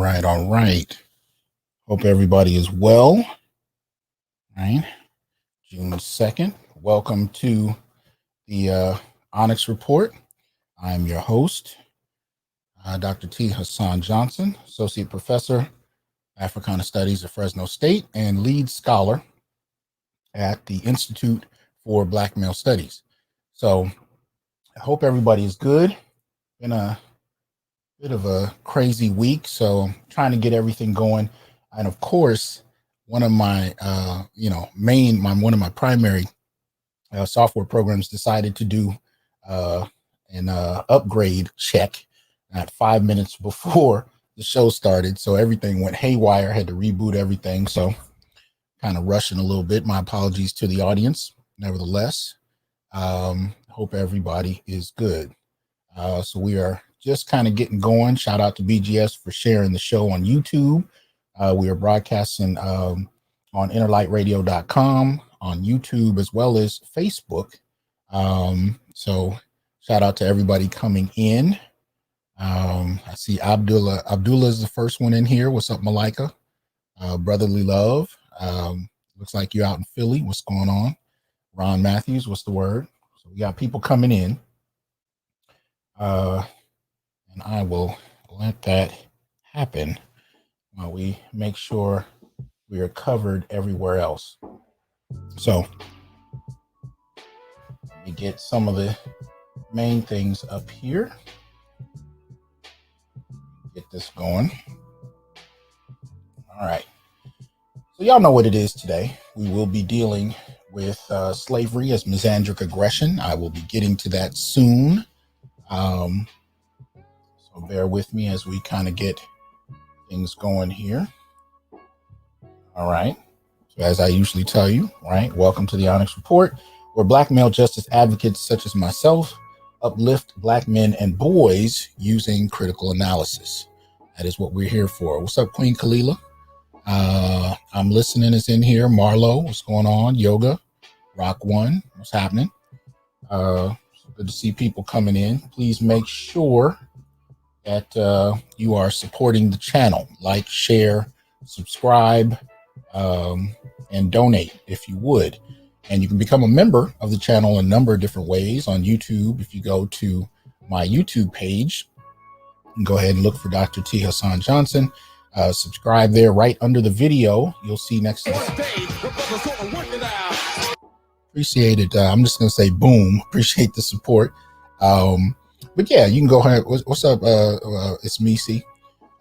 All right. Hope everybody is well. All right. June 2nd. Welcome to the Onyx Report. I'm your host, Dr. T. Hasan Johnson, Associate Professor of Africana Studies at Fresno State and lead scholar at the Institute for Black Male Studies. So I hope everybody is good. Been a bit of a crazy week, so I'm trying to get everything going. And of course, one of my, one of my primary software programs decided to do an upgrade check at 5 minutes before the show started. So everything went haywire. I had to reboot everything. So kind of rushing a little bit. My apologies to the audience. Nevertheless, hope everybody is good. So we are just kind of getting going. Shout out to BGS for sharing the show on YouTube. We are broadcasting on innerlightradio.com, on YouTube, as well as Facebook. So shout out to everybody coming in. I see Abdullah. Abdullah is the first one in here. What's up, Malika? Brotherly love. Looks like you're out in Philly. What's going on? Ron Matthews, what's the word? So we got people coming in. And I will let that happen while we make sure we are covered everywhere else. So let me get some of the main things up here. Get this going. All right. So y'all know what it is today. We will be dealing with slavery as misandric aggression. I will be getting to that soon. So bear with me as we kind of get things going here. All right. So as I usually tell you, right, welcome to the Onyx Report, where Black male justice advocates such as myself uplift Black men and boys using critical analysis. That is what we're here for. What's up, Queen Kalila? I'm listening is in here. Marlo, what's going on? Yoga, Rock One, what's happening? Good to see people coming in. Please make sure that you are supporting the channel. Like, share, subscribe, and donate if you would. And you can become a member of the channel in a number of different ways on YouTube. If you go to my YouTube page, you can go ahead and look for Dr. T. Hasan Johnson. Subscribe there right under the video. You'll see next to appreciate it. I'm just going to say boom. Appreciate the support. But yeah, you can go ahead. What's up? It's Misi.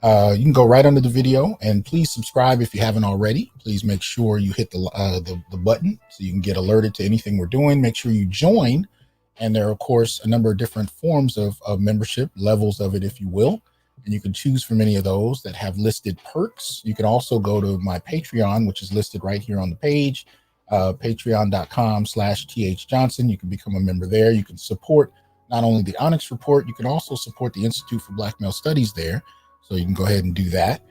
You can go right under the video and please subscribe if you haven't already. Please make sure you hit the button so you can get alerted to anything we're doing. Make sure you join. And there are, of course, a number of different forms of membership, levels of it, if you will. And you can choose from any of those that have listed perks. You can also go to my Patreon, which is listed right here on the page, patreon.com/THJohnson. You can become a member there. You can support not only the Onyx Report, you can also support the Institute for Black Male Studies there. So you can go ahead and do that.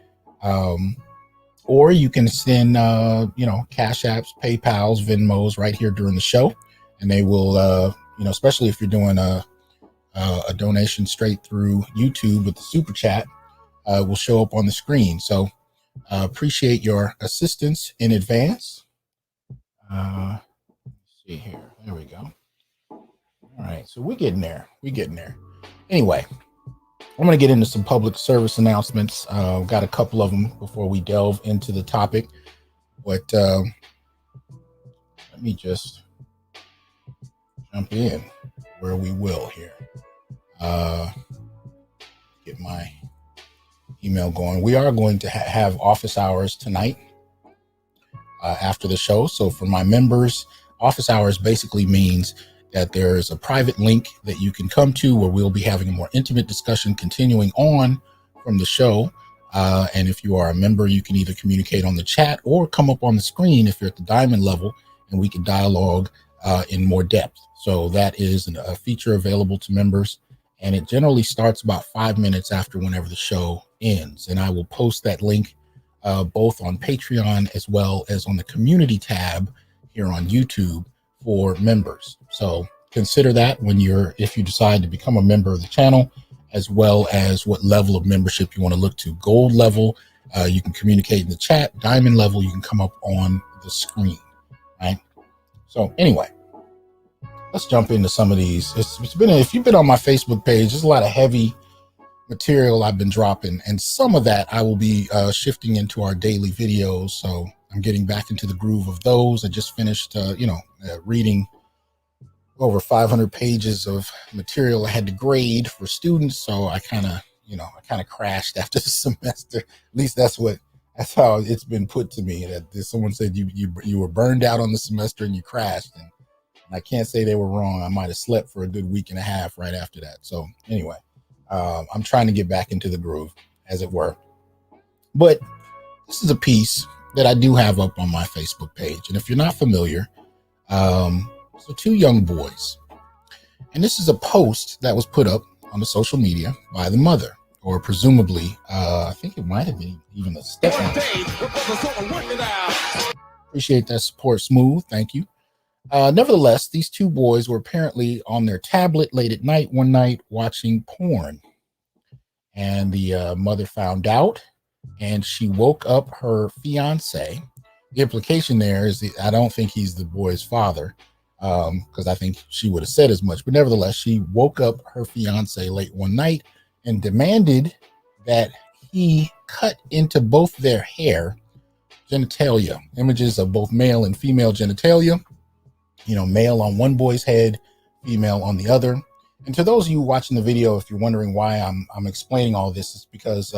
Or you can send, Cash Apps, PayPals, Venmos right here during the show. And they will, especially if you're doing a donation straight through YouTube with the super chat, will show up on the screen. So appreciate your assistance in advance. Let's see here. There we go. All right. So we're getting there. Anyway, I'm going to get into some public service announcements. Got a couple of them before we delve into the topic. But let me just jump in where we will here. Get my email going. We are going to have office hours tonight after the show. So for my members, office hours basically means that there is a private link that you can come to where we'll be having a more intimate discussion continuing on from the show. And if you are a member, you can either communicate on the chat or come up on the screen if you're at the diamond level, and we can dialogue in more depth. So that is a feature available to members, and it generally starts about 5 minutes after whenever the show ends. And I will post that link both on Patreon as well as on the community tab here on YouTube for members. So consider that if you decide to become a member of the channel, as well as what level of membership you want to look to. Gold level, you can communicate in the chat. Diamond level, you can come up on the screen, right? So anyway, let's jump into some of these. It's been, if you've been on my Facebook page, there's a lot of heavy material I've been dropping, and some of that I will be shifting into our daily videos. So I'm getting back into the groove of those. I just finished, reading over 500 pages of material I had to grade for students. So I kind of crashed after the semester. At least that's how it's been put to me, that someone said you were burned out on the semester and you crashed. And I can't say they were wrong. I might have slept for a good week and a half right after that. So anyway, I'm trying to get back into the groove, as it were. But this is a piece that I do have up on my Facebook page. And if you're not familiar, so two young boys. And this is a post that was put up on the social media by the mother, or presumably, I think it might have been even a stepmother. Appreciate that support, Smooth. Thank you. Nevertheless, these two boys were apparently on their tablet late at night one night watching porn. And the mother found out, and she woke up her fiance. The implication there is that I don't think he's the boy's father, because I think she would have said as much. But nevertheless, she woke up her fiance late one night and demanded that he cut into both their hair, genitalia, images of both male and female genitalia, male on one boy's head, female on the other. And to those of you watching the video, if you're wondering why I'm explaining all this, it's because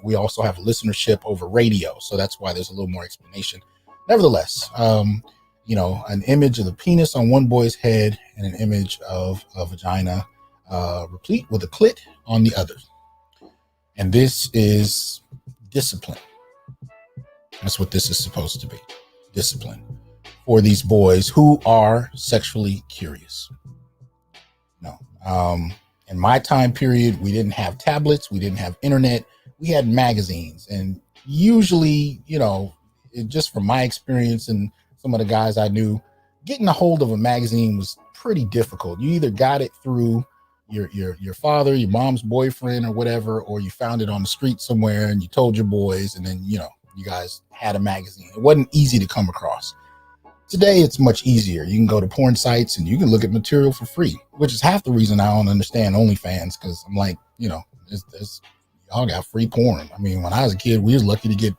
we also have listenership over radio. So that's why there's a little more explanation. Nevertheless, an image of the penis on one boy's head and an image of a vagina replete with a clit on the other. And this is discipline. That's what this is supposed to be. Discipline for these boys who are sexually curious. No. In my time period, we didn't have tablets. We didn't have internet. We had magazines. And usually, just from my experience and some of the guys I knew, getting a hold of a magazine was pretty difficult. You either got it through your father, your mom's boyfriend or whatever, or you found it on the street somewhere and you told your boys, and then, you guys had a magazine. It wasn't easy to come across. Today, it's much easier. You can go to porn sites and you can look at material for free, which is half the reason I don't understand OnlyFans, because I'm like, y'all got free porn. I mean, when I was a kid, we was lucky to get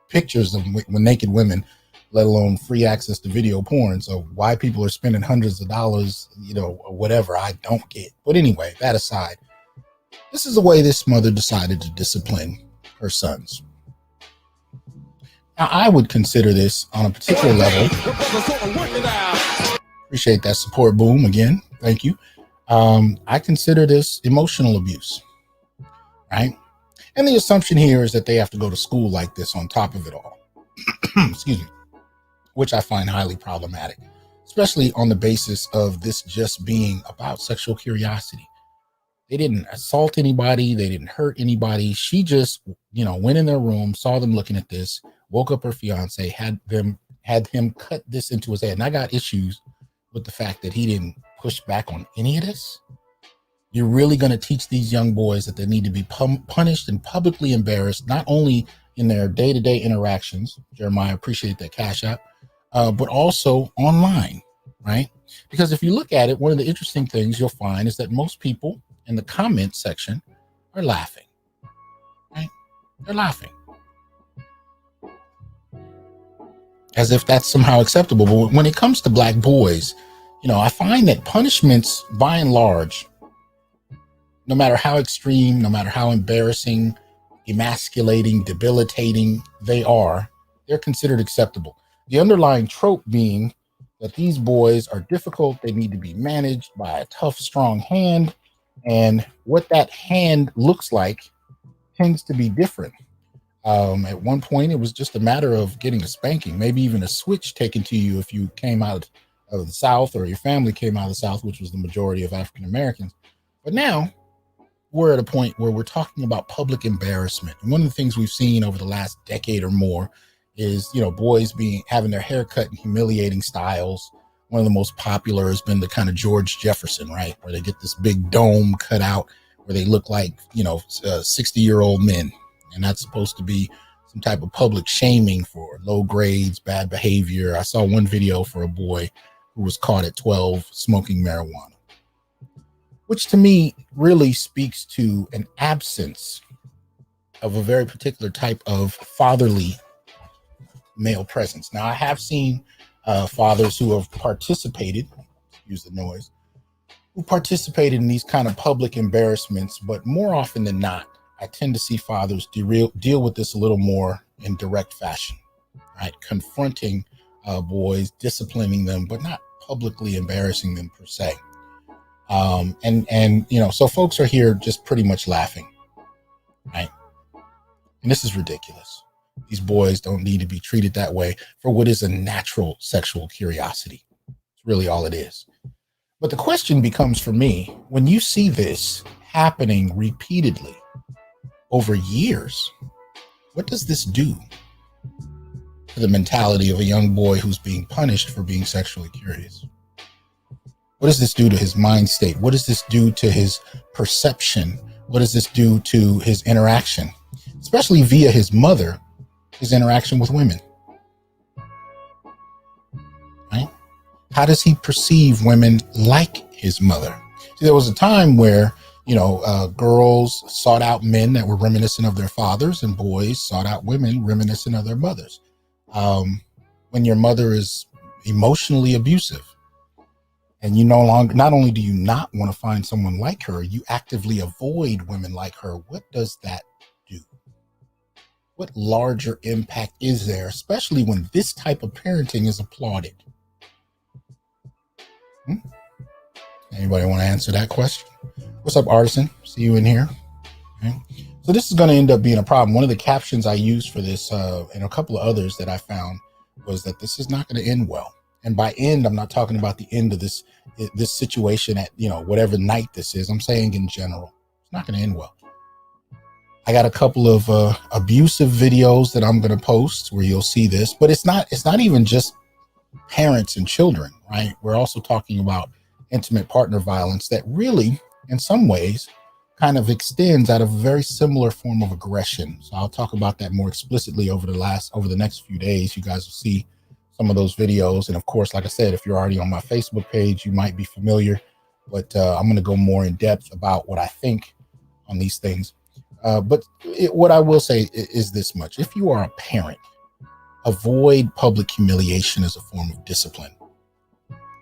pictures of naked women, let alone free access to video porn. So why people are spending hundreds of dollars, or whatever, I don't get. But anyway, that aside, this is the way this mother decided to discipline her sons. Now, I would consider this on a particular level. Appreciate that support, Boom, again. Thank you. I consider this emotional abuse, right? And the assumption here is that they have to go to school like this on top of it all. Excuse me. Which I find highly problematic, especially on the basis of this just being about sexual curiosity. They didn't assault anybody. They didn't hurt anybody. She just, went in their room, saw them looking at this, woke up her fiance, had him cut this into his head. And I got issues with the fact that he didn't push back on any of this. You're really going to teach these young boys that they need to be punished and publicly embarrassed, not only in their day-to-day interactions. Jeremiah, appreciate that Cash App, but also online, right? Because if you look at it, one of the interesting things you'll find is that most people in the comment section are laughing, right? They're laughing as if that's somehow acceptable. But when it comes to black boys, I find that punishments, by and large, no matter how extreme, no matter how embarrassing, emasculating, debilitating they're considered acceptable. The underlying trope being that these boys are difficult. They need to be managed by a tough, strong hand. And what that hand looks like tends to be different. At one point, it was just a matter of getting a spanking, maybe even a switch taken to you if you came out of the South, or your family came out of the South, which was the majority of African Americans. But now we're at a point where we're talking about public embarrassment. And one of the things we've seen over the last decade or more is, boys having their hair cut in humiliating styles. One of the most popular has been the kind of George Jefferson, right? Where they get this big dome cut out, where they look like, 60-year-old men. And that's supposed to be some type of public shaming for low grades, bad behavior. I saw one video for a boy who was caught at 12 smoking marijuana, which to me really speaks to an absence of a very particular type of fatherly male presence. Now, I have seen fathers who have participated, excuse the noise, who participated in these kind of public embarrassments, but more often than not, I tend to see fathers deal with this a little more in direct fashion, right? Confronting boys, disciplining them, but not publicly embarrassing them per se. So folks are here just pretty much laughing, right? And this is ridiculous. These boys don't need to be treated that way for what is a natural sexual curiosity. It's really all it is. But the question becomes for me, when you see this happening repeatedly over years, what does this do to the mentality of a young boy who's being punished for being sexually curious? What does this do to his mind state? What does this do to his perception? What does this do to his interaction, especially via his mother, his interaction with women? Right? How does he perceive women like his mother? See, there was a time where, girls sought out men that were reminiscent of their fathers, and boys sought out women reminiscent of their mothers. When your mother is emotionally abusive, and not only do you not want to find someone like her, you actively avoid women like her. What does that do? What larger impact is there, especially when this type of parenting is applauded? Anybody want to answer that question? What's up, Artisan? See you in here. Okay. So this is going to end up being a problem. One of the captions I used for this and a couple of others that I found was that this is not going to end well. And by end, I'm not talking about the end of this situation at, whatever night this is. I'm saying in general, it's not going to end well. I got a couple of abusive videos that I'm going to post where you'll see this, but it's not even just parents and children, right? We're also talking about intimate partner violence that really, in some ways, kind of extends out of a very similar form of aggression. So I'll talk about that more explicitly over the next few days. You guys will see some of those videos. And of course, like I said, if you're already on my Facebook page, you might be familiar, but I'm going to go more in depth about what I think on these things. What I will say is this much. If you are a parent, avoid public humiliation as a form of discipline.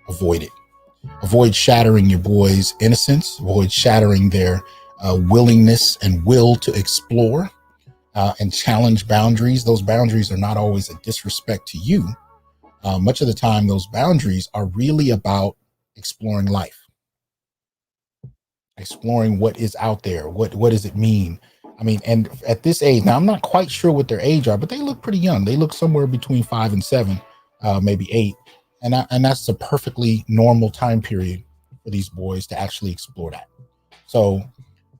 Avoid it. Avoid shattering your boys' innocence. Avoid shattering their willingness and will to explore and challenge boundaries. Those boundaries are not always a disrespect to you. Much of the time, those boundaries are really about exploring life, exploring what is out there. What does it mean? I mean, and at this age, now I'm not quite sure what their age are, but they look pretty young. They look somewhere between 5 and 7, maybe 8. And that's a perfectly normal time period for these boys to actually explore that. So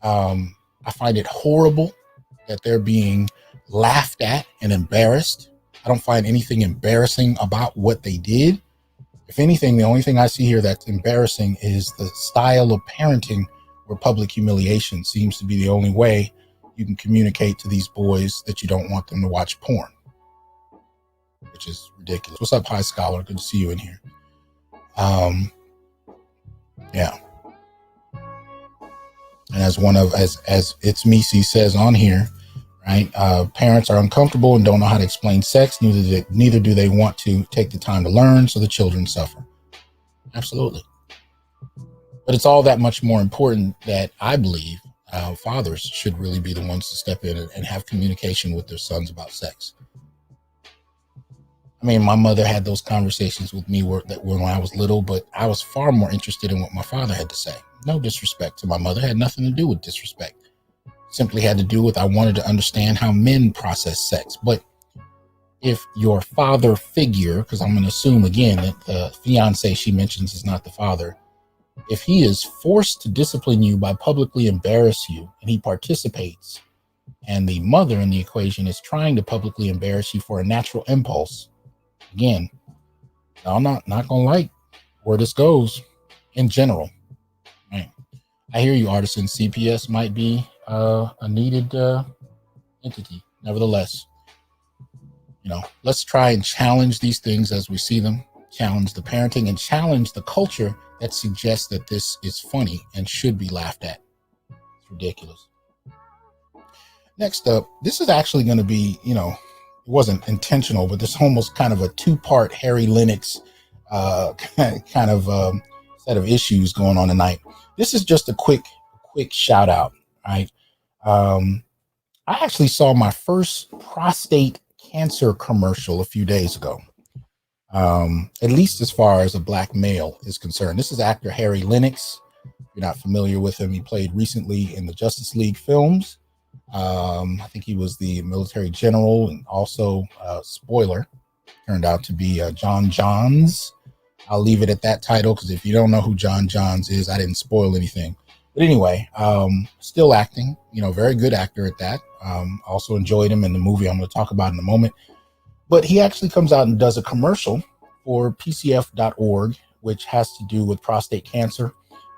I find it horrible that they're being laughed at and embarrassed. I don't find anything embarrassing about what they did. If anything, the only thing I see here that's embarrassing is the style of parenting where public humiliation seems to be the only way you can communicate to these boys that you don't want them to watch porn, which is ridiculous. What's up, High Scholar? Good to see you in here. Yeah. And as It's Misi says on here, right? Parents are uncomfortable and don't know how to explain sex. Neither do they want to take the time to learn, so the children suffer. Absolutely. But it's all that much more important that I believe fathers should really be the ones to step in and have communication with their sons about sex. I mean, my mother had those conversations with me when I was little, but I was far more interested in what my father had to say. No disrespect to my mother, had nothing to do with disrespect. Simply had to do with I wanted to understand how men process sex. But if your father figure, because I'm going to assume again that the fiance she mentions is not the father, if he is forced to discipline you by publicly embarrass you and he participates, and the mother in the equation is trying to publicly embarrass you for a natural impulse, again, I'm not going to like where this goes in general. Right? I hear you, artisan. CPS might be a needed entity. Nevertheless, let's try and challenge these things as we see them, challenge the parenting, and challenge the culture that suggests that this is funny and should be laughed at. It's ridiculous. Next up, this is actually going to be, it wasn't intentional, but this almost kind of a two-part Harry Lennox kind of set of issues going on tonight. This is just a quick shout out, right? I actually saw my first prostate cancer commercial a few days ago, at least as far as a black male is concerned. This is actor Harry Lennox. If you're not familiar with him, he played recently in the Justice League films. I think he was the military general, and also, spoiler, turned out to be John Johns. I'll leave it at that title, because if you don't know who John Johns is, I didn't spoil anything. But anyway, still acting, very good actor at that. Also enjoyed him in the movie I'm going to talk about in a moment. But he actually comes out and does a commercial for PCF.org, which has to do with prostate cancer.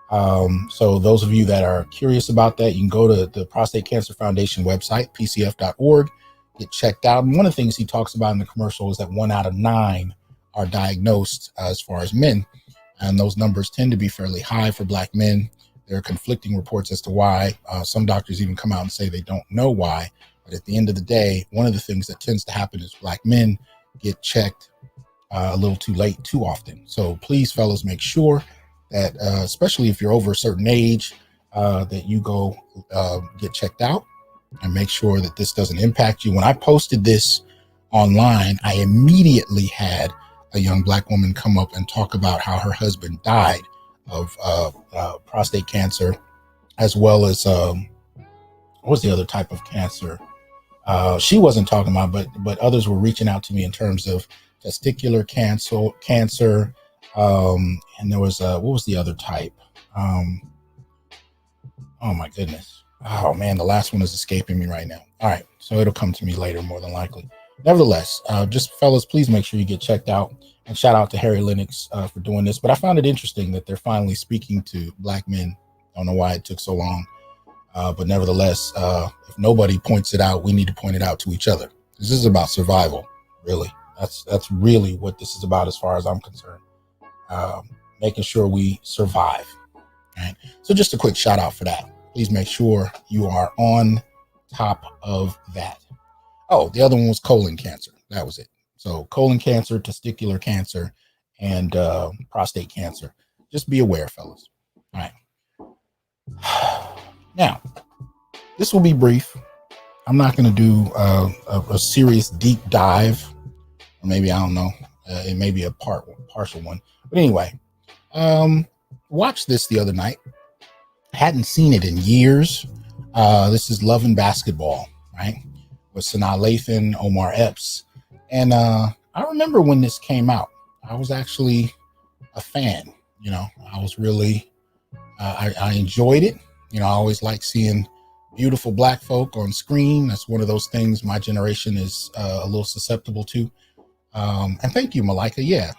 So those of you that are curious about that, you can go to the Prostate Cancer Foundation website, pcf.org, get checked out. And one of the things he talks about in the commercial is that 1 out of 9 are diagnosed as far as men. And those numbers tend to be fairly high for black men. There are conflicting reports as to why. Some doctors even come out and say they don't know why. But at the end of the day, one of the things that tends to happen is black men get checked a little too late, too often. So please, fellas, make sure that, especially if you're over a certain age, that you go get checked out and make sure that this doesn't impact you. When I posted this online, I immediately had a young black woman come up and talk about how her husband died of prostate cancer, as well as what was the other type of cancer she wasn't talking about, but others were reaching out to me in terms of testicular cancer. And there was what was the other type? Oh my goodness. Oh man, the last one is escaping me right now. All right, so it'll come to me later, more than likely. Nevertheless, just fellas, please make sure you get checked out, and shout out to Harry Lennox for doing this. But I found it interesting that they're finally speaking to black men. I don't know why it took so long, but nevertheless, if nobody points it out, we need to point it out to each other. This is about survival, really. That's really what this is about, as far as I'm concerned. Making sure we survive. Right. So just a quick shout out for that. Please make sure you are on top of that. Oh, the other one was colon cancer. That was it. So colon cancer, testicular cancer, and prostate cancer. Just be aware, fellas. All right. Now, this will be brief. I'm not going to do a serious deep dive, or maybe, I don't know, it may be a partial one. But anyway, watched this the other night. Hadn't seen it in years. This is Love and Basketball, right? With Sanaa Lathan, Omar Epps. And I remember when this came out, I was actually a fan. I was really, I enjoyed it. I always like seeing beautiful black folk on screen. That's one of those things my generation is a little susceptible to. And thank you, Malika. Yeah.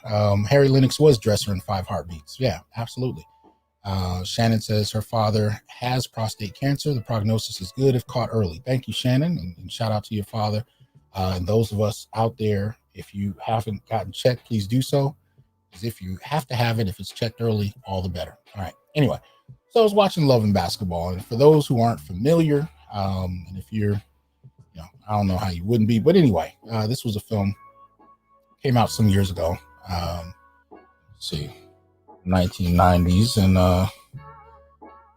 Harry Lennox was Dresser in 5 Heartbeats. Yeah, absolutely. Shannon says her father has prostate cancer. The prognosis is good if caught early. Thank you, Shannon. And shout out to your father. And those of us out there, if you haven't gotten checked, please do so. Because if you have to have it, if it's checked early, all the better. All right. Anyway, so I was watching Love and Basketball. And for those who aren't familiar, and if you're, I don't know how you wouldn't be. But anyway, this was a film. Came out some years ago. Let's see, 1990s, and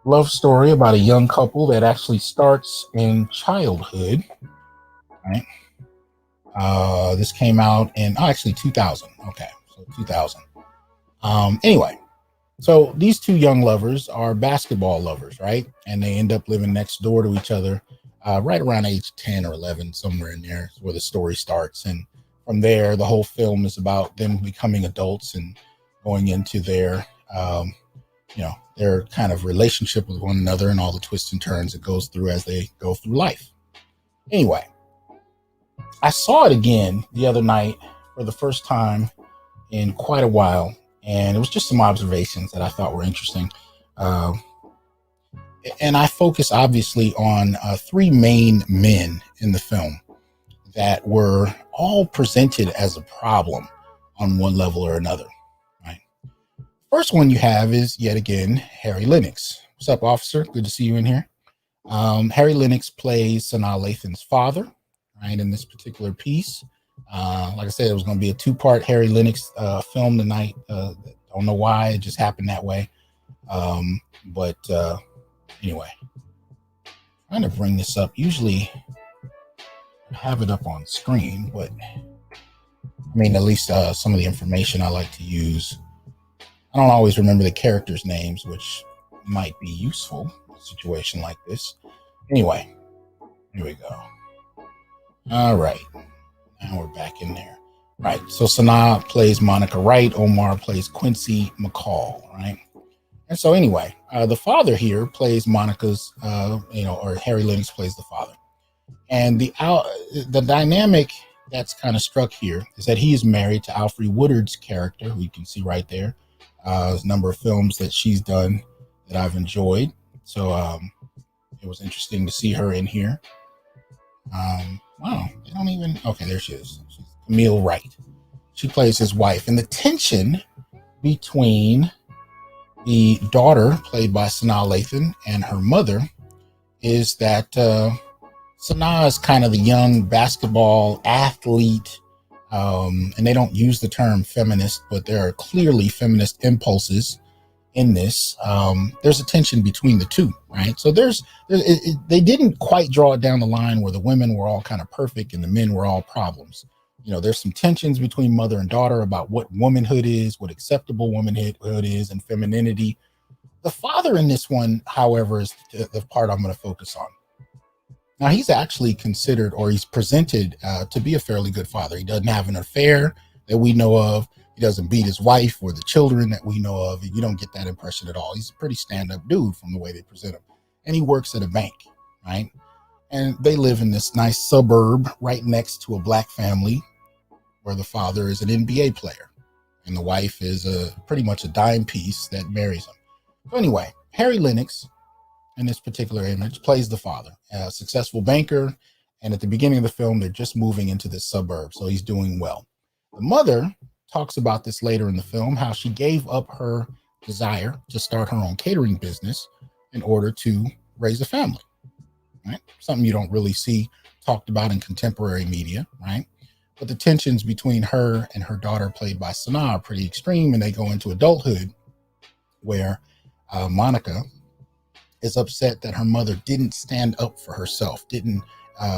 love story about a young couple that actually starts in childhood. Right. This came out in actually 2000. Okay, so 2000. Anyway, so these two young lovers are basketball lovers, right? And they end up living next door to each other, right around age 10 or 11, somewhere in there is where the story starts. And from there, the whole film is about them becoming adults and going into their, their kind of relationship with one another and all the twists and turns it goes through as they go through life. Anyway, I saw it again the other night for the first time in quite a while, and it was just some observations that I thought were interesting. And I focus obviously on three main men in the film that were all presented as a problem on one level or another. Right. First one you have is yet again Harry Lennox. What's up, officer? Good to see you in here. Harry Lennox plays Sanaa Lathan's father, right, in this particular piece. Like I said, it was going to be a two-part Harry Lennox film tonight. Don't know why, it just happened that way. But anyway, trying to bring this up. Usually I have it up on screen, but I mean, at least some of the information I like to use. I don't always remember the characters' names, which might be useful in a situation like this. Anyway, here we go. All right. Now we're back in there. Right. So Sanaa plays Monica Wright. Omar plays Quincy McCall. Right. And so anyway, the father here plays Monica's, or Harry Lennox plays the father. And the dynamic that's kind of struck here is that he is married to Alfre Woodard's character, who you can see right there. There's a number of films that she's done that I've enjoyed. So it was interesting to see her in here. Wow, they don't even, okay, there she is. She's Camille Wright. She plays his wife. And the tension between the daughter, played by Sanaa Lathan, and her mother is that Sanaa is kind of the young basketball athlete, and they don't use the term feminist, but there are clearly feminist impulses in this. There's a tension between the two, right? So they didn't quite draw it down the line where the women were all kind of perfect and the men were all problems. You know, there's some tensions between mother and daughter about what womanhood is, what acceptable womanhood is, and femininity. The father in this one, however, is the part I'm going to focus on. Now, he's actually considered, or he's presented to be a fairly good father. He doesn't have an affair that we know of. He doesn't beat his wife or the children that we know of. You don't get that impression at all. He's a pretty stand-up dude from the way they present him. And he works at a bank, right? And they live in this nice suburb right next to a black family where the father is an NBA player and the wife is pretty much a dime piece that marries him. So anyway, Harry Lennox, in this particular image, plays the father, a successful banker. And at the beginning of the film, they're just moving into this suburb. So he's doing well. The mother talks about this later in the film, how she gave up her desire to start her own catering business in order to raise a family, right? Something you don't really see talked about in contemporary media, right? But the tensions between her and her daughter, played by Sanaa, are pretty extreme, and they go into adulthood where Monica is upset that her mother didn't stand up for herself, didn't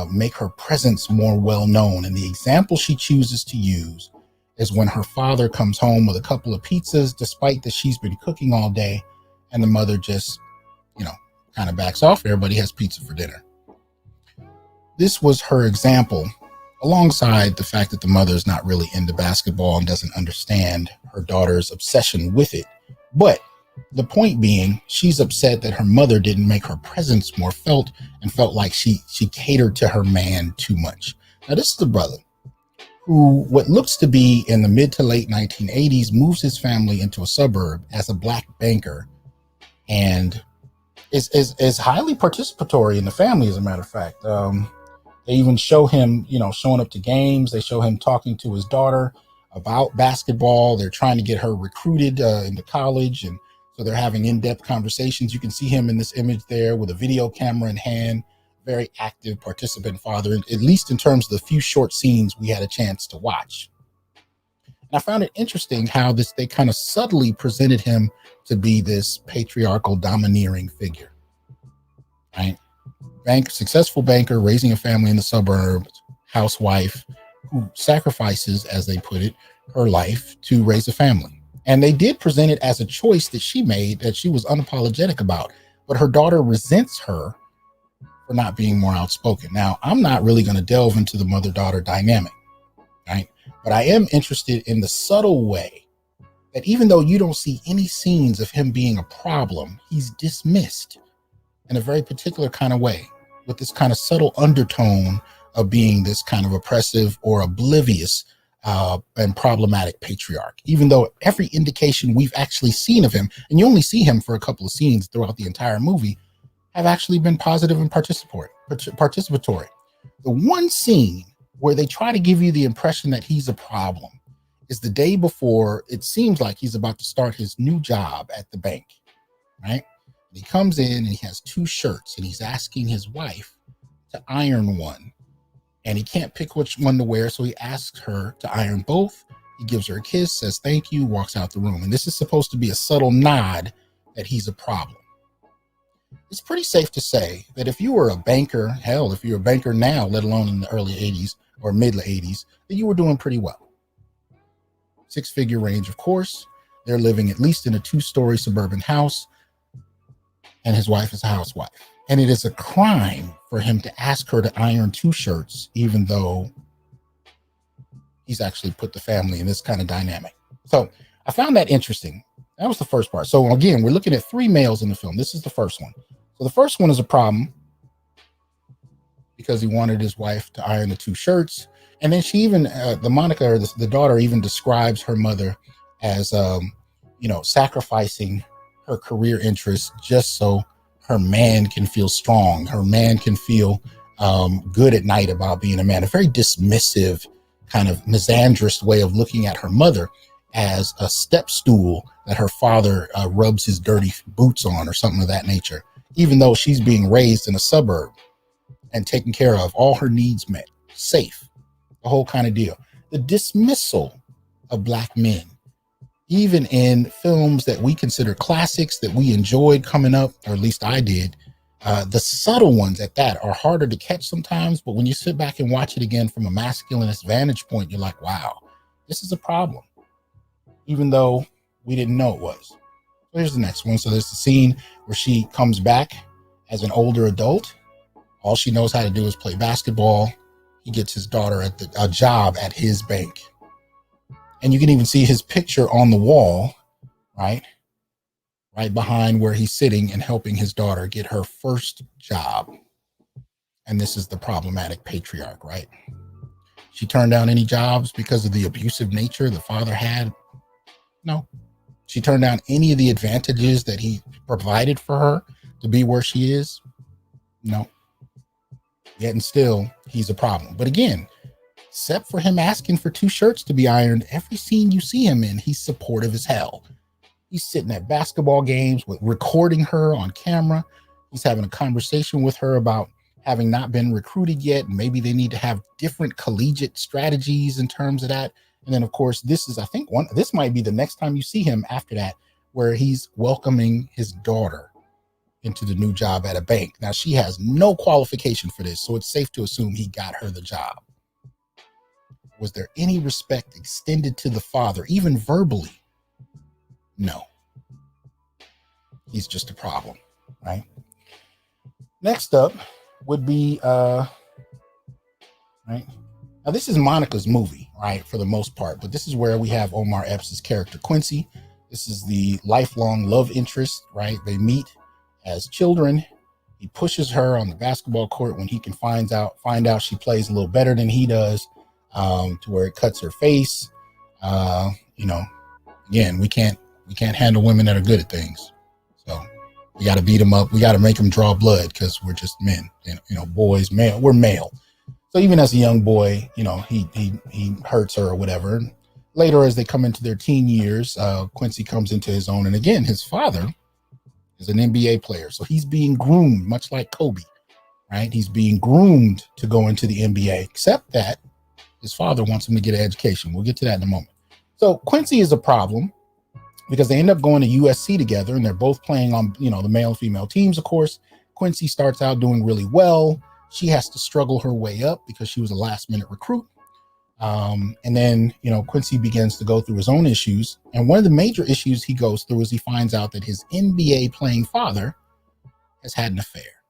make her presence more well known. And the example she chooses to use is when her father comes home with a couple of pizzas, despite that she's been cooking all day, and the mother just, kind of backs off. Everybody has pizza for dinner. This was her example, alongside the fact that the mother is not really into basketball and doesn't understand her daughter's obsession with it. But the point being, she's upset that her mother didn't make her presence more felt and felt like she catered to her man too much. Now, this is the brother who, what looks to be in the mid to late 1980s, moves his family into a suburb as a black banker and is highly participatory in the family, as a matter of fact. They even show him, showing up to games. They show him talking to his daughter about basketball. They're trying to get her recruited into college. And so they're having in-depth conversations. You can see him in this image there with a video camera in hand, very active participant father, at least in terms of the few short scenes we had a chance to watch. And I found it interesting how they kind of subtly presented him to be this patriarchal, domineering figure, right? Successful banker, raising a family in the suburbs, housewife who sacrifices, as they put it, her life to raise a family. And they did present it as a choice that she made, that she was unapologetic about, but her daughter resents her for not being more outspoken. Now, I'm not really going to delve into the mother-daughter dynamic, right? But I am interested in the subtle way that even though you don't see any scenes of him being a problem, he's dismissed in a very particular kind of way, with this kind of subtle undertone of being this kind of oppressive or oblivious and problematic patriarch, even though every indication we've actually seen of him, and you only see him for a couple of scenes throughout the entire movie, have actually been positive and participatory. The one scene where they try to give you the impression that he's a problem is the day before it seems like he's about to start his new job at the bank, right? And he comes in and he has 2 shirts and he's asking his wife to iron one, and he can't pick which one to wear, so he asks her to iron both. He gives her a kiss, says thank you, walks out the room. And this is supposed to be a subtle nod that he's a problem. It's pretty safe to say that if you were a banker, hell, if you're a banker now, let alone in the early 80s or mid 80s, that you were doing pretty well. 6-figure range, of course. They're living at least in a 2-story suburban house, and his wife is a housewife. And it is a crime for him to ask her to iron 2 shirts, even though he's actually put the family in this kind of dynamic. So I found that interesting. That was the first part. So again, we're looking at 3 males in the film. This is the first one. So the first one is a problem because he wanted his wife to iron the 2 shirts. And then she even, the Monica, or the daughter, even describes her mother as, sacrificing her career interests just so her man can feel strong. Her man can feel good at night about being a man. A very dismissive, kind of misandrist way of looking at her mother as a step stool that her father rubs his dirty boots on or something of that nature, even though she's being raised in a suburb and taken care of, all her needs met, safe, the whole kind of deal. The dismissal of Black men, even in films that we consider classics that we enjoyed coming up, or at least I did, the subtle ones at that are harder to catch sometimes. But when you sit back and watch it again from a masculinist vantage point, you're like, wow, this is a problem, even though we didn't know it was. So here's the next one. So there's the scene where she comes back as an older adult. All she knows how to do is play basketball. He gets his daughter a job at his bank. And you can even see his picture on the wall, right behind where he's sitting and helping his daughter get her first job. And this is the problematic patriarch, right? She turned down any jobs because of the abusive nature the father had? No. She turned down any of the advantages that he provided for her to be where she is? No. Yet and still, he's a problem. But again, except for him asking for 2 shirts to be ironed, every scene you see him in, he's supportive as hell. He's sitting at basketball games with recording her on camera. He's having a conversation with her about having not been recruited yet. And maybe they need to have different collegiate strategies in terms of that. And then, of course, this is, I think, this might be the next time you see him after that, where he's welcoming his daughter into the new job at a bank. Now, she has no qualification for this, so it's safe to assume he got her the job. Was there any respect extended to the father, even verbally? No. He's just a problem, right? Next up would be, right? Now, this is Monica's movie, right, for the most part, but this is where we have Omar Epps' character, Quincy. This is the lifelong love interest, right? They meet as children. He pushes her on the basketball court when he can find out she plays a little better than he does, to where it cuts her face. Again, we can't handle women that are good at things. So we got to beat them up. We got to make them draw blood because we're just men, boys, male, we're male. So even as a young boy, he hurts her or whatever. Later, as they come into their teen years, Quincy comes into his own. And again, his father is an NBA player. So he's being groomed, much like Kobe, right? He's being groomed to go into the NBA, except that his father wants him to get an education. We'll get to that in a moment. So Quincy is a problem because they end up going to USC together, and they're both playing on, the male and female teams, of course. Quincy starts out doing really well. She has to struggle her way up because she was a last-minute recruit. And then, Quincy begins to go through his own issues. And one of the major issues he goes through is he finds out that his NBA playing father has had an affair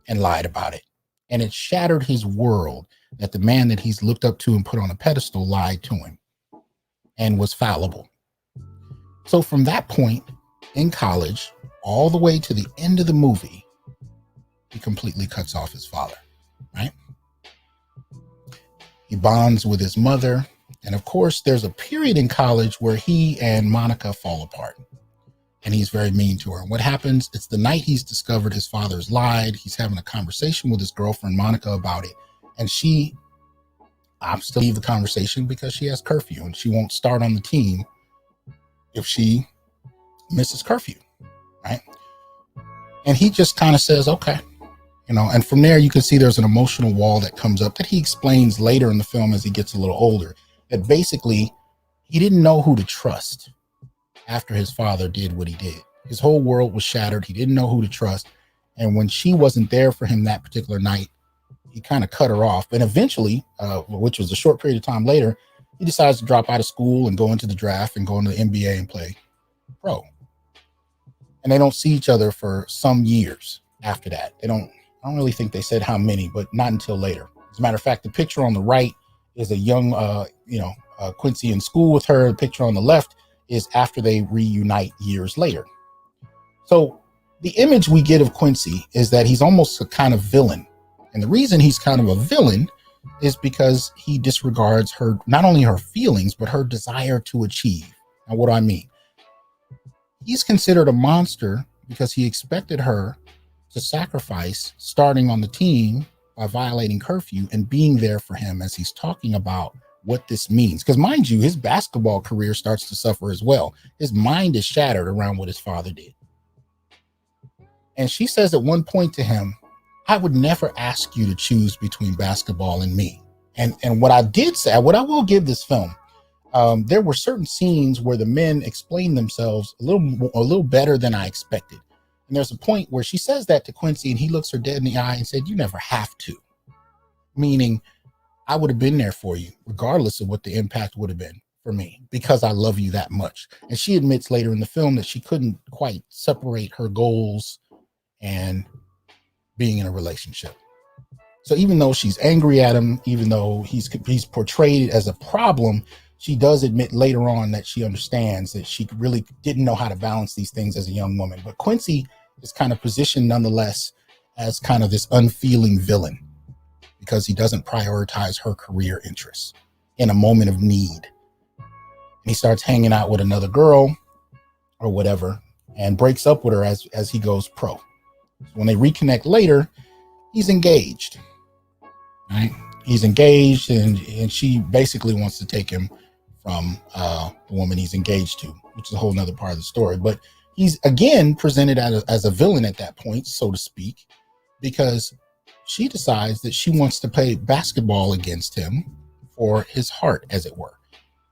and lied about it. And it shattered his world that the man that he's looked up to and put on a pedestal lied to him and was fallible. So from that point in college, all the way to the end of the movie, he completely cuts off his father, right? He bonds with his mother. And of course, there's a period in college where he and Monica fall apart. and he's very mean to her. And what happens, it's the night he's discovered his father's lied. He's having a conversation with his girlfriend, Monica, about it. And she opts to leave the conversation because she has curfew and she won't start on the team if she misses curfew, right? And he just kind of says, okay, and from there you can see there's an emotional wall that comes up that he explains later in the film as he gets a little older, that basically he didn't know who to trust after his father did what he did. His whole world was shattered. He didn't know who to trust. And when she wasn't there for him that particular night, he kind of cut her off. And eventually, which was a short period of time later, he decides to drop out of school and go into the draft and go into the NBA and play pro. And they don't see each other for some years after that. I don't really think they said how many, but not until later. As a matter of fact, the picture on the right is a young, Quincy in school with her. The picture on the left is after they reunite years later. So the image we get of Quincy is that he's almost a kind of villain. And the reason he's kind of a villain is because he disregards her, not only her feelings, but her desire to achieve. Now, what do I mean? He's considered a monster because he expected her to sacrifice starting on the team by violating curfew and being there for him as he's talking about what this means. Because mind you, his basketball career starts to suffer as well. His mind is shattered around what his father did. And she says at one point to him, I would never ask you to choose between basketball and me. And what I did say, what I will give this film, there were certain scenes where the men explained themselves a little better than I expected. And there's a point where she says that to Quincy and he looks her dead in the eye and said, you never have to. Meaning, I would have been there for you, regardless of what the impact would have been for me, because I love you that much. And she admits later in the film that she couldn't quite separate her goals and being in a relationship. So even though she's angry at him, even though he's portrayed as a problem, she does admit later on that she understands that she really didn't know how to balance these things as a young woman. But Quincy is kind of positioned nonetheless as kind of this unfeeling villain because he doesn't prioritize her career interests in a moment of need. And he starts hanging out with another girl or whatever and breaks up with her as he goes pro. So when they reconnect later, he's engaged, right? He's engaged and she basically wants to take him from the woman he's engaged to, which is a whole nother part of the story. But he's again presented as a villain at that point, so to speak, because she decides that she wants to play basketball against him for his heart, as it were,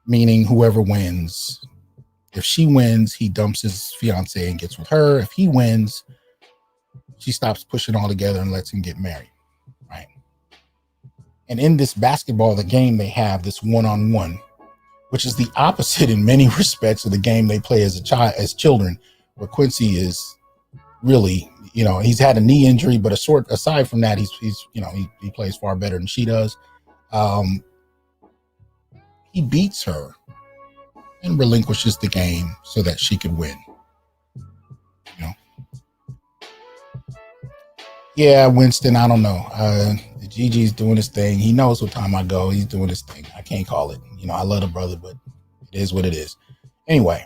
meaning whoever wins. If she wins, he dumps his fiance and gets with her. If he wins, she stops pushing all together and lets him get married, right? And in this basketball, the game they have, this one-on-one, which is the opposite in many respects of the game they play as children, where Quincy is really, he's had a knee injury, but aside from that, he plays far better than she does. He beats her and relinquishes the game so that she could win. Yeah, Winston, I don't know. Gigi's doing his thing. He knows what time I go. He's doing his thing. I can't call it. I love the brother, but it is what it is. Anyway,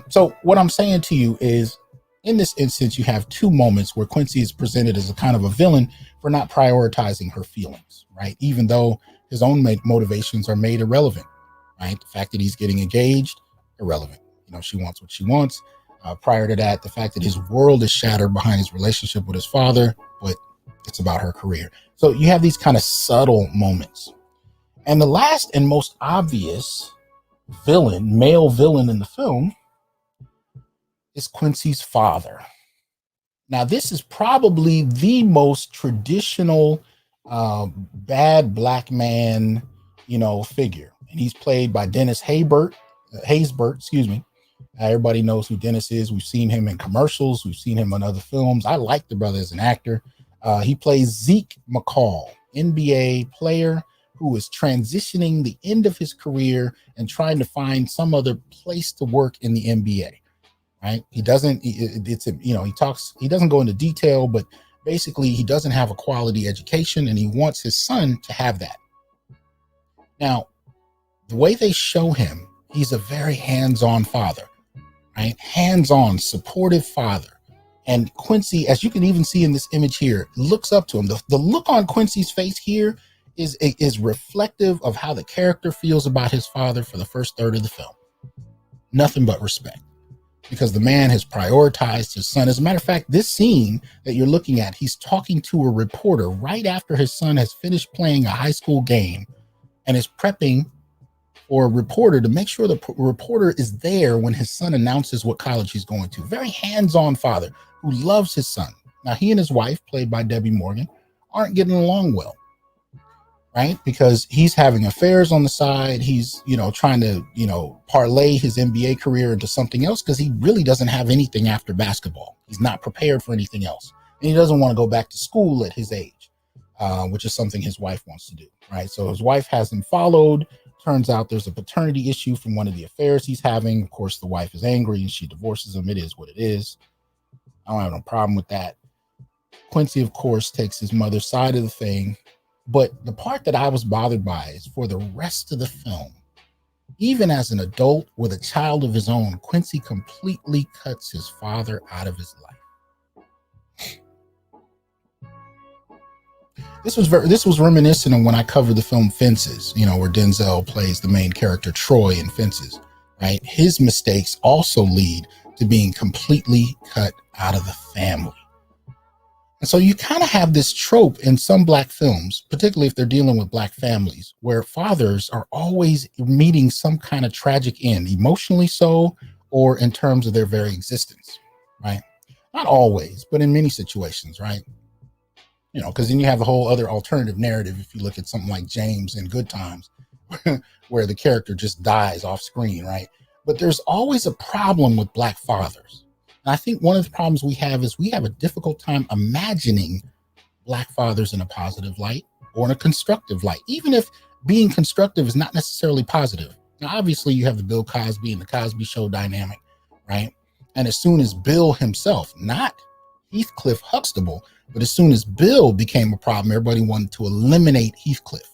so what I'm saying to you is, in this instance, you have two moments where Quincy is presented as a kind of a villain for not prioritizing her feelings, right? Even though his own motivations are made irrelevant, right? The fact that he's getting engaged, irrelevant. She wants what she wants. Prior to that, the fact that his world is shattered behind his relationship with his father, but it's about her career. So you have these kind of subtle moments. And the last and most obvious male villain in the film, is Quincy's father. Now, this is probably the most traditional bad black man, figure. And he's played by Dennis Haysbert, everybody knows who Dennis is. We've seen him in commercials. We've seen him in other films. I like the brother as an actor. He plays Zeke McCall, NBA player who is transitioning the end of his career and trying to find some other place to work in the NBA. Right? He doesn't go into detail, but basically he doesn't have a quality education and he wants his son to have that. Now, the way they show him, he's a very hands-on father. right? Hands-on, supportive father. And Quincy, as you can even see in this image here, looks up to him. The look on Quincy's face here is reflective of how the character feels about his father for the first third of the film. Nothing but respect, because the man has prioritized his son. As a matter of fact, this scene that you're looking at, he's talking to a reporter right after his son has finished playing a high school game and is prepping for a reporter to make sure the reporter is there when his son announces what college he's going to. Very hands-on father who loves his son. Now, he and his wife, played by Debbie Morgan, aren't getting along well, right? Because he's having affairs on the side. He's, trying to, parlay his NBA career into something else because he really doesn't have anything after basketball. He's not prepared for anything else. And he doesn't want to go back to school at his age, which is something his wife wants to do, right? So his wife has him followed. Turns out there's a paternity issue from one of the affairs he's having. Of course, the wife is angry and she divorces him. It is what it is. I don't have no problem with that. Quincy, of course, takes his mother's side of the thing. But the part that I was bothered by is for the rest of the film, even as an adult with a child of his own, Quincy completely cuts his father out of his life. This was reminiscent of when I covered the film Fences, where Denzel plays the main character Troy in Fences, right? His mistakes also lead to being completely cut out of the family. And so you kind of have this trope in some Black films, particularly if they're dealing with Black families, where fathers are always meeting some kind of tragic end, emotionally so, or in terms of their very existence, right? Not always, but in many situations, right? Because then you have the whole other alternative narrative. If you look at something like James in Good Times, where the character just dies off screen, right? But there's always a problem with Black fathers. And I think one of the problems we have is we have a difficult time imagining Black fathers in a positive light or in a constructive light, even if being constructive is not necessarily positive. Now, obviously, you have the Bill Cosby and the Cosby Show dynamic, right? And as soon as Bill himself, not Heathcliff Huxtable, but as soon as Bill became a problem, everybody wanted to eliminate Heathcliff,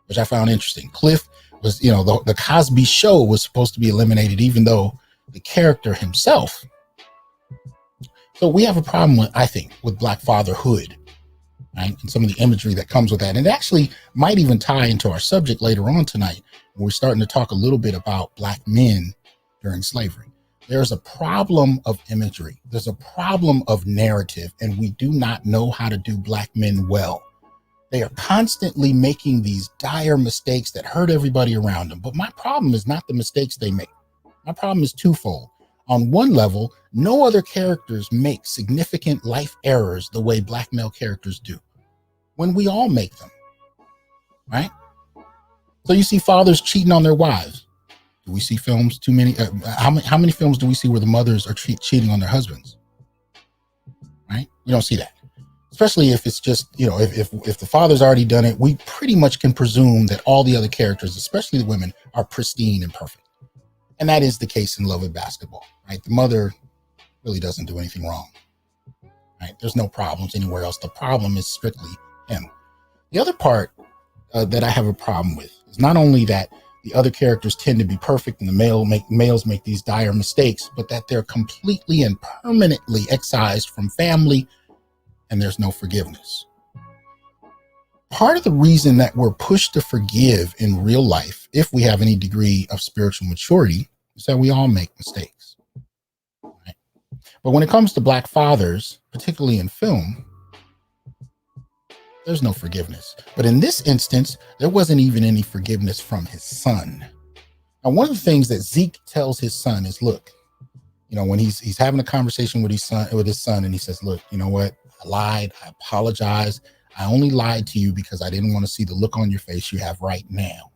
which I found interesting. Cliff was, the Cosby Show was supposed to be eliminated, even though the character himself. So we have a problem with, I think, with Black fatherhood, right? And some of the imagery that comes with that. And it actually might even tie into our subject later on tonight, when we're starting to talk a little bit about Black men during slavery. There's a problem of imagery. There's a problem of narrative, and we do not know how to do Black men well. They are constantly making these dire mistakes that hurt everybody around them. But my problem is not the mistakes they make. My problem is twofold. On one level, no other characters make significant life errors the way Black male characters do, when we all make them, right? So you see fathers cheating on their wives. Do we see films too many? How many films do we see where the mothers are cheating on their husbands? Right? We don't see that. Especially if it's just, if the father's already done it, we pretty much can presume that all the other characters, especially the women, are pristine and perfect. And that is the case in Love and Basketball, right? The mother really doesn't do anything wrong, right? There's no problems anywhere else. The problem is strictly him. The other part that I have a problem with is not only that the other characters tend to be perfect and the males make these dire mistakes, but that they're completely and permanently excised from family and there's no forgiveness. Part of the reason that we're pushed to forgive in real life, if we have any degree of spiritual maturity, is that we all make mistakes. Right? But when it comes to Black fathers, particularly in film, there's no forgiveness. But in this instance, there wasn't even any forgiveness from his son. Now, one of the things that Zeke tells his son is, look, when he's having a conversation with his son, and he says, look, you know what? I lied. I apologize. I only lied to you because I didn't want to see the look on your face you have right now.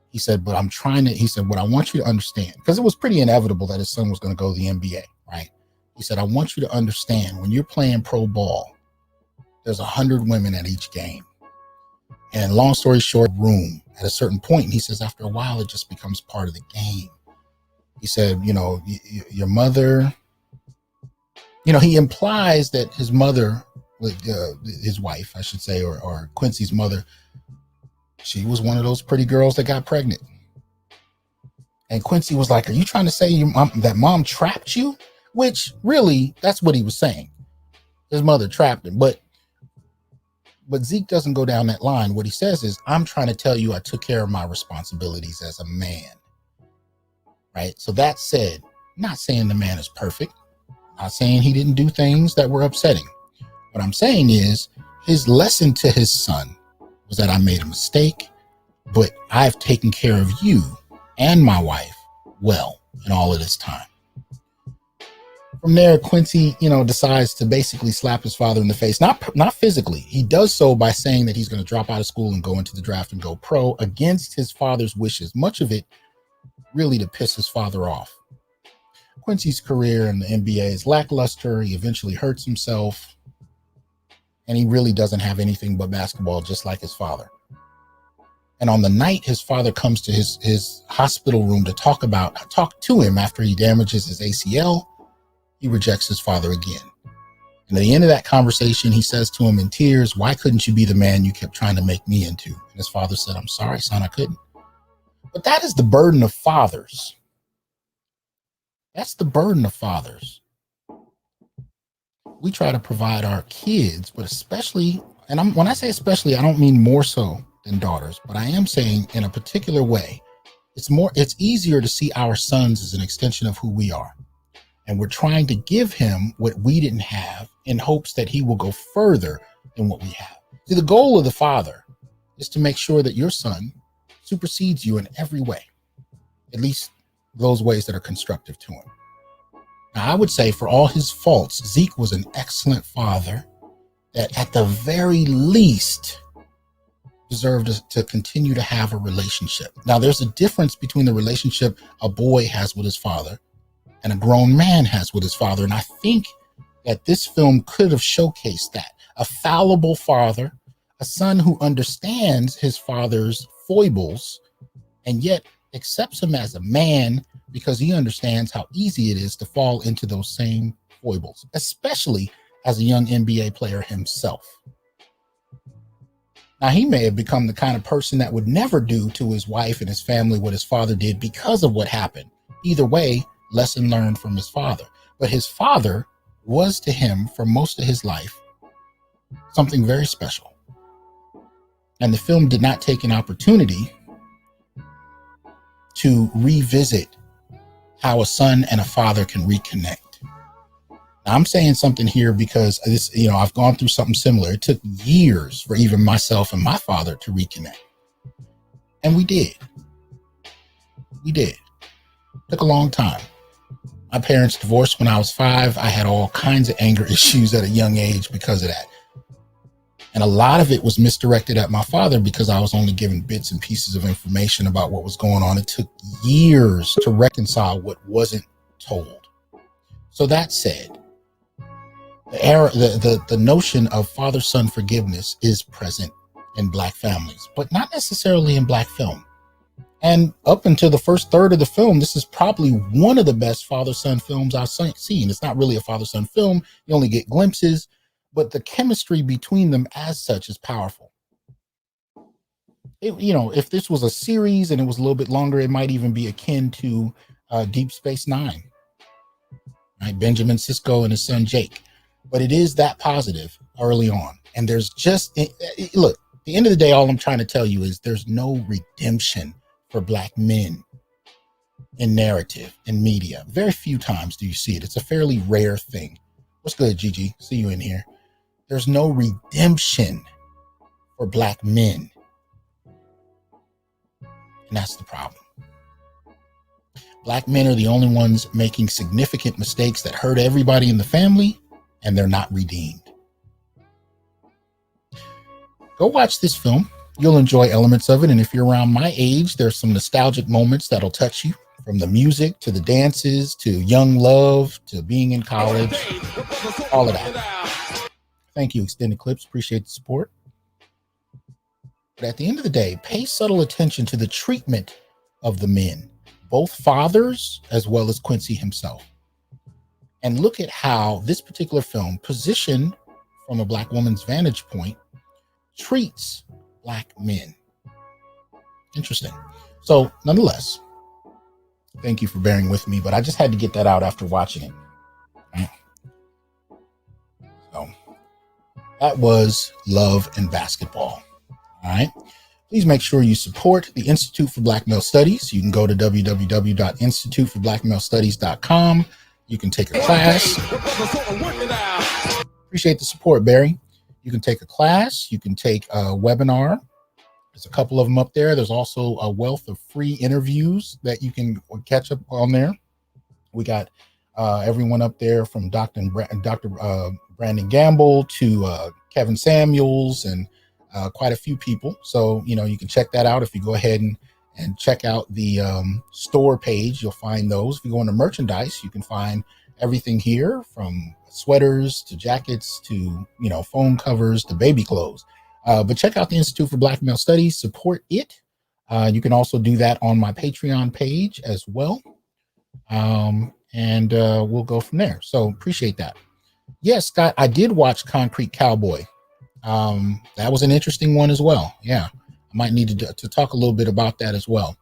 He said, but what I want you to understand, because it was pretty inevitable that his son was going to go to the NBA, right? He said, I want you to understand, when you're playing pro ball, there's 100 women at each game. And long story short, room at a certain point, and he says, after a while, it just becomes part of the game. He said, your mother, he implies that his mother, his wife, I should say, or Quincy's mother, she was one of those pretty girls that got pregnant. And Quincy was like, are you trying to say that mom trapped you? Which really, that's what he was saying. His mother trapped him. But Zeke doesn't go down that line. What he says is, I'm trying to tell you I took care of my responsibilities as a man. Right? So that said, I'm not saying the man is perfect. I'm not saying he didn't do things that were upsetting. What I'm saying is his lesson to his son was that I made a mistake, but I've taken care of you and my wife well in all of this time. From there, Quincy, decides to basically slap his father in the face, not physically. He does so by saying that he's going to drop out of school and go into the draft and go pro against his father's wishes. Much of it really to piss his father off. Quincy's career in the NBA is lackluster. He eventually hurts himself, and he really doesn't have anything but basketball, just like his father. And on the night his father comes to his hospital room to talk to him after he damages his ACL, he rejects his father again. And at the end of that conversation, he says to him in tears, why couldn't you be the man you kept trying to make me into? And his father said, I'm sorry, son, I couldn't. But that is the burden of fathers. That's the burden of fathers. We try to provide our kids, but especially, and when I say especially, I don't mean more so than daughters, but I am saying in a particular way, it's easier to see our sons as an extension of who we are. And we're trying to give him what we didn't have in hopes that he will go further than what we have. See, the goal of the father is to make sure that your son supersedes you in every way, at least those ways that are constructive to him. Now, I would say for all his faults, Zeke was an excellent father that at the very least deserved to continue to have a relationship. Now, there's a difference between the relationship a boy has with his father and a grown man has with his father. And I think that this film could have showcased that. A fallible father, a son who understands his father's foibles and yet accepts him as a man because he understands how easy it is to fall into those same foibles, especially as a young NBA player himself. Now, he may have become the kind of person that would never do to his wife and his family what his father did because of what happened. Either way, lesson learned from his father. But his father was to him for most of his life something very special. And the film did not take an opportunity to revisit how a son and a father can reconnect. Now, I'm saying something here because this, I've gone through something similar. It took years for even myself and my father to reconnect. And we did. It took a long time. My parents divorced when I was 5. I had all kinds of anger issues at a young age because of that. And a lot of it was misdirected at my father because I was only given bits and pieces of information about what was going on. It took years to reconcile what wasn't told. So that said, the notion of father-son forgiveness is present in Black families, but not necessarily in Black film. And up until the first third of the film, this is probably one of the best father-son films I've seen. It's not really a father-son film. You only get glimpses, but the chemistry between them as such is powerful. If this was a series and it was a little bit longer, it might even be akin to Deep Space Nine, right? Benjamin Sisko and his son Jake. But it is that positive early on. And there's just, look, at the end of the day, all I'm trying to tell you is there's no redemption for Black men in narrative, in media. Very few times do you see it. It's a fairly rare thing. What's good, Gigi? See you in here. There's no redemption for Black men. And that's the problem. Black men are the only ones making significant mistakes that hurt everybody in the family, and they're not redeemed. Go watch this film. You'll enjoy elements of it. And if you're around my age, there's some nostalgic moments that'll touch you, from the music to the dances to young love to being in college, all of that. Thank you, Extended Clips. Appreciate the support. But at the end of the day, pay subtle attention to the treatment of the men, both fathers as well as Quincy himself. And look at how this particular film, positioned from a Black woman's vantage point, treats Black men. Interesting. So nonetheless, thank you for bearing with me, but I just had to get that out after watching it. Right? So that was Love and Basketball. All right. Please make sure you support the Institute for Black Male Studies. You can go to www.instituteforblackmalestudies.com. You can take a class. Appreciate the support, Barry. You can take a class. You can take a webinar. There's a couple of them up there. There's also a wealth of free interviews that you can catch up on there. We got everyone up there from Dr. Brandon Gamble to Kevin Samuels and quite a few people. So, you can check that out. If you go ahead and check out the store page, you'll find those. If you go into merchandise, you can find everything here from sweaters to jackets to, phone covers to baby clothes. But check out the Institute for Black Male Studies, support it. You can also do that on my Patreon page as well. And we'll go from there. So appreciate that. Yes, Scott, I did watch Concrete Cowboy. That was an interesting one as well. Yeah, I might need to talk a little bit about that as well.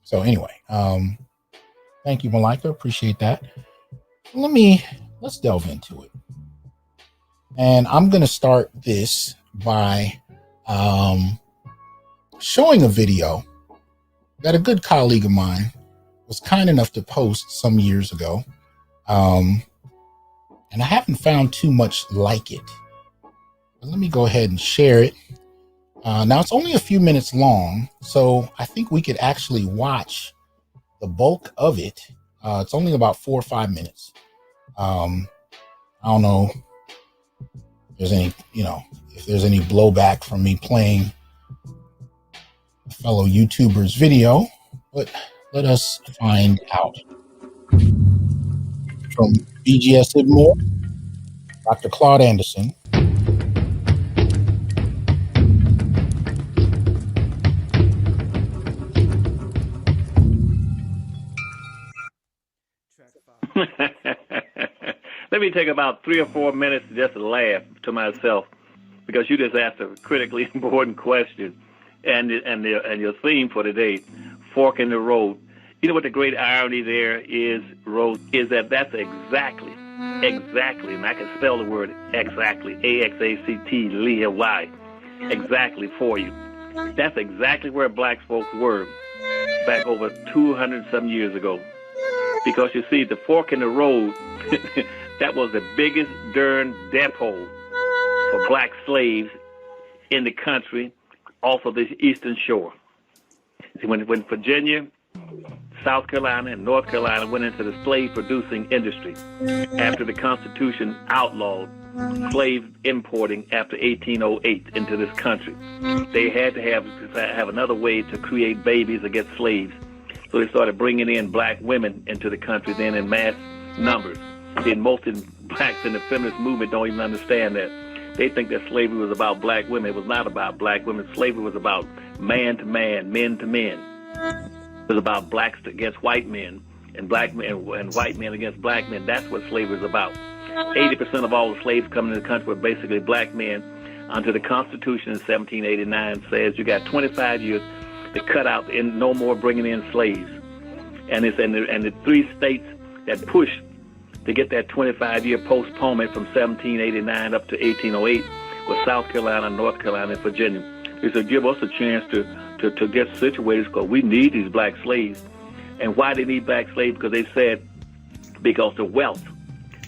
So anyway, thank you, Malika. Appreciate that. Let's delve into it. And I'm going to start this by showing a video that a good colleague of mine was kind enough to post some years ago. And I haven't found too much like it. But let me go ahead and share it. Now it's only a few minutes long, so I think we could actually watch the bulk of it. It's only about 4 or 5 minutes. I don't know if there's any blowback from me playing a fellow YouTuber's video, but let us find out. From BGS Ibmore, Dr. Claude Anderson. Let me take about 3 or 4 minutes just to laugh to myself, because you just asked a critically important question, and your theme for today, fork in the road. You know what the great irony there is, Rose, is that's exactly, and I can spell the word exactly, A-X-A-C-T-L-Y, exactly for you. That's exactly where black folks were back over 200 some years ago. Because you see, the fork in the road, that was the biggest darn depot for black slaves in the country off of the eastern shore. See, when Virginia, South Carolina, and North Carolina went into the slave-producing industry after the Constitution outlawed slave importing after 1808 into this country, they had to have another way to create babies against slaves. So they started bringing in black women into the country then in mass numbers. Then most of the blacks in the feminist movement don't even understand that. They think that slavery was about black women. It was not about black women. Slavery was about man to man, men to men. It was about blacks against white men and black men and white men against black men. That's what slavery is about. 80% of all the slaves coming to the country were basically black men until the Constitution in 1789 says you got 25 years to cut out and no more bringing in slaves. And the 3 states that pushed to get that 25-year postponement from 1789 up to 1808 was South Carolina, North Carolina, and Virginia. They said, give us a chance to get situated because we need these black slaves. And why they need black slaves? Because they said, because the wealth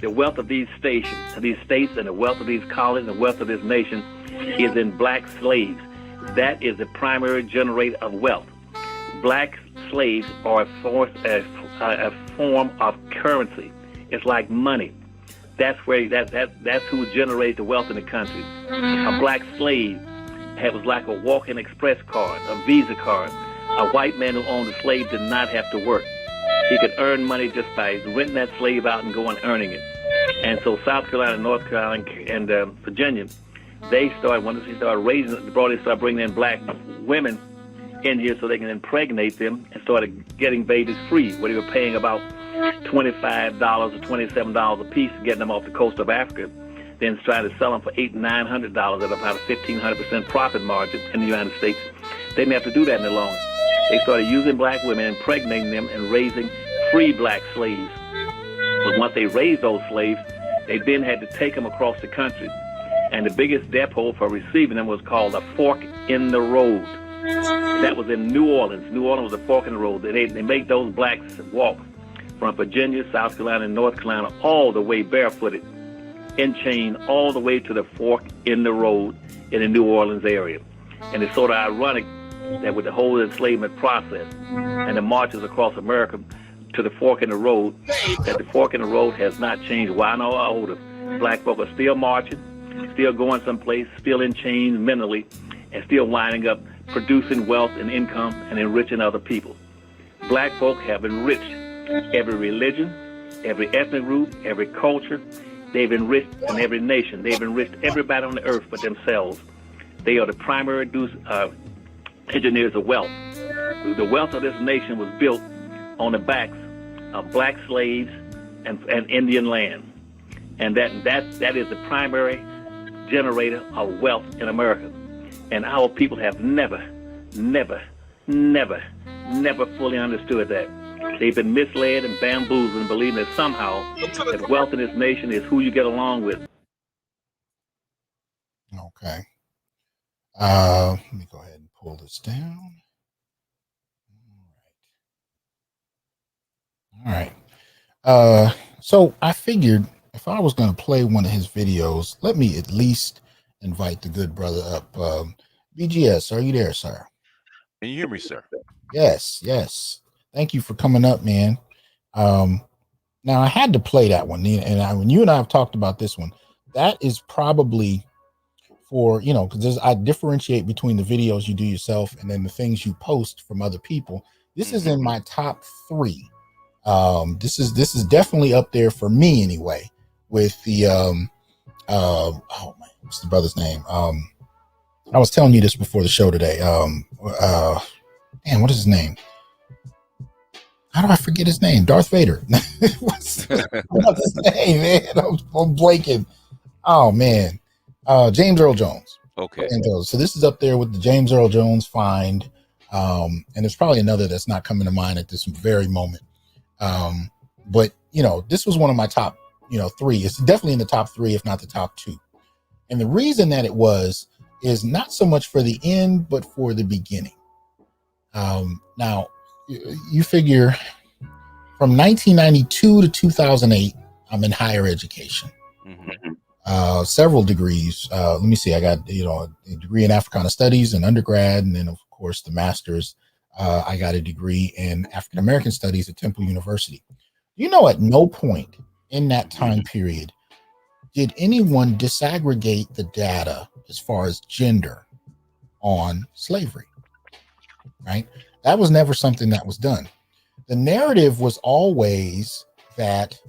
of these states and the wealth of these colonies and the wealth of this nation is in black slaves. That is the primary generator of wealth. Black slaves are a form of currency. It's like money. That's who generates the wealth in the country. A black slave was like a walk-in express card, a Visa card. A white man who owned a slave did not have to work. He could earn money just by renting that slave out and going earning it. And so South Carolina, North Carolina, and Virginia, they started bringing in black women in here so they can impregnate them and started getting babies free, where they were paying about $25 or $27 a piece, getting them off the coast of Africa, then trying to sell them for $800 and $900 at about a 1,500% profit margin in the United States. They didn't have to do that any longer. They started using black women, impregnating them, and raising free black slaves. But once they raised those slaves, they then had to take them across the country. And the biggest depot for receiving them was called a fork in the road. That was in New Orleans. New Orleans was a fork in the road. They make those blacks walk from Virginia, South Carolina, and North Carolina, all the way barefooted, in chain, all the way to the fork in the road in the New Orleans area. And it's sort of ironic that with the whole enslavement process and the marches across America to the fork in the road, that the fork in the road has not changed. Why no older? Black folk are still marching, still going someplace, still in chains mentally, and still winding up producing wealth and income and enriching other people. Black folk have enriched every religion, every ethnic group, every culture. They've enriched in every nation. They've enriched everybody on the earth but themselves. They are the primary engineers of wealth. The wealth of this nation was built on the backs of black slaves and Indian land. And that is the primary generator of wealth in America. And our people have never fully understood that. They've been misled and bamboozled and believing that somehow that wealth in this nation is who you get along with. Okay. Let me go ahead and pull this down. All right. So I figured if I was going to play one of his videos, let me at least invite the good brother up. BGS, are you there, sir? Can you hear me, sir? Yes. Thank you for coming up, man. Now I had to play that one, and when you and I have talked about this one, that is probably for, because I differentiate between the videos you do yourself and then the things you post from other people. This is in my top 3. This is definitely up there for me anyway, with the oh man, what's the brother's name? I was telling you this before the show today. Man, what is his name? How do I forget his name? Darth Vader. what's his name, man? I'm blanking. Oh man. James Earl Jones. Okay. So this is up there with the James Earl Jones find. And there's probably another that's not coming to mind at this very moment. But this was one of my top, 3. It's definitely in the top 3, if not the top 2. And the reason that it is not so much for the end, but for the beginning. Now you figure from 1992 to 2008, I'm in higher education. Several degrees. Let me see. I got, a degree in Africana Studies in undergrad. And then of course the master's, I got a degree in African American Studies at Temple University. At no point in that time period did anyone disaggregate the data as far as gender on slavery, right? That was never something that was done. The narrative was always that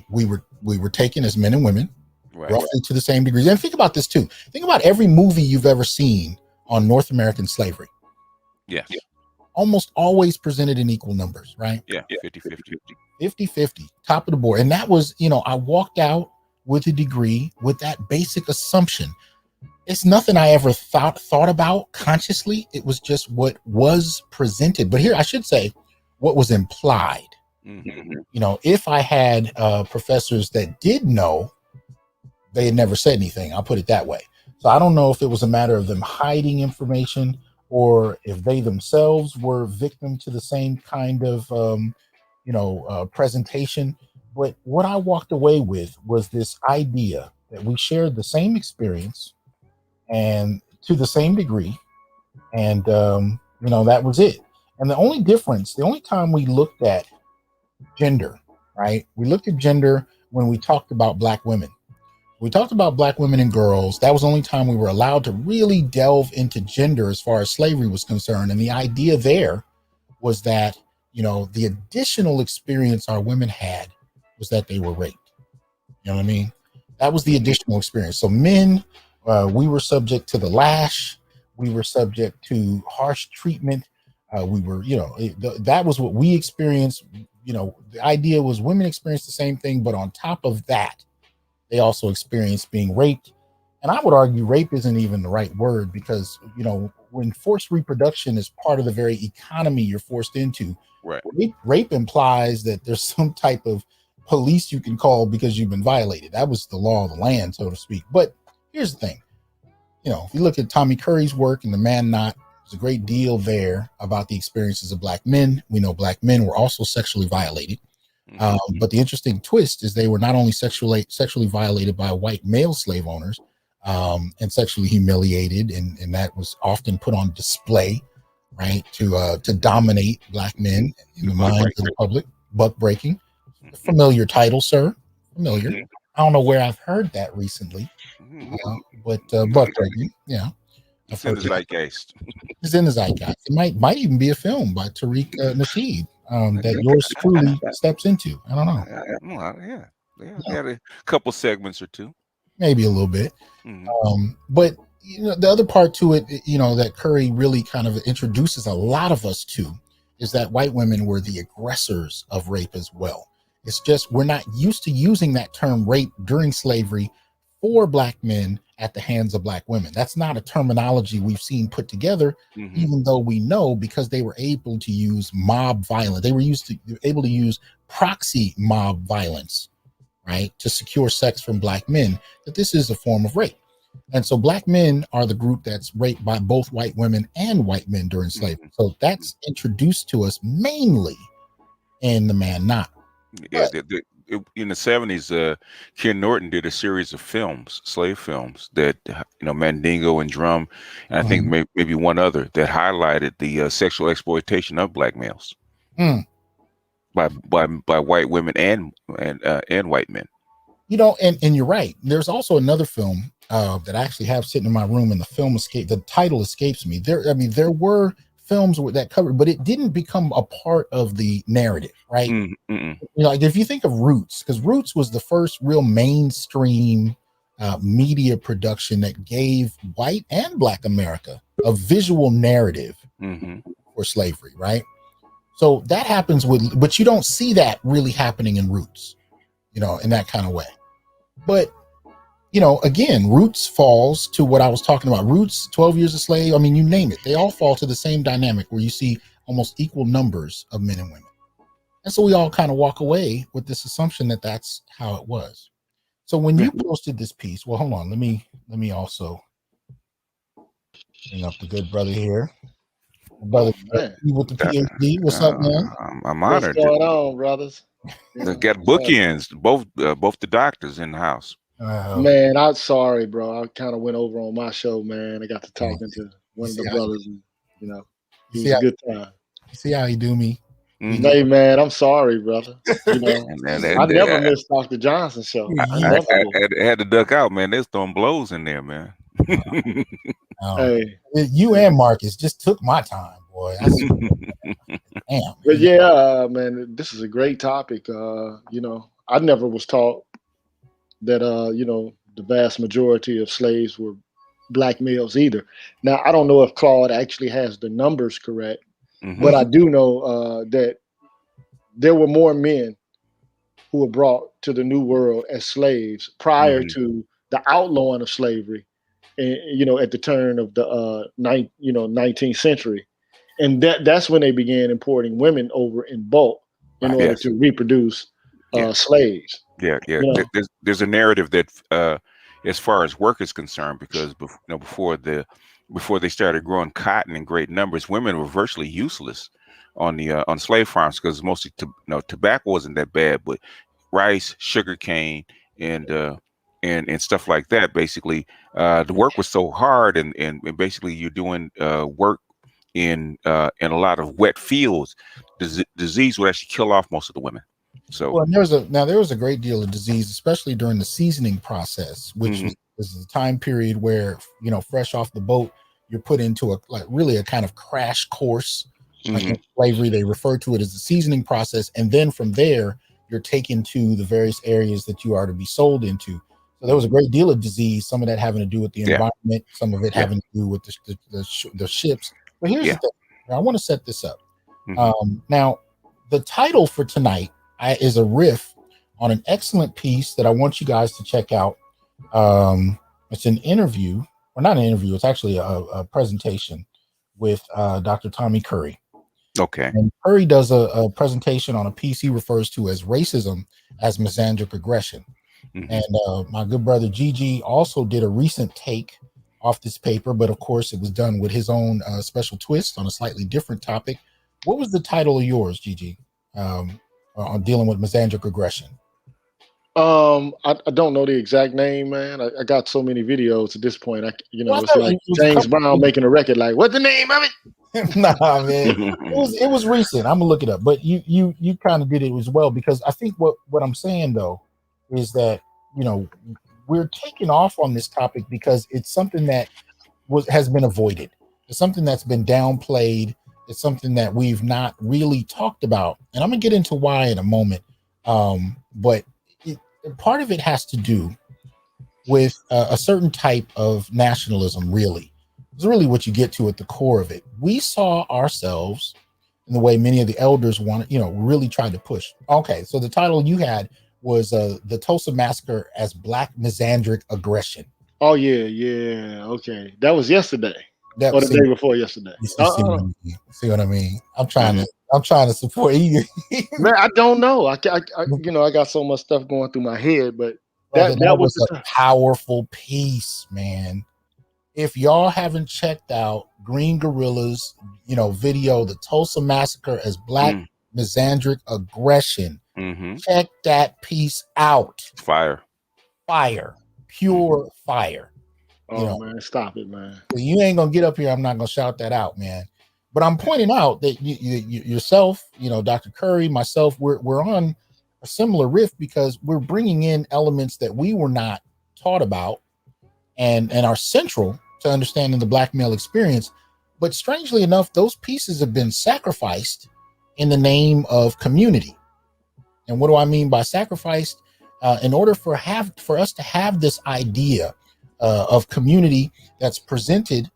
we were taken as men and women, right, roughly to the same degrees. And think about this too. Think about every movie you've ever seen on North American slavery. Yes. Almost always presented in equal numbers, right? Yeah, 50-50. 50-50, top of the board. And that was, I walked out with a degree with that basic assumption. It's nothing I ever thought about consciously. It was just what was presented. But here I should say what was implied. If I had professors that did know, they had never said anything. I'll put it that way. So I don't know if it was a matter of them hiding information or if they themselves were victim to the same kind of, presentation. But what I walked away with was this idea that we shared the same experience and to the same degree. And, that was it. And the only time we looked at gender, right? We looked at gender when we talked about Black women. We talked about Black women and girls. That was the only time we were allowed to really delve into gender as far as slavery was concerned. And the idea there was that, the additional experience our women had was that they were raped. You know what I mean? That was the additional experience. So men, we were subject to the lash. We were subject to harsh treatment. We were, that was what we experienced. The idea was women experienced the same thing, but on top of that, they also experienced being raped. And I would argue rape isn't even the right word because, when forced reproduction is part of the very economy you're forced into, Right. rape implies that there's some type of police you can call because you've been violated. That was the law of the land, so to speak. But here's the thing. If you look at Tommy Curry's work in The Man Not, there's a great deal there about the experiences of black men. We know black men were also sexually violated. But the interesting twist is they were not only sexually violated by white male slave owners and sexually humiliated, and that was often put on display, right, to dominate black men in the minds of the public. Buck breaking, familiar title, sir, familiar. I don't know where I've heard that recently, but buck breaking, yeah. It's in the zeitgeist. It's in the zeitgeist. It might even be a film by Tariq Nasheed that yours truly steps into. I don't know. Yeah, had a couple segments or two, maybe a little bit. But the other part to it, that Curry really kind of introduces a lot of us to, is that white women were the aggressors of rape as well. It's just we're not used to using that term rape during slavery for black men at the hands of black women. That's not a terminology we've seen put together, even though we know, because they were able to use mob violence. They were able to use proxy mob violence, right, to secure sex from black men, that this is a form of rape. And so black men are the group that's raped by both white women and white men during slavery. So that's introduced to us mainly in The Man Not. Yeah, in the 70s, Ken Norton did a series of films, slave films, that Mandingo and Drum, and I think maybe one other, that highlighted the sexual exploitation of black males by white women and white men. And you're right. There's also another film that I actually have sitting in my room, and the title escapes me. There were films that covered, but it didn't become a part of the narrative, right? Like if you think of Roots, because Roots was the first real mainstream media production that gave white and black America a visual narrative for slavery, right? So that happens but you don't see that really happening in Roots, in that kind of way. But again, Roots falls to what I was talking about. Roots, 12 Years a Slave, you name it. They all fall to the same dynamic where you see almost equal numbers of men and women. And so we all kind of walk away with this assumption that that's how it was. So when you posted this piece, well, hold on. Let me also bring up the good brother here. Brother with the PhD. What's up, man? I'm honored. What's going on, brothers? They got bookends, both the doctors in the house. Man, I'm sorry, bro. I kind of went over on my show, man. I got to talking to one of the brothers, and it was a good time. See how you do me? Hey, man, I'm sorry, brother. I never missed Dr. Johnson's show. I had to duck out, man. They're throwing blows in there, man. Hey, you and Marcus just took my time, boy. Damn. But yeah, man, this is a great topic. I never was taught that the vast majority of slaves were black males either. Now, I don't know if Claude actually has the numbers correct, but I do know that there were more men who were brought to the New World as slaves prior to the outlawing of slavery, at the turn of the 19th century. And that's when they began importing women over in bulk in order to reproduce slaves. Yeah. There's a narrative that, as far as work is concerned, because before they started growing cotton in great numbers, women were virtually useless on slave farms, because mostly tobacco wasn't that bad, but rice, sugar cane, and stuff like that. Basically, the work was so hard, and basically you're doing work in a lot of wet fields. Disease would actually kill off most of the women. So there was a great deal of disease, especially during the seasoning process, which is a time period where fresh off the boat, you're put into a kind of crash course. Like in slavery, they refer to it as the seasoning process, and then from there you're taken to the various areas that you are to be sold into. So there was a great deal of disease, some of that having to do with the environment, some of it having to do with the ships. But here's the thing. I want to set this up. Now, the title for tonight is a riff on an excellent piece that I want you guys to check out. It's an interview, or not an interview, it's actually a presentation with Dr. Tommy Curry. Okay. And Curry does a presentation on a piece he refers to as racism as misandric aggression. Mhm. And my good brother Gigi also did a recent take off this paper, but of course it was done with his own special twist on a slightly different topic. What was the title of yours, Gigi, on dealing with misandric aggression? I don't know the exact name, man. I got so many videos at this point. Well, It's like James Brown making a record. Like, what's the name of it? Nah, man, it was recent. I'm gonna look it up, but you kind of did it as well, because I think what I'm saying though is that, you know, we're taking off on this topic because it's something that has been avoided. It's something that's been downplayed. It's something that we've not really talked about, and I'm gonna get into why in a moment. But part of it has to do with a certain type of nationalism. Really, it's really what you get to at the core of it. We saw ourselves in the way many of the elders wanted, you know, really tried to push. Okay, so the title you had was the Tulsa Massacre as Black Misandric Aggression. Oh yeah. Okay, that was yesterday or the day before yesterday. See what I mean? I'm trying to support you. Man, I don't know. I got so much stuff going through my head, but Brother, that was a powerful piece, man. If y'all haven't checked out Green Gorilla's, you know, video, the Tulsa Massacre as Black Misandric Aggression, check that piece out. Fire, pure fire. Oh, you know, man, stop it, man. You ain't gonna get up here. I'm not gonna shout that out, man. But I'm pointing out that you yourself, you know, Dr. Curry, myself, we're on a similar riff because we're bringing in elements that we were not taught about and are central to understanding the Black male experience. But strangely enough, those pieces have been sacrificed in the name of community. And what do I mean by sacrificed? In order for us to have this idea of community that's presented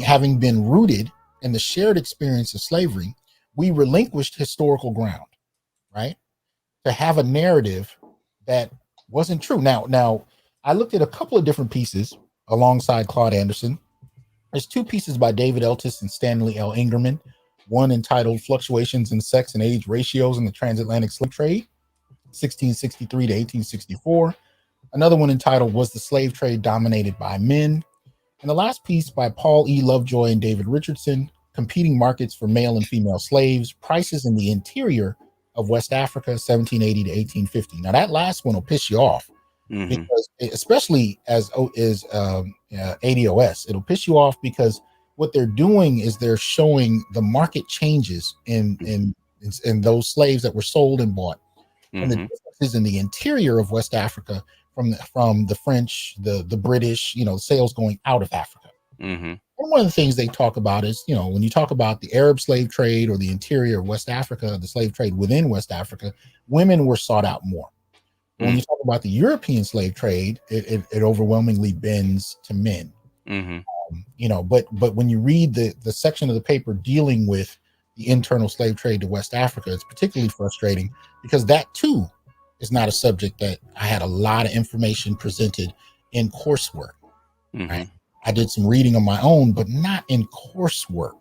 having been rooted in the shared experience of slavery, we relinquished historical ground, right? To have a narrative that wasn't true. Now, I looked at a couple of different pieces alongside Claude Anderson. There's two pieces by David Eltis and Stanley L. Ingerman, one entitled Fluctuations in Sex and Age Ratios in the Transatlantic Slave Trade, 1663 to 1864. Another one entitled Was the Slave Trade Dominated by Men? And the last piece by Paul E. Lovejoy and David Richardson, Competing Markets for Male and Female Slaves, Prices in the Interior of West Africa, 1780 to 1850. Now, that last one will piss you off, because especially as ADOS, it'll piss you off because what they're doing is they're showing the market changes in those slaves that were sold and bought, and the differences in the interior of West Africa from the French, the British, you know, sales going out of Africa. And one of the things they talk about is, you know, when you talk about the Arab slave trade or the interior of West Africa, the slave trade within West Africa, women were sought out more. When you talk about the European slave trade, it overwhelmingly bends to men. You know, but when you read the section of the paper dealing with the internal slave trade to West Africa, it's particularly frustrating because that too is not a subject that I had a lot of information presented in coursework. Right? I did some reading on my own, but not in coursework,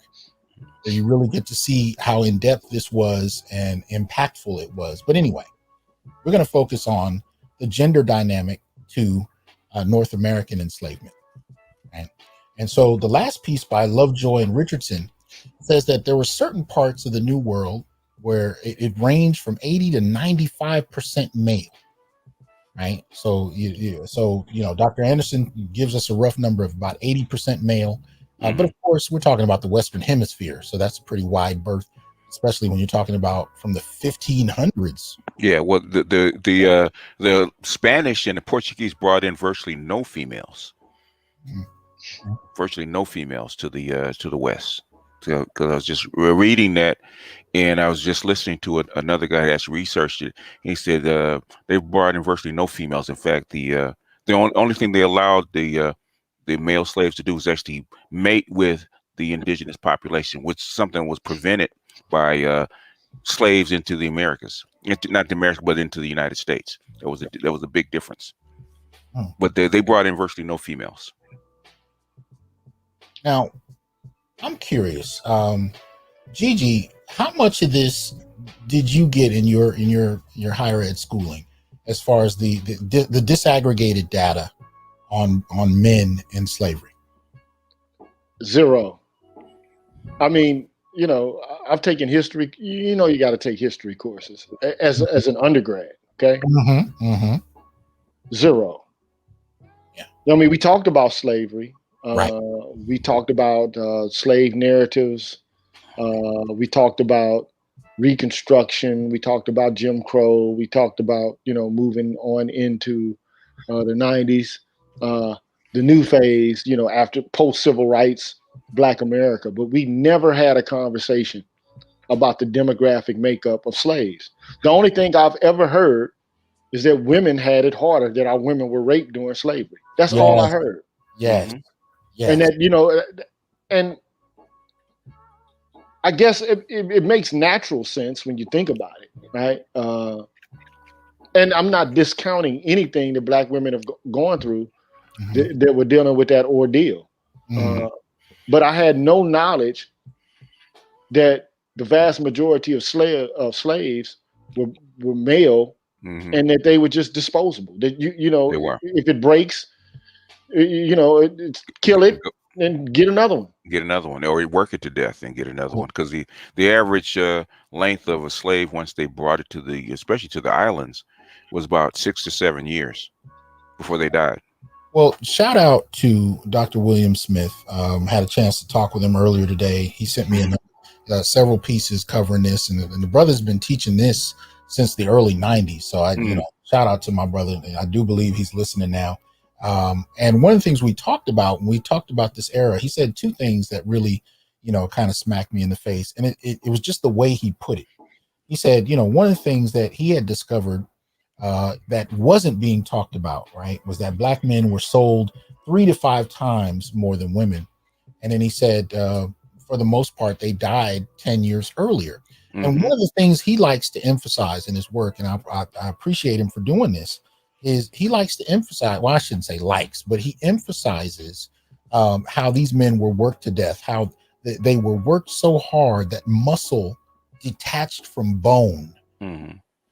where you really get to see how in depth this was and impactful it was. But anyway, we're going to focus on the gender dynamic to North American enslavement. Right? And so the last piece by Lovejoy and Richardson says that there were certain parts of the New World where it ranged from 80 to 95% male. Right. So, you know, Dr. Anderson gives us a rough number of about 80% male. But of course, we're talking about the Western Hemisphere. So that's a pretty wide berth, especially when you're talking about from the 1500s. Yeah. Well, the Spanish and the Portuguese brought in virtually no females. Virtually no females to the West. Because I was just reading that, and I was just listening to another guy that's researched it. He said they brought in virtually no females. In fact, the only thing they allowed the male slaves to do was actually mate with the indigenous population, which something was prevented by slaves into the Americas, not the Americas, but into the United States. That was a big difference. But they brought in virtually no females. Now, I'm curious, Gigi, how much of this did you get in your higher ed schooling, as far as the disaggregated data on men in slavery? Zero. I mean, I've taken history. You got to take history courses as an undergrad. Okay, zero. Yeah. I mean, we talked about slavery. Right. We talked about slave narratives. We talked about Reconstruction. We talked about Jim Crow. We talked about moving on into the '90s, the new phase. After post civil rights, Black America. But we never had a conversation about the demographic makeup of slaves. The only thing I've ever heard is that women had it harder, that our women were raped during slavery. That's all I Yes. heard. Yes. Mhm. Yes. And that, and I guess it makes natural sense when you think about it, right? And I'm not discounting anything that Black women have gone through that were dealing with that ordeal. But I had no knowledge that the vast majority of slaves were male, and that they were just disposable. That They were. if it breaks, kill it and get another one. Get another one, or work it to death and get another one. Because the average length of a slave once they brought it especially to the islands, was about 6 to 7 years before they died. Well, shout out to Dr. William Smith. Had a chance to talk with him earlier today. He sent me several pieces covering this, and the brother's been teaching this since the early '90s. So shout out to my brother. I do believe he's listening now. And one of the things we talked about when we talked about this era, he said two things that really, kind of smacked me in the face, and it was just the way he put it. He said, one of the things that he had discovered that wasn't being talked about, right, was that Black men were sold 3 to 5 times more than women. And then he said, for the most part, they died 10 years earlier. And one of the things he likes to emphasize in his work, and I appreciate him for doing this, is he likes to emphasize, well, I shouldn't say likes, but he emphasizes how these men were worked to death, how they were worked so hard that muscle detached from bone.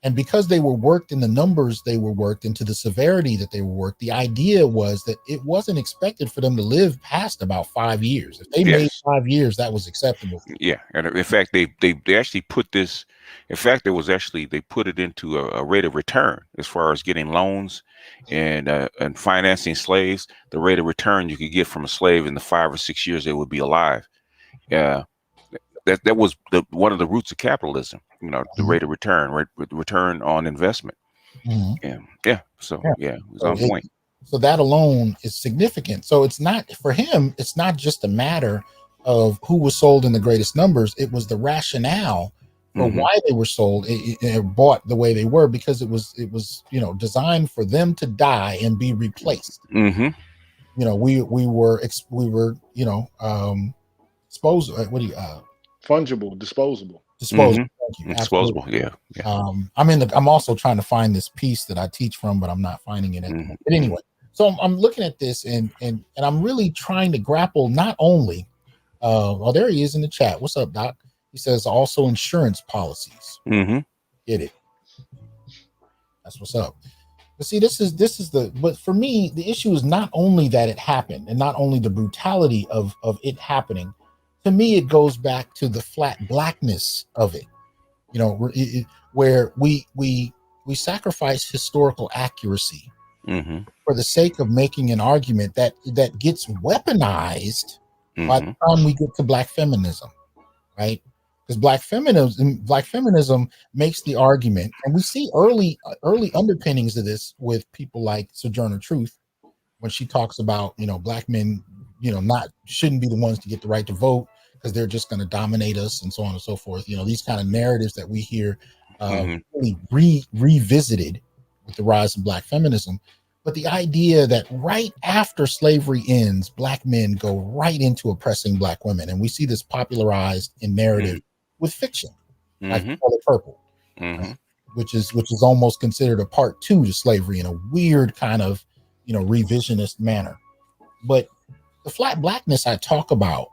And because they were worked in the numbers they were worked into the severity that they were worked, the idea was that it wasn't expected for them to live past about 5 years. If they made 5 years, that was acceptable. Yeah, and in fact, they actually put this. In fact, they put it into a rate of return as far as getting loans and financing slaves. The rate of return you could get from a slave in the 5 or 6 years they would be alive. That was one of the roots of capitalism. The rate of return, return on investment. So it was on point. So that alone is significant. So it's not, for him, it's not just a matter of who was sold in the greatest numbers. It was the rationale for why they were sold, bought the way they were, because it was designed for them to die and be replaced. We were fungible, disposable. Disposable. Thank you. Disposable. Yeah. I'm also trying to find this piece that I teach from, but I'm not finding it at the moment. But anyway, so I'm looking at this and I'm really trying to grapple not only. There he is in the chat. What's up, Doc? He says also insurance policies. Get it? That's what's up. But see, but for me, the issue is not only that it happened and not only the brutality of it happening. To me, it goes back to the flat blackness of it, where we sacrifice historical accuracy for the sake of making an argument that gets weaponized by the time we get to Black feminism, right? Because Black feminism makes the argument, and we see early underpinnings of this with people like Sojourner Truth, when she talks about Black men shouldn't be the ones to get the right to vote because they're just going to dominate us and so on and so forth. These kind of narratives that we hear really revisited with the rise of Black feminism. But the idea that right after slavery ends, Black men go right into oppressing Black women. And we see this popularized in narrative with fiction, like Color Purple, right? which is almost considered a part 2 to slavery in a weird kind of revisionist manner. But the flat blackness I talk about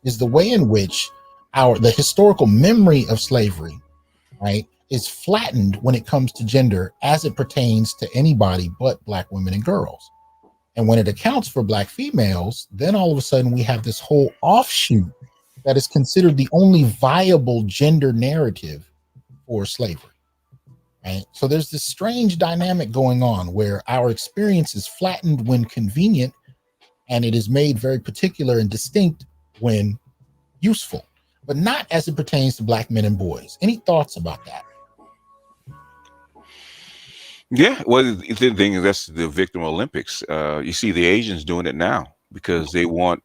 is the way in which the historical memory of slavery, right, is flattened when it comes to gender as it pertains to anybody but Black women and girls. And when it accounts for Black females, then all of a sudden we have this whole offshoot that is considered the only viable gender narrative for slavery. Right? So there's this strange dynamic going on where our experience is flattened when convenient, and it is made very particular and distinct when useful, but not as it pertains to Black men and boys. Any thoughts about that? Yeah, well, the thing is, that's the victim Olympics. You see the Asians doing it now because they want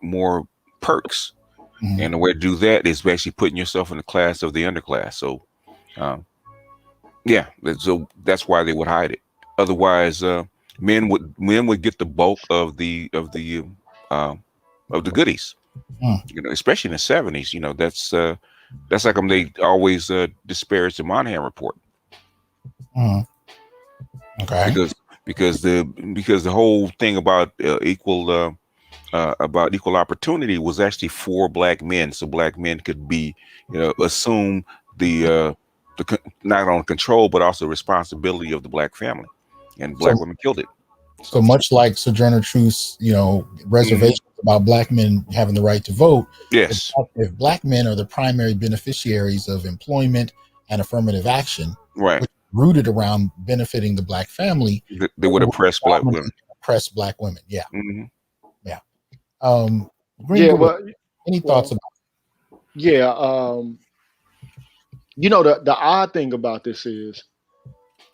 more perks, and the way to do that is basically putting yourself in the class of the underclass. So, yeah, so that's why they would hide it. Otherwise, men would get the bulk of the goodies. You know, especially in the 70s. You know, that's how come they always disparage the Monahan Report. Okay. Because the whole thing about equal opportunity was actually for Black men, so Black men could be, assume the not only control but also responsibility of the Black family, and Black women killed it. So much like Sojourner Truth's, reservations about Black men having the right to vote. Yes. If Black men are the primary beneficiaries of employment and affirmative action, right, which rooted around benefiting the Black family, they would oppress Black women. Oppress Black women. Yeah. Yeah. Any thoughts about it? Yeah. The odd thing about this is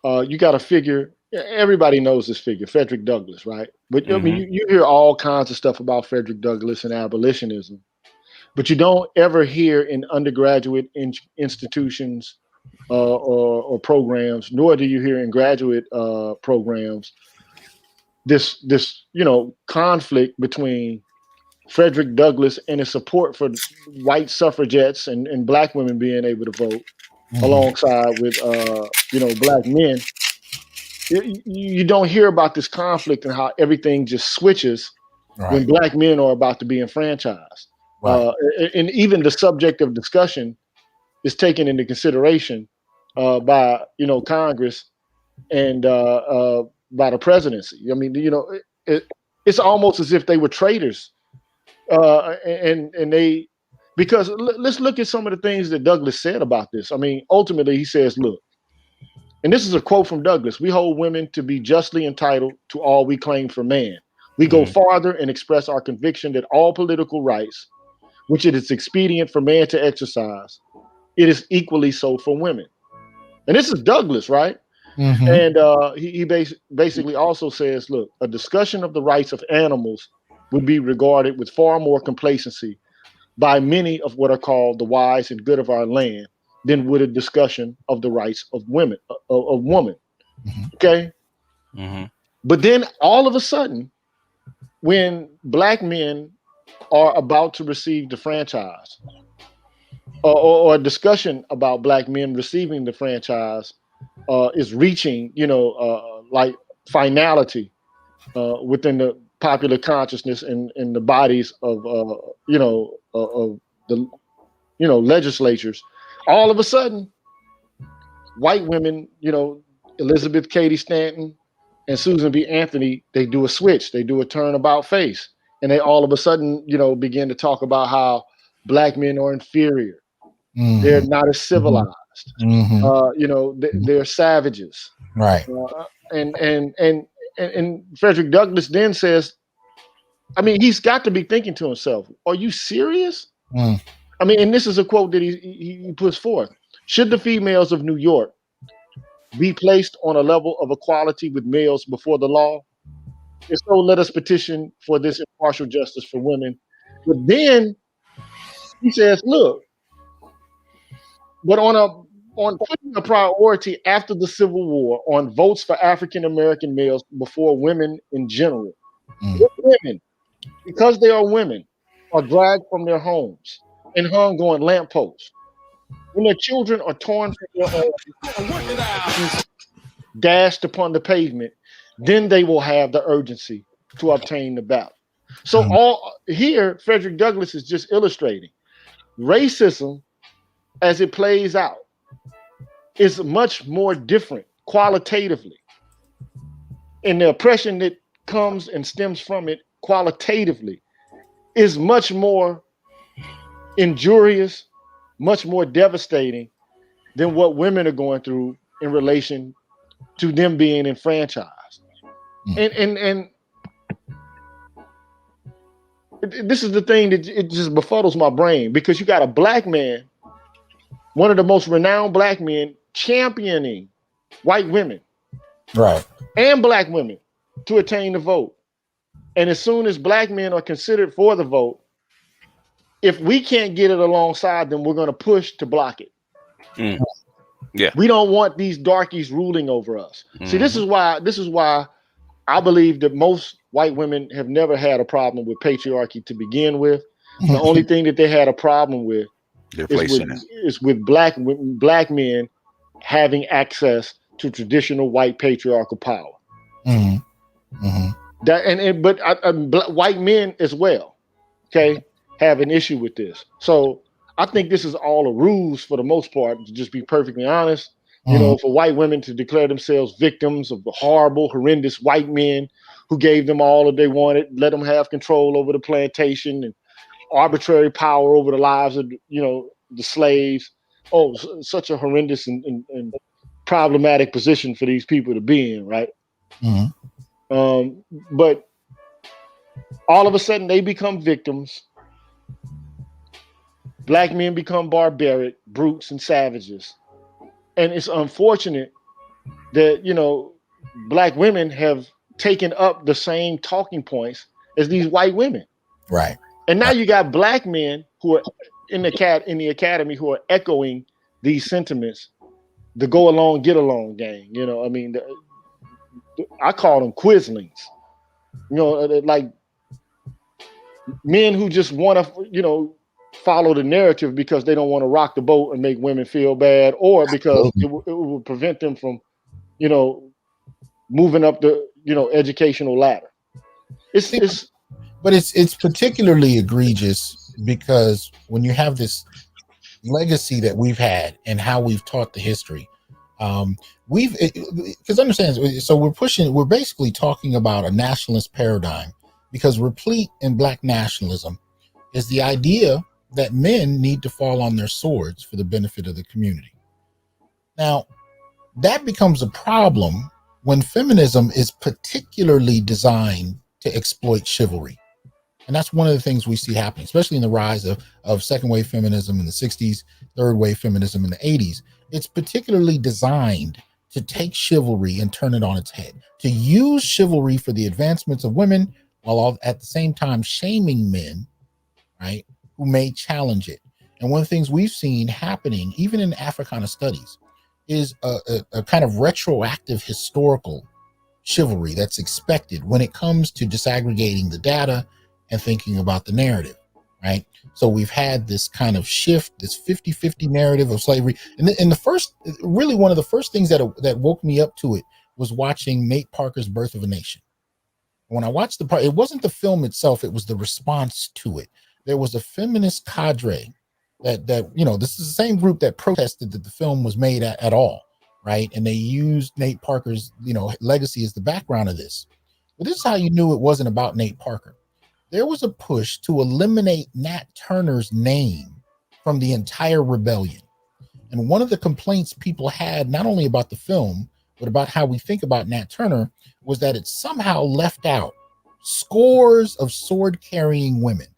you got to figure. Everybody knows this figure, Frederick Douglass, right? But I mean, you hear all kinds of stuff about Frederick Douglass and abolitionism, but you don't ever hear in undergraduate institutions or programs, nor do you hear in graduate programs this conflict between Frederick Douglass and his support for white suffragettes and Black women being able to vote alongside with Black men. You don't hear about this conflict and how everything just switches when Black men are about to be enfranchised. Right. And even the subject of discussion is taken into consideration by Congress and by the presidency. I mean, it's almost as if they were traitors, and they, because let's look at some of the things that Douglass said about this. I mean, ultimately he says, look. And this is a quote from Douglass: "We hold women to be justly entitled to all we claim for man. We go farther and express our conviction that all political rights, which it is expedient for man to exercise, it is equally so for women." And this is Douglass, right? And he basically also says, look, a discussion of the rights of animals would be regarded with far more complacency by many of what are called the wise and good of our land than would a discussion of the rights of women, of woman. Okay. But then all of a sudden, when Black men are about to receive the franchise, or a discussion about Black men receiving the franchise is reaching, like finality within the popular consciousness and the bodies of the legislatures. All of a sudden, white women, Elizabeth Cady Stanton and Susan B. Anthony, they do a switch, they do a turnabout face, and they all of a sudden, begin to talk about how Black men are inferior. They're not as civilized. They're savages. Right. And Frederick Douglass then says, I mean, he's got to be thinking to himself, are you serious? I mean, and this is a quote that he puts forth: "Should the females of New York be placed on a level of equality with males before the law? If so, let us petition for this impartial justice for women." But then he says, look, but on putting a priority after the Civil War on votes for African American males before women in general, women, because they are women, are dragged from their homes and hung on lampposts. When their children are torn from their homes, dashed upon the pavement, then they will have the urgency to obtain the ballot. So all here, Frederick Douglass is just illustrating racism as it plays out is much more different qualitatively. And the oppression that comes and stems from it qualitatively is much more injurious, much more devastating than what women are going through in relation to them being enfranchised. And this is the thing that it just befuddles my brain, because you got a black man, one of the most renowned black men, championing white women, right, and black women to attain the vote. And as soon as black men are considered for the vote, if we can't get it alongside them, we're going to push to block it. Yeah, we don't want these darkies ruling over us. See, this is why I believe that most white women have never had a problem with patriarchy to begin with. The only thing that they had a problem with is with black men having access to traditional white patriarchal power. But white men as well, okay, have an issue with this. So I think this is all a ruse for the most part, to just be perfectly honest. You know, for white women to declare themselves victims of the horrible, horrendous white men who gave them all that they wanted, let them have control over the plantation and arbitrary power over the lives of, you know, the slaves. Oh, such a horrendous and problematic position for these people to be in, right? But all of a sudden they become victims. Black men become barbaric, brutes, and savages. And it's unfortunate that, you know, black women have taken up the same talking points as these white women. Right. And now you got black men who are in the academy who are echoing these sentiments, the go along, get along gang. You know, I mean, I call them quislings. You know, like men who just want to, you know, follow the narrative because they don't want to rock the boat and make women feel bad, or because it will prevent them from, you know, moving up the, you know, educational ladder. But it's particularly egregious because when you have this legacy that we've had and how we've taught the history, because understand, so we're basically talking about a nationalist paradigm, because replete in black nationalism is the idea that men need to fall on their swords for the benefit of the community. Now, that becomes a problem when feminism is particularly designed to exploit chivalry. And that's one of the things we see happening, especially in the rise of second wave feminism in the 60s, third wave feminism in the 80s. It's particularly designed to take chivalry and turn it on its head, to use chivalry for the advancements of women, while at the same time shaming men, right, who may challenge it. And one of the things we've seen happening, even in Africana Studies, is a kind of retroactive historical chivalry that's expected when it comes to disaggregating the data and thinking about the narrative, right? So we've had this kind of shift, this 50-50 narrative of slavery. And really one of the first things that woke me up to it was watching Nate Parker's Birth of a Nation. When I watched the part, it wasn't the film itself, it was the response to it. There was a feminist cadre that you know, this is the same group that protested that the film was made at all, right? And they used Nate Parker's, you know, legacy as the background of this. But this is how you knew it wasn't about Nate Parker. There was a push to eliminate Nat Turner's name from the entire rebellion. And one of the complaints people had, not only about the film, but about how we think about Nat Turner, was that it somehow left out scores of sword-carrying women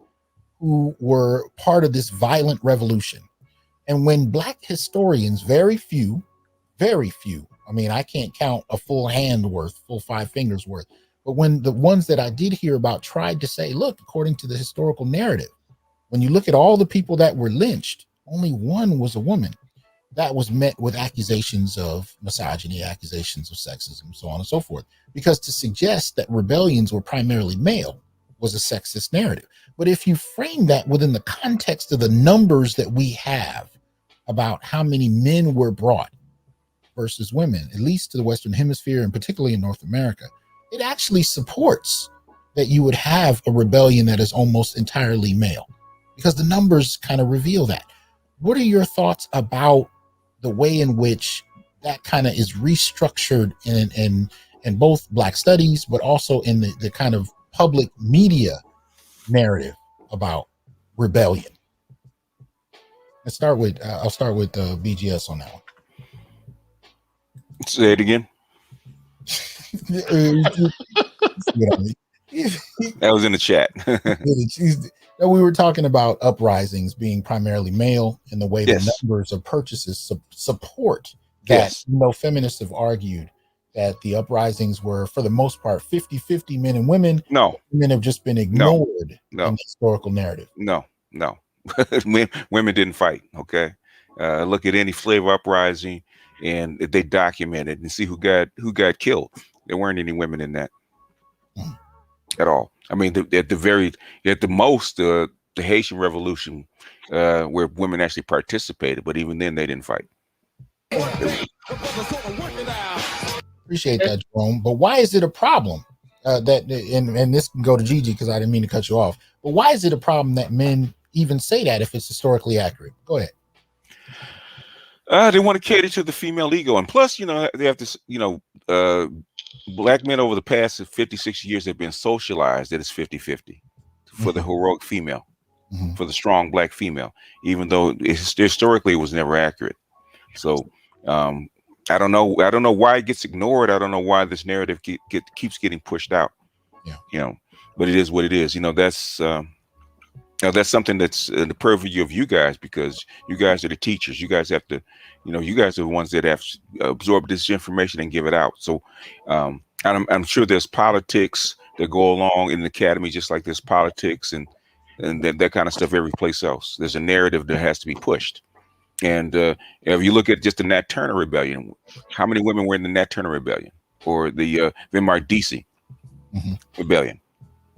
who were part of this violent revolution. And when Black historians, very few, I mean, I can't count a full hand worth, full 5 fingers worth, but when the ones that I did hear about tried to say, look, according to the historical narrative, when you look at all the people that were lynched, only one was a woman. That was met with accusations of misogyny, accusations of sexism, so on and so forth. Because to suggest that rebellions were primarily male was a sexist narrative. But if you frame that within the context of the numbers that we have about how many men were brought versus women, at least to the Western Hemisphere and particularly in North America, it actually supports that you would have a rebellion that is almost entirely male, because the numbers kind of reveal that. What are your thoughts about the way in which that kind of is restructured in both Black studies, but also in the kind of public media narrative about rebellion? I'll start with BGS on that one. Say it again. That was in the chat. We were talking about uprisings being primarily male, and the way the numbers of purchases support that. Yes. Feminists have argued that the uprisings were, for the most part, 50-50 men and women. No. Men have just been ignored in the historical narrative. No. Women didn't fight. Okay. Look at any slave uprising, and they document it and see who got killed. There weren't any women in that at all. I mean, at the most, the Haitian Revolution, where women actually participated, but even then they didn't fight. Appreciate that, Jerome. But why is it a problem that, and this can go to Gigi because I didn't mean to cut you off, but why is it a problem that men even say that if it's historically accurate? Go ahead. They want to cater to the female ego, and plus, they have this, Black men over the past 56 years have been socialized that it's 50-50 for the heroic female, for the strong Black female, even though historically it was never accurate. So I don't know why it gets ignored. I don't know why this narrative keeps getting pushed out. But it is what it is. That's something that's in the purview of you guys, because you guys are the teachers. You guys have to, you guys are the ones that have absorbed this information and give it out. So I'm sure there's politics that go along in the academy, just like there's politics and that kind of stuff every place else. There's a narrative that has to be pushed. And if you look at just the Nat Turner Rebellion, how many women were in the Nat Turner Rebellion or the Vimardisi Rebellion?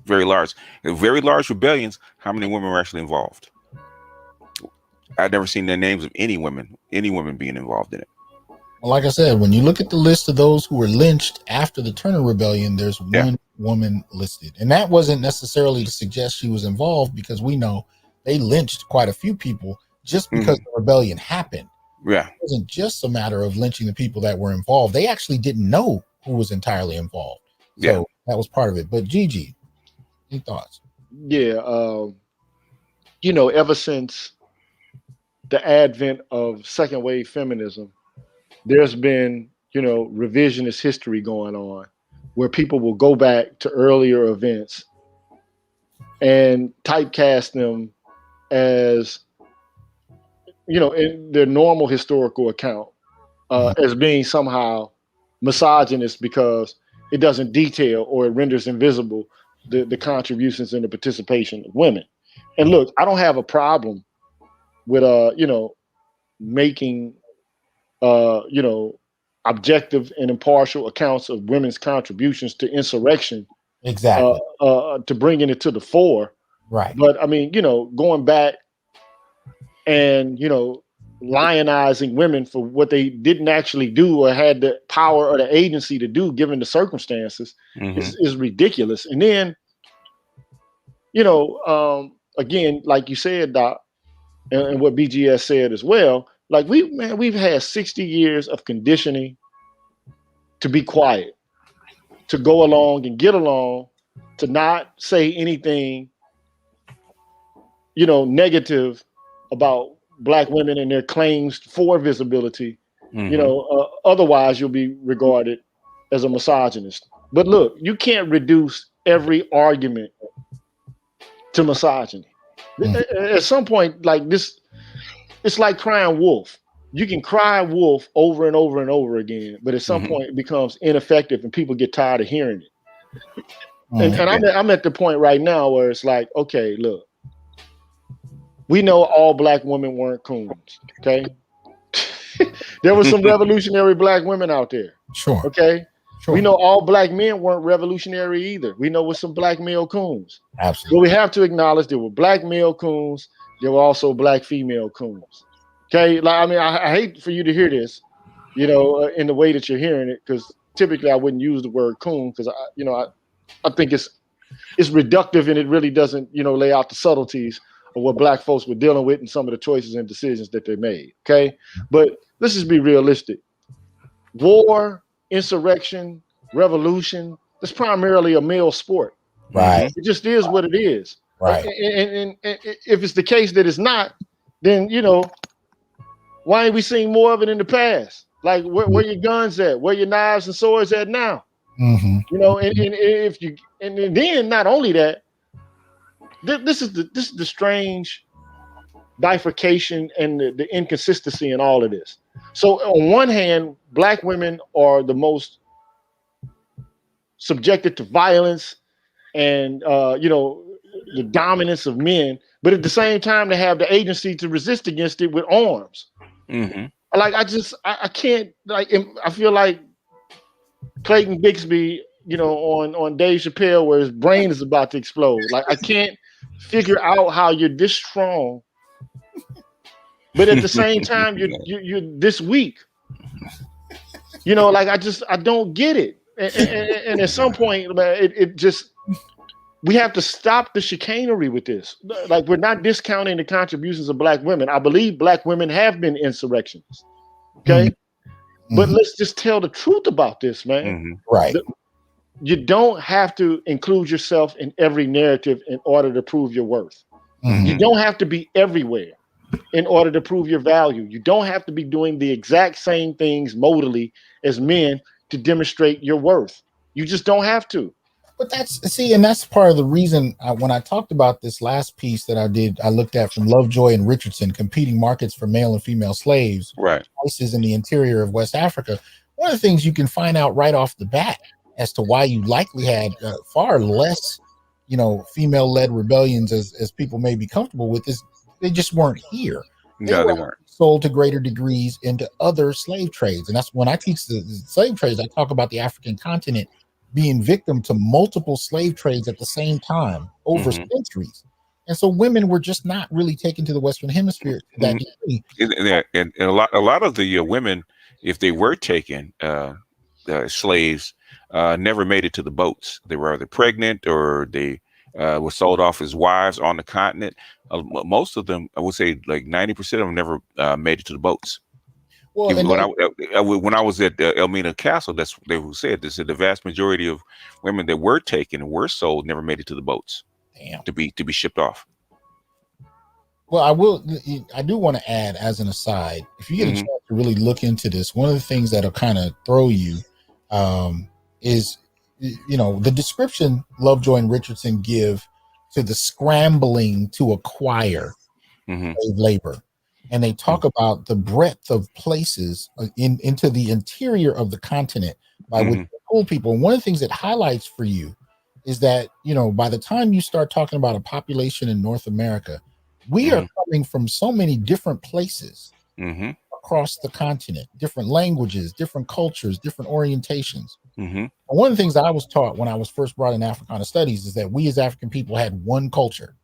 Very large rebellions. How many women were actually involved? I've never seen the names of any women being involved in it. Well, like I said, when you look at the list of those who were lynched after the Turner Rebellion, there's one woman listed. And that wasn't necessarily to suggest she was involved, because we know they lynched quite a few people just because the rebellion happened. Yeah. It wasn't just a matter of lynching the people that were involved. They actually didn't know who was entirely involved. So that was part of it. But Gigi, any thoughts? Yeah. Ever since the advent of second wave feminism, there's been, revisionist history going on where people will go back to earlier events and typecast them as, in their normal historical account, as being somehow misogynist because it doesn't detail or it renders invisible the contributions and the participation of women. And look, I don't have a problem with making objective and impartial accounts of women's contributions to insurrection, exactly, to bringing it to the fore, right? But I mean, going back and lionizing women for what they didn't actually do or had the power or the agency to do given the circumstances is ridiculous. And then again, like you said, Doc, and what BGS said as well, like we've had 60 years of conditioning to be quiet, to go along and get along, to not say anything, negative about Black women and their claims for visibility. Otherwise you'll be regarded as a misogynist. But look, you can't reduce every argument to misogyny. At some point, like this, it's like crying wolf. You can cry wolf over and over and over again, but at some point it becomes ineffective and people get tired of hearing it. And I'm at the point right now where it's like, okay, look, we know all Black women weren't coons, okay? There were some revolutionary Black women out there. Sure. Okay? Sure. We know all Black men weren't revolutionary either. We know with some Black male coons. Absolutely. But we have to acknowledge there were Black male coons. There were also Black female coons. Okay? Like, I mean, I hate for you to hear this, in the way that you're hearing it, because typically I wouldn't use the word coon because I think it's it's reductive and it really doesn't, lay out the subtleties of what black folks were dealing with and some of the choices and decisions that they made. Okay. But let's just be realistic. War, insurrection, revolution, that's primarily a male sport. Right. It just is what it is. Right. And if it's the case that it's not, then, why ain't we seeing more of it in the past? Like where your guns at? Where your knives and swords at now? And if you, and then not only that, this is the strange bifurcation and the inconsistency in all of this. So on one hand, black women are the most subjected to violence and the dominance of men, but at the same time they have the agency to resist against it with arms. Like I can't, like, I feel like Clayton Bixby, on Dave Chappelle, where his brain is about to explode. Like, I can't figure out how you're this strong, but at the same time you're this weak. Like I don't get it. And at some point, it just, we have to stop the chicanery with this. Like, we're not discounting the contributions of black women. I believe black women have been insurrectionists. Okay. But let's just tell the truth about this, man. Right. You don't have to include yourself in every narrative in order to prove your worth. You don't have to be everywhere in order to prove your value. You don't have to be doing the exact same things modally as men to demonstrate your worth. You just don't have to. But that's part of the reason when I talked about this last piece that I looked at from Lovejoy and Richardson, Competing Markets for Male and Female Slaves, right? Places in the interior of West Africa. One of the things you can find out right off the bat as to why you likely had far less, female-led rebellions as people may be comfortable with is they just weren't here. No, they weren't. Sold to greater degrees into other slave trades. And that's when I teach the slave trades, I talk about the African continent being victim to multiple slave trades at the same time over centuries. And so women were just not really taken to the Western Hemisphere to that degree. And a lot of the women, if they were taken, slaves, never made it to the boats. They were either pregnant or they were sold off as wives on the continent. Most of them, I would say like 90% of them never made it to the boats. Well, when I was at Elmina Castle, that's what they said. They said the vast majority of women that were taken and were sold never made it to the boats. Damn. To be shipped off. Well, I do want to add as an aside, if you get a chance to really look into this, one of the things that'll kind of throw you is, the description Lovejoy and Richardson give to the scrambling to acquire slave labor. And they talk about the breadth of places into the interior of the continent by which they pull people. And one of the things that highlights for you is that, by the time you start talking about a population in North America, we are coming from so many different places across the continent, different languages, different cultures, different orientations. And one of the things that I was taught when I was first brought in Africana Studies is that we as African people had one culture.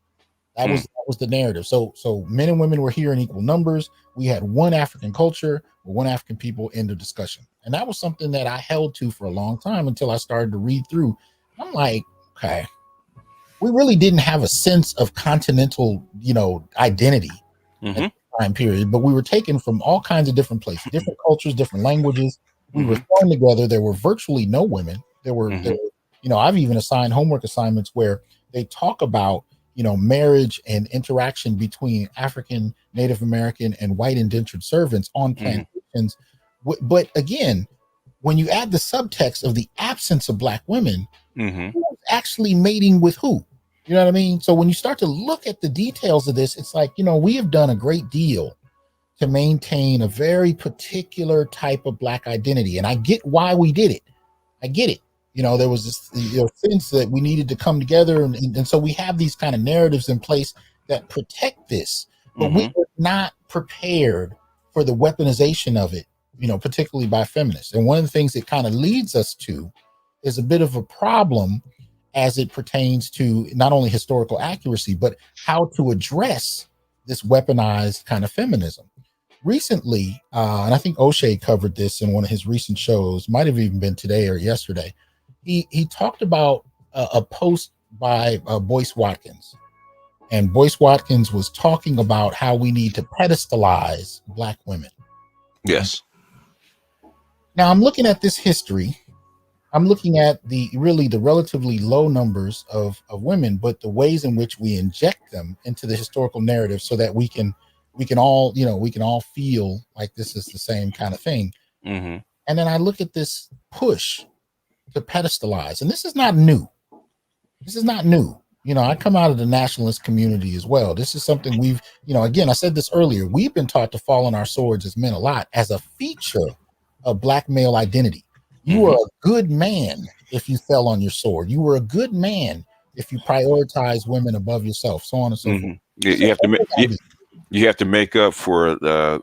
That was the narrative. So men and women were here in equal numbers. We had one African culture, one African people, end of discussion. And that was something that I held to for a long time until I started to read through. I'm like, okay, we really didn't have a sense of continental, identity at the time period, but we were taken from all kinds of different places, different cultures, different languages. We were thrown together. There were virtually no women. There were, I've even assigned homework assignments where they talk about, marriage and interaction between African, Native American, and white indentured servants on plantations. But again, when you add the subtext of the absence of black women, who's actually mating with who? You know what I mean? So when you start to look at the details of this, it's like, we have done a great deal to maintain a very particular type of black identity. And I get why we did it. I get it. There was this sense that we needed to come together. And so we have these kind of narratives in place that protect this, but we were not prepared for the weaponization of it, particularly by feminists. And one of the things it kind of leads us to is a bit of a problem as it pertains to not only historical accuracy, but how to address this weaponized kind of feminism. Recently, and I think O'Shea covered this in one of his recent shows, might have even been today or yesterday. He talked about a post by Boyce Watkins. And Boyce Watkins was talking about how we need to pedestalize Black women. Yes. Now I'm looking at this history. I'm looking at the relatively low numbers of women, but the ways in which we inject them into the historical narrative so that we can all, we can all feel like this is the same kind of thing. Mm-hmm. And then I look at this push to pedestalize, and this is not new. This is not new. I come out of the nationalist community as well. This is something we've, again, I said this earlier, we've been taught to fall on our swords as men a lot as a feature of Black male identity. You were a good man if you fell on your sword. You were a good man if you prioritize women above yourself, so on and so forth. You have to make up for the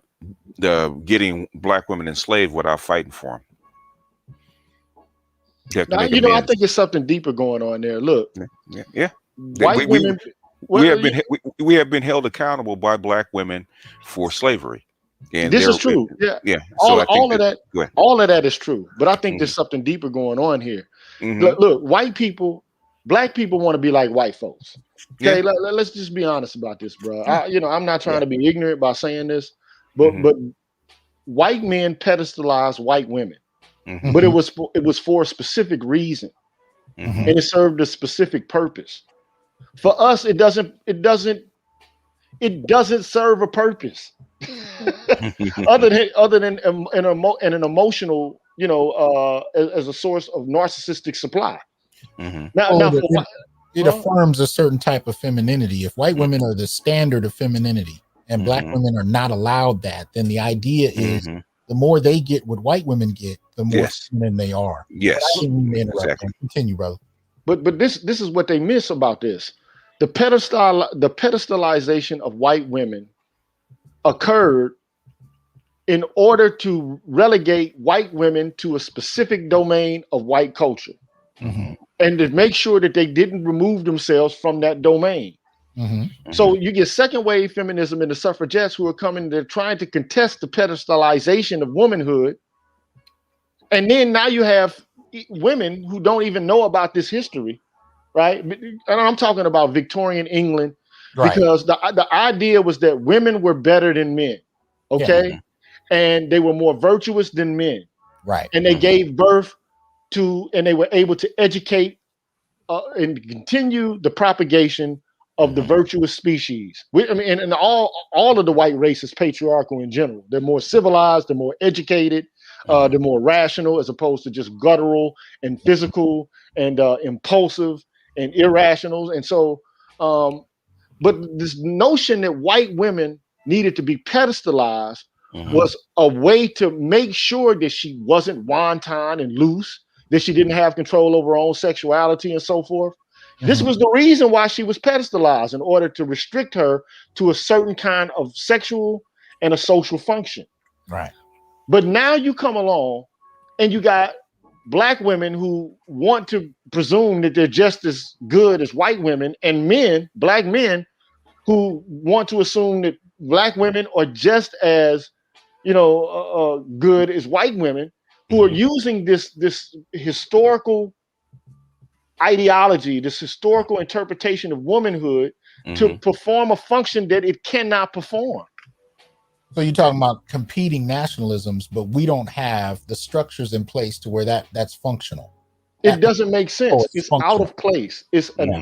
getting Black women enslaved without fighting for them. Now, I think it's something deeper going on there. Look, white women. We have been held accountable by Black women for slavery. And this is true. Yeah. So all of that is true. But I think there's something deeper going on here. Look, white people, Black people want to be like white folks. Okay, let's just be honest about this, bro. I'm not trying to be ignorant by saying this, but white men pedestalize white women, but it was for a specific reason, and it served a specific purpose. For us, it doesn't serve a purpose other than an emotional, as a source of narcissistic supply. It affirms a certain type of femininity. If white women are the standard of femininity and Black women are not allowed that, then the idea is the more they get what white women get, the more feminine they are. Yes, exactly. Continue, brother. But this is what they miss about this. The pedestalization of white women occurred in order to relegate white women to a specific domain of white culture, and to make sure that they didn't remove themselves from that domain. So you get second wave feminism and the suffragettes who are coming, they're trying to contest the pedestalization of womanhood. And then now you have women who don't even know about this history, right? And I'm talking about Victorian England, because the idea was that women were better than men, and they were more virtuous than men, and they gave birth to, and they were able to educate and continue the propagation of the virtuous species. And all of the white race is patriarchal in general. They're more civilized, they're more educated, they're more rational, as opposed to just guttural and physical and impulsive and irrational. And so, but this notion that white women needed to be pedestalized was a way to make sure that she wasn't wanton and loose, that she didn't have control over her own sexuality and so forth. This was the reason why she was pedestalized, in order to restrict her to a certain kind of sexual and a social function. Right. But now you come along and you got Black women who want to presume that they're just as good as white women, and men, Black men, who want to assume that Black women are just as, good as white women, who are using this historical ideology, this historical interpretation of womanhood to perform a function that it cannot perform. So you're talking about competing nationalisms, but we don't have the structures in place to where that's functional. It doesn't make sense. It's out of place.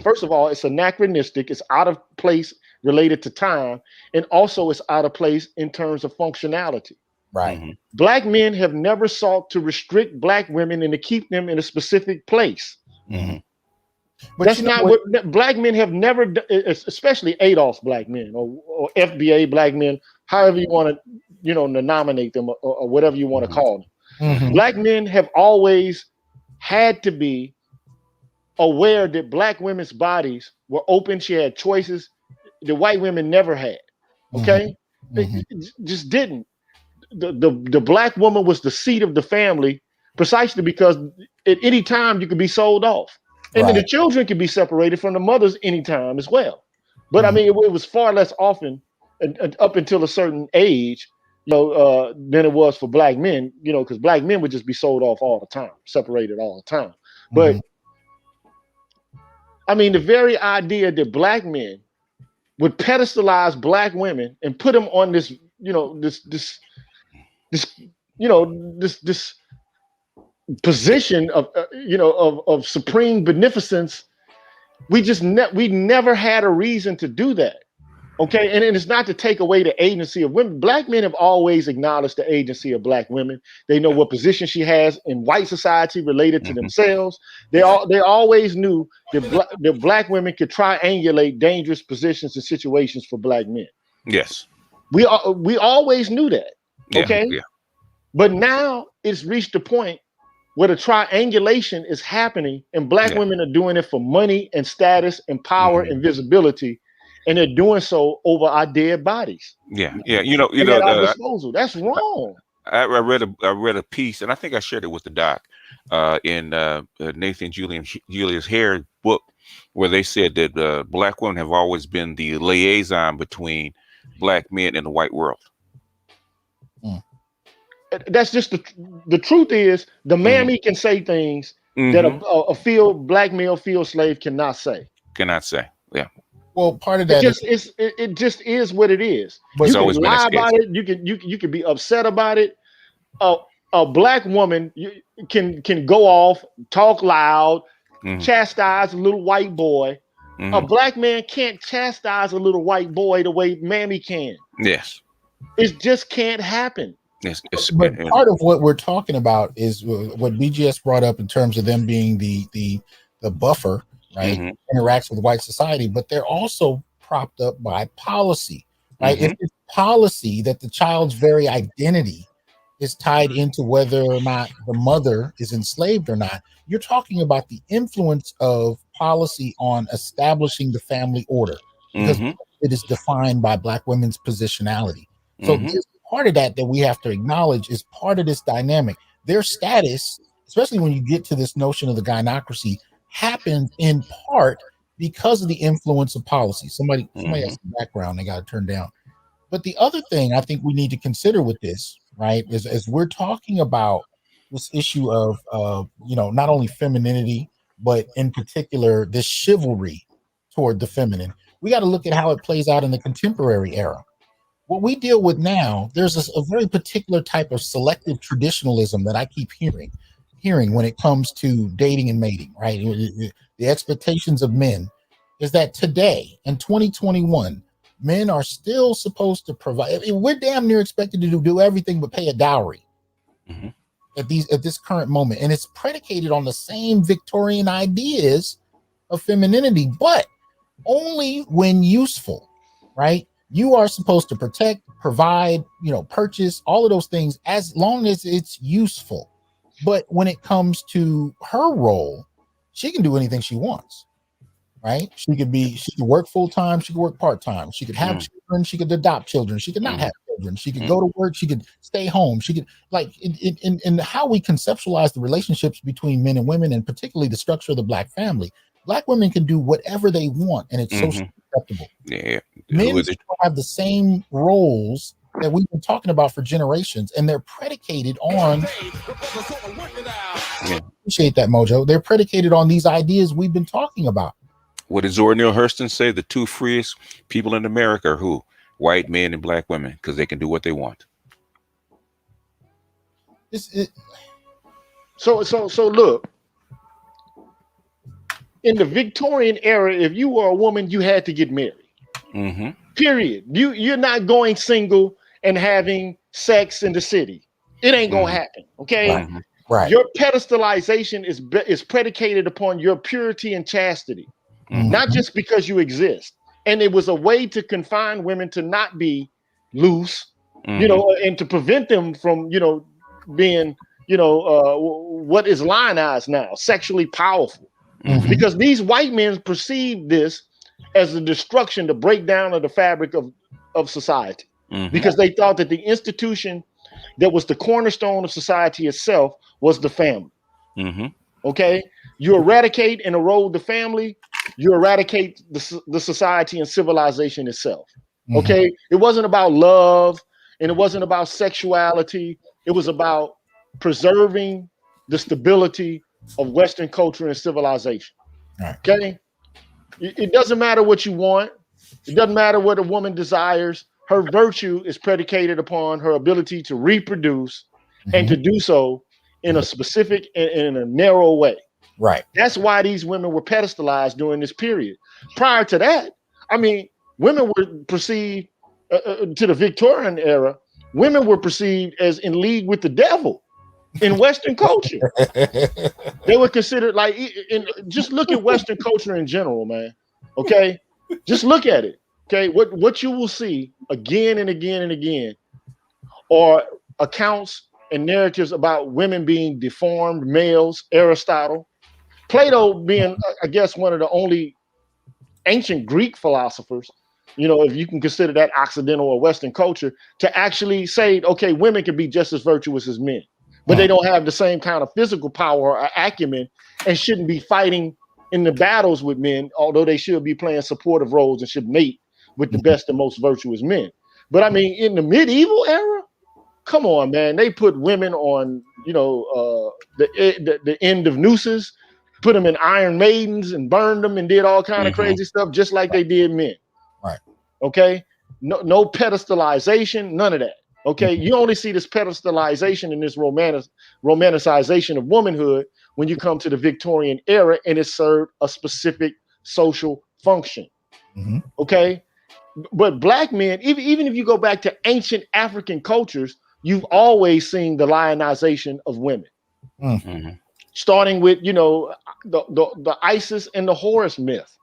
First of all, it's anachronistic. It's out of place related to time, and also it's out of place in terms of functionality. Right. Black men have never sought to restrict Black women and to keep them in a specific place. But that's not what Black men have never done, especially Adolf's Black men or FBA Black men, however you want to, nominate them or whatever you want to call them. Black men have always had to be aware that Black women's bodies were open. She had choices the white women never had. Okay. They just didn't. The Black woman was the seat of the family, precisely because at any time you could be sold off. And then the children could be separated from the mothers anytime as well. But I mean, it was far less often up until a certain age, than it was for Black men, because Black men would just be sold off all the time, separated all the time. But I mean, the very idea that black men would pedestalize black women and put them on this, this position of, of supreme beneficence. We never had a reason to do that. Okay, and it's not to take away the agency of women. Black men have always acknowledged the agency of black women. They know what position she has in white society related to themselves. They always knew that black women could triangulate dangerous positions and situations for black men. Yes, we always knew that. Okay, yeah. But now it's reached the point where the triangulation is happening, and black women are doing it for money and status and power and visibility. And they're doing so over our dead bodies. Yeah. At our disposal. That's wrong. I read a piece, and I think I shared it with the doc in Nathan Julius Hare's book, where they said that black women have always been the liaison between black men and the white world. That's just the truth. Is the mammy can say things that a black male field slave cannot say. Yeah. Well, part of that it just is what it is. But you can lie about it. You can be upset about it. A black woman can go off, talk loud, chastise a little white boy. A black man can't chastise a little white boy the way mammy can. Yes. It just can't happen. But part of what we're talking about is what BGS brought up in terms of them being the buffer. Right, interacts with white society, but they're also propped up by policy, right? If it's policy that the child's very identity is tied into whether or not the mother is enslaved or not, you're talking about the influence of policy on establishing the family order, because it is defined by black women's positionality. So there's part of that we have to acknowledge is part of this dynamic. Their status, especially when you get to this notion of the gynocracy, happens in part because of the influence of policy. Somebody has some background they got to turn down. But the other thing I think we need to consider with this, right, is as we're talking about this issue of not only femininity, but in particular this chivalry toward the feminine, we got to look at how it plays out in the contemporary era. What we deal with now, there's a very particular type of selective traditionalism that I keep hearing when it comes to dating and mating, right? The expectations of men is that today in 2021, men are still supposed to provide. We're damn near expected to do everything but pay a dowry at this current moment, and it's predicated on the same Victorian ideas of femininity, but only when useful, right? You are supposed to protect, provide, purchase, all of those things as long as it's useful. But when it comes to her role, she can do anything she wants, right? She could work full time. She could work part time. She could have children. She could adopt children. She could not have children. She could go to work. She could stay home. She could, like, in how we conceptualize the relationships between men and women, and particularly the structure of the black family. Black women can do whatever they want, and it's socially acceptable. Yeah, men still have the same roles that we've been talking about for generations, and they're predicated on appreciate that, Mojo. They're predicated on these ideas we've been talking about. What did Zora Neale Hurston say? The two freest people in America are who? White men and black women, because they can do what they want. So look, in the Victorian era, if you were a woman, you had to get married. Period. You're not going single and having sex in the city. It ain't gonna happen. Okay. Right. Your pedestalization is predicated upon your purity and chastity, not just because you exist. And it was a way to confine women to not be loose, and to prevent them from, being, what is lionized now, sexually powerful. Because these white men perceive this as the destruction, the breakdown of the fabric of society. Because they thought that the institution that was the cornerstone of society itself was the family. Okay, you eradicate and erode the family, you eradicate the society and civilization itself. Okay, it wasn't about love and it wasn't about sexuality. It was about preserving the stability of Western culture and civilization. Okay, It doesn't matter what you want. It doesn't matter what a woman desires. Her virtue is predicated upon her ability to reproduce and to do so in a specific and in a narrow way. Right. That's why these women were pedestalized during this period. Prior to that, I mean, women were perceived to the Victorian era. Women were perceived as in league with the devil in Western culture. They were considered like, just look at Western culture in general, man. Okay, just look at it. Okay, what you will see again and again and again are accounts and narratives about women being deformed males. Aristotle, Plato being, I guess, one of the only ancient Greek philosophers, you know, if you can consider that Occidental or Western culture, to actually say, okay, women can be just as virtuous as men, but they don't have the same kind of physical power or acumen and shouldn't be fighting in the battles with men, although they should be playing supportive roles and should mate with the best and most virtuous men. But I mean, in the medieval era, come on, man, they put women on, you know, the end of nooses, put them in iron maidens and burned them and did all kind of crazy stuff, just like they did men. Right. Okay. No pedestalization, none of that. Okay. You only see this pedestalization and this romanticization of womanhood when you come to the Victorian era, and it served a specific social function. Okay. But black men, even if you go back to ancient African cultures, you've always seen the lionization of women. Starting with, you know, the Isis and the Horus myth.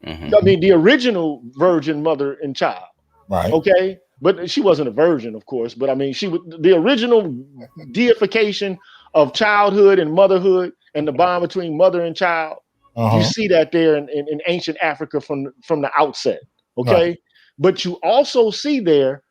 I mean, the original virgin mother and child. Right. Okay. But she wasn't a virgin, of course. But I mean, she was the original deification of childhood and motherhood and the bond between mother and child. You see that there in ancient Africa from the outset. Okay. Right. But you also see there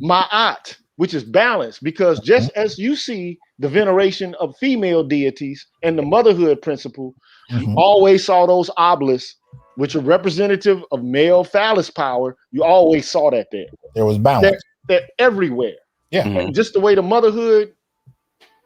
Ma'at, which is balance, because just as you see the veneration of female deities and the motherhood principle, you always saw those obelisks, which are representative of male phallus power. You always saw that there. There was balance. They're everywhere. Yeah. And just the way the motherhood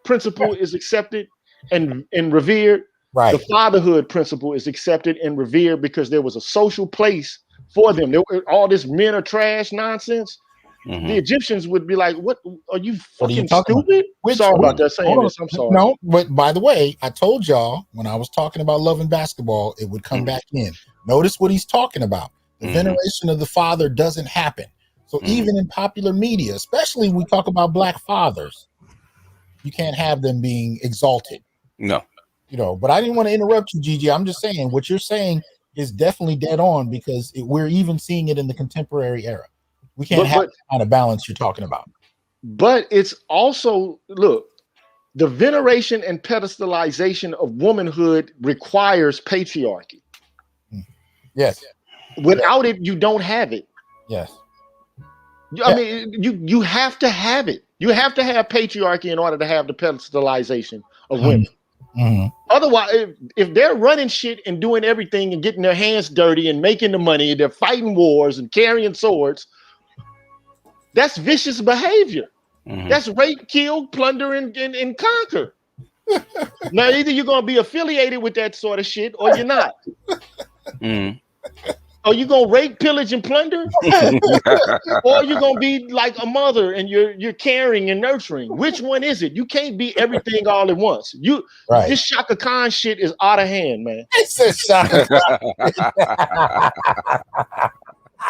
principle is accepted and revered, the fatherhood principle is accepted and revered because there was a social place for them. All this men are trash nonsense. The Egyptians would be like, "What are you fucking stupid?" Sorry about that saying this. I'm sorry. No, but by the way, I told y'all when I was talking about love and basketball, it would come back in. Notice what he's talking about. The veneration of the father doesn't happen. So even in popular media, especially when we talk about black fathers, you can't have them being exalted. No. You know, but I didn't want to interrupt you, Gigi. I'm just saying what you're saying is definitely dead on because we're even seeing it in the contemporary era. We can't have the kind of balance you're talking about. But it's also, look, the veneration and pedestalization of womanhood requires patriarchy. Yes. Without it, you don't have it. Yes. I mean, you have to have it. You have to have patriarchy in order to have the pedestalization of women. Otherwise, if they're running shit and doing everything and getting their hands dirty and making the money, and they're fighting wars and carrying swords, that's vicious behavior. That's rape, kill, plunder, and conquer. Now, either you're going to be affiliated with that sort of shit or you're not. Are you going to rape, pillage, and plunder? Or you're going to be like a mother and you're caring and nurturing? Which one is it? You can't be everything all at once. This Shaka Khan shit is out of hand, man. It's a Shaka Khan.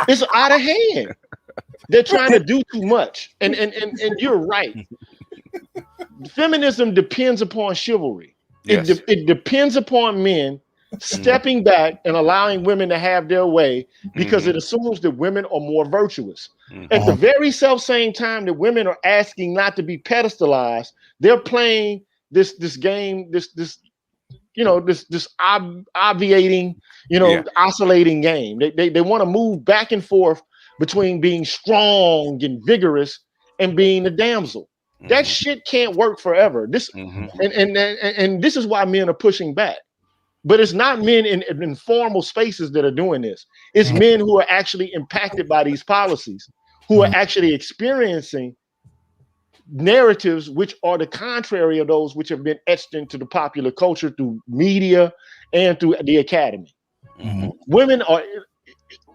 It's out of hand. They're trying to do too much. And you're right. Feminism depends upon chivalry. Yes. It depends upon men stepping back and allowing women to have their way because it assumes that women are more virtuous. At the very self-same time that women are asking not to be pedestalized, they're playing this game, this obviating, oscillating game. They want to move back and forth between being strong and vigorous and being a damsel. That shit can't work forever. This and this is why men are pushing back. But it's not men in formal spaces that are doing this. It's men who are actually impacted by these policies, who are actually experiencing narratives which are the contrary of those which have been etched into the popular culture through media and through the academy. Mhm. Women are,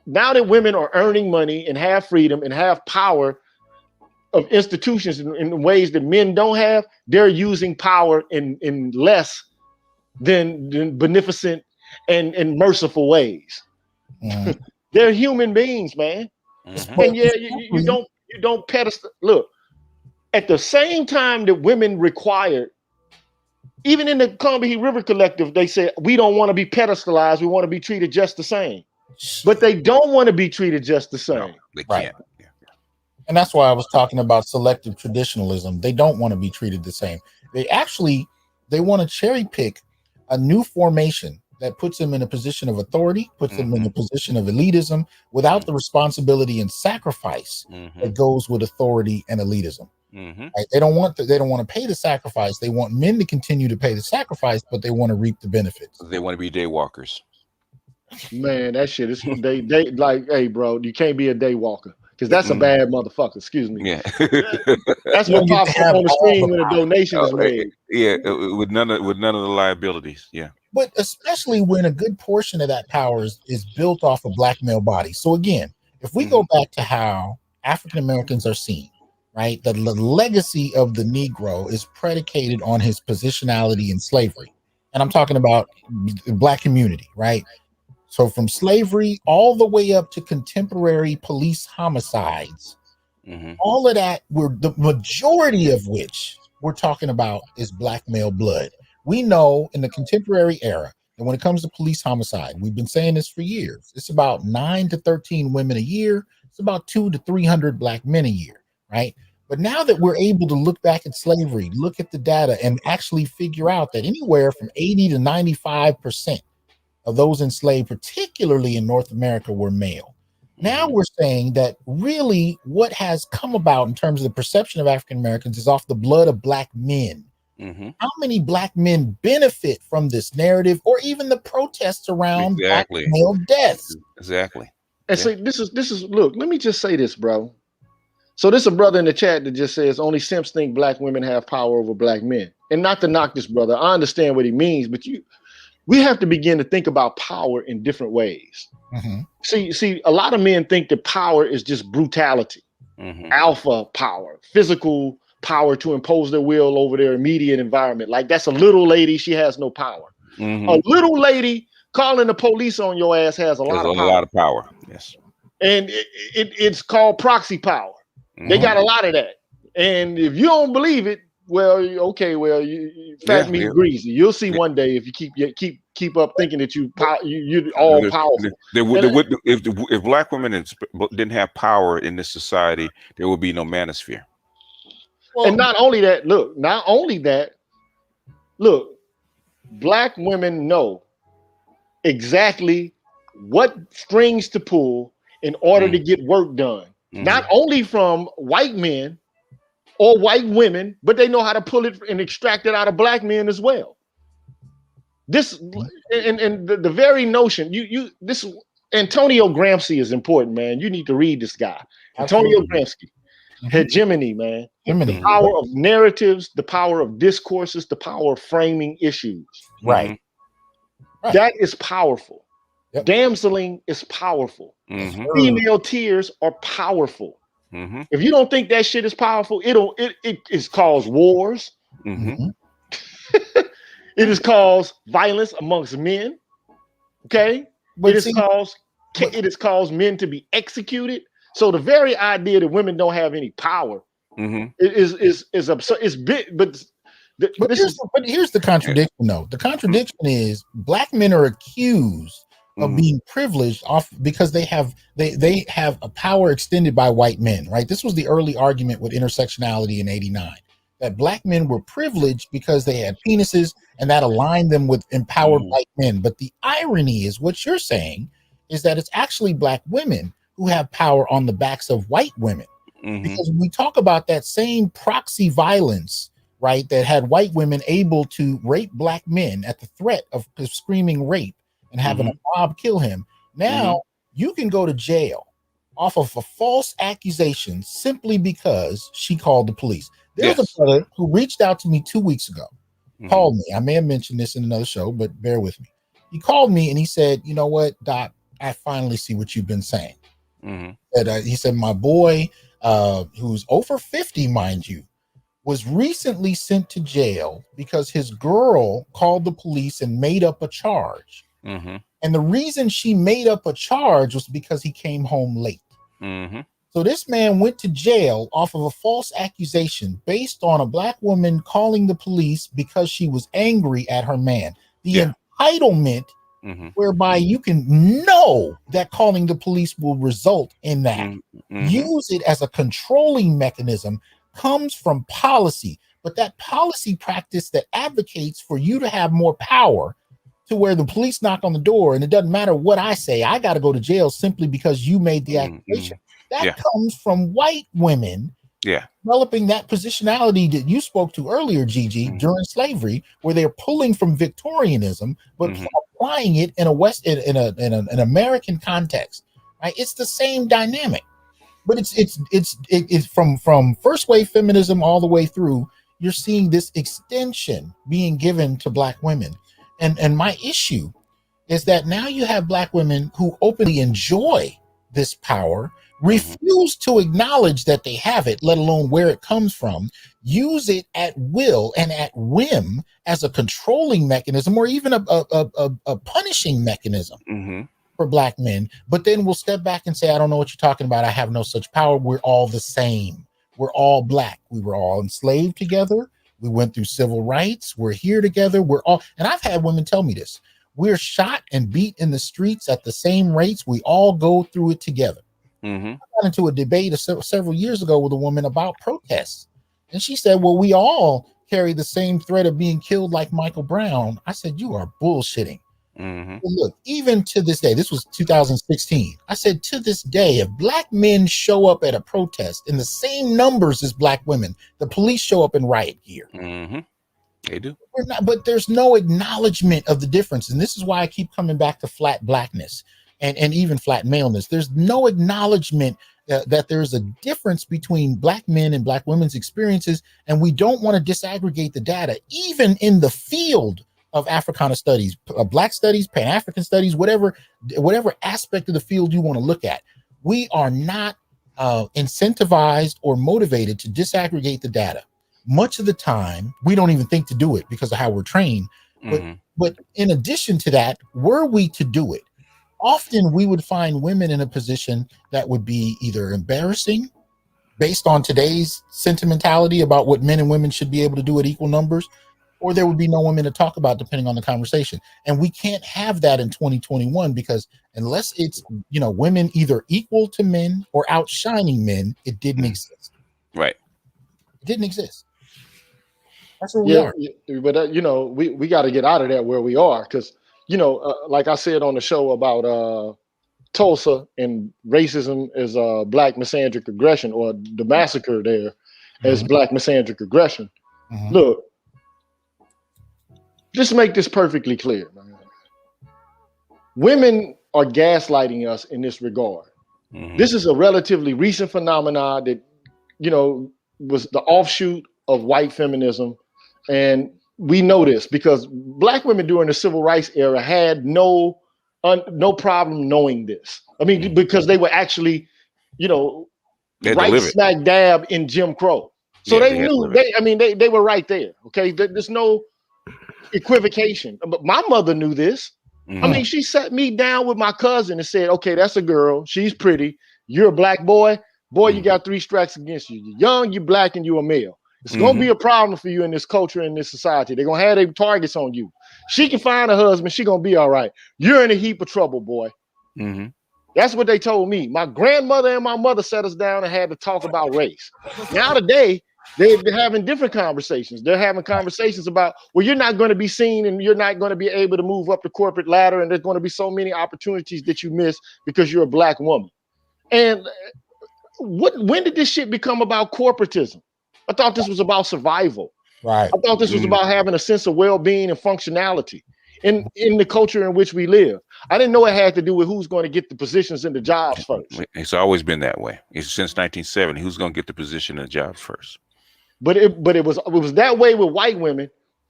now that women are earning money and have freedom and have power of institutions in ways that men don't have, they're using power in less than beneficent and merciful ways. They're human beings, man. Mhm. And yeah, you don't pedestal. Look, at the same time that women required, even in the Columbia River Collective, they said we don't want to be pedestalized. We want to be treated just the same. But they don't want to be treated just the No, same. they Right. can't. Yeah. And that's why I was talking about selective traditionalism. They don't want to be treated the same. They want to cherry pick a new formation that puts them in a position of authority, puts them in a position of elitism without the responsibility and sacrifice that goes with authority and elitism. Right? They don't want to pay the sacrifice. They want men to continue to pay the sacrifice, but they want to reap the benefits. They want to be day walkers. Man, that shit is they like, hey, bro, you can't be a day walker because that's a bad motherfucker. Excuse me. Yeah. That's You what don't get pops to up have on the all screen the when a donation is made. Yeah, with none of the liabilities. Yeah. But especially when a good portion of that power is built off of black male bodies. So again, if we go back to how African Americans are seen, right, the legacy of the Negro is predicated on his positionality in slavery. And I'm talking about the black community, right? So from slavery all the way up to contemporary police homicides, all of that, the majority of which we're talking about is black male blood. We know in the contemporary era that when it comes to police homicide, we've been saying this for years, it's about 9 to 13 women a year. It's about 200 to 300 black men a year, right? But now that we're able to look back at slavery, look at the data, and actually figure out that anywhere from 80 to 95% of those enslaved, particularly in North America, were male. Now we're saying that really what has come about in terms of the perception of African Americans is off the blood of black men. How many black men benefit from this narrative or even the protests around black male deaths? Exactly. And so this is look, let me just say this, bro. So there's a brother in the chat that just says only simps think black women have power over black men. And not to knock this brother, I understand what he means, but we have to begin to think about power in different ways. See, a lot of men think that power is just brutality, alpha power, physical power to impose their will over their immediate environment. Like that's a little lady, she has no power. A little lady calling the police on your ass has a lot of power. Yes. And it's called proxy power. They got a lot of that. And if you don't believe it, well, okay, well, you fat meat greasy. You'll see one day if you keep up thinking that you're all powerful. If black women didn't have power in this society, there would be no manosphere. And not only that, look, black women know exactly what strings to pull in order to get work done. Not only from white men or white women, but they know how to pull it and extract it out of black men as well. This and the very notion, this Antonio Gramsci is important, man. You need to read this guy. Antonio Gramsci. Hegemony, man. The power of narratives, the power of discourses, the power of framing issues. Right. That is powerful. Damseling is powerful. Female tears are powerful. If you don't think that shit is powerful, it is caused wars. It has caused violence amongst men. Okay, it has caused men to be executed. So the very idea that women don't have any power is absurd. It's big, but here's the contradiction, though. The contradiction is black men are accused of being privileged because they have a power extended by white men, right? This was the early argument with intersectionality in '89, that black men were privileged because they had penises and that aligned them with empowered white men. But the irony is what you're saying is that it's actually black women who have power on the backs of white women. Because when we talk about that same proxy violence, right, that had white women able to rape black men at the threat of screaming rape and having a mob kill him. Now you can go to jail off of a false accusation simply because she called the police. There's a brother who reached out to me 2 weeks ago, called me. I may have mentioned this in another show, but bear with me. He called me and he said, "You know what, Doc? I finally see what you've been saying." He said, "My boy, who's over 50, mind you, was recently sent to jail because his girl called the police and made up a charge. And the reason she made up a charge was because he came home late. So this man went to jail off of a false accusation based on a black woman calling the police because she was angry at her man. The entitlement whereby you can know that calling the police will result in that. Use it as a controlling mechanism comes from policy, but that policy practice that advocates for you to have more power to where the police knock on the door and it doesn't matter what I say, I got to go to jail simply because you made the accusation. That comes from white women developing that positionality that you spoke to earlier, Gigi, during slavery, where they're pulling from Victorianism, but applying it in an American context. Right? It's the same dynamic, but it's from first wave feminism all the way through. You're seeing this extension being given to black women, and my issue is that now you have black women who openly enjoy this power, refuse to acknowledge that they have it, let alone where it comes from, use it at will and at whim as a controlling mechanism or even a punishing mechanism for black men, but then we'll step back and say, I don't know what you're talking about. I have no such power. We're all the same. We're all black. We were all enslaved together. We went through civil rights. We're here together. We're all, and I've had women tell me this. We're shot and beat in the streets at the same rates. We all go through it together. I got into a debate several years ago with a woman about protests. And she said, well, we all carry the same threat of being killed like Michael Brown. I said, you are bullshitting. Well, look, even to this day, this was 2016. I said, to this day, if black men show up at a protest in the same numbers as black women, the police show up in riot gear. They do. But there's no acknowledgement of the difference. And this is why I keep coming back to flat blackness and even flat maleness. There's no acknowledgement that there's a difference between black men and black women's experiences. And we don't want to disaggregate the data, even in the field of Africana studies, black studies, Pan-African studies, whatever aspect of the field you want to look at. We are not incentivized or motivated to disaggregate the data. Much of the time, we don't even think to do it because of how we're trained. But in addition to that, were we to do it, often we would find women in a position that would be either embarrassing based on today's sentimentality about what men and women should be able to do at equal numbers, or there would be no women to talk about depending on the conversation. And we can't have that in 2021 because unless it's, women either equal to men or outshining men, it didn't exist. Right. It didn't exist. That's where we are. But, we got to get out of that where we are because, like I said on the show about Tulsa and racism as black misandric aggression, or the massacre there as black misandric aggression. Look, just make this perfectly clear, man. Women are gaslighting us in this regard. This is a relatively recent phenomenon that, was the offshoot of white feminism. And we know this because black women during the civil rights era had no problem knowing this. I mean, because they were actually, right smack dab in Jim Crow. So they knew, they were right there. Okay. There's no equivocation. But my mother knew this. I mean, she sat me down with my cousin and said, okay, that's a girl. She's pretty. You're a black boy. Boy, you got 3 strikes against you. You're young, you're black, and you're a male. It's going to be a problem for you in this culture, in this society. They're going to have their targets on you. She can find a husband. She's going to be all right. You're in a heap of trouble, boy. That's what they told me. My grandmother and my mother sat us down and had to talk about race. Now today, they're having different conversations. They're having conversations about, well, you're not going to be seen and you're not going to be able to move up the corporate ladder. And there's going to be so many opportunities that you miss because you're a black woman. And when did this shit become about corporatism? I thought this was about survival. Right. I thought this was about having a sense of well-being and functionality in the culture in which we live. I didn't know it had to do with who's going to get the positions and the jobs first. It's always been that way. It's since 1970. Who's going to get the position and the jobs first? But it was that way with white women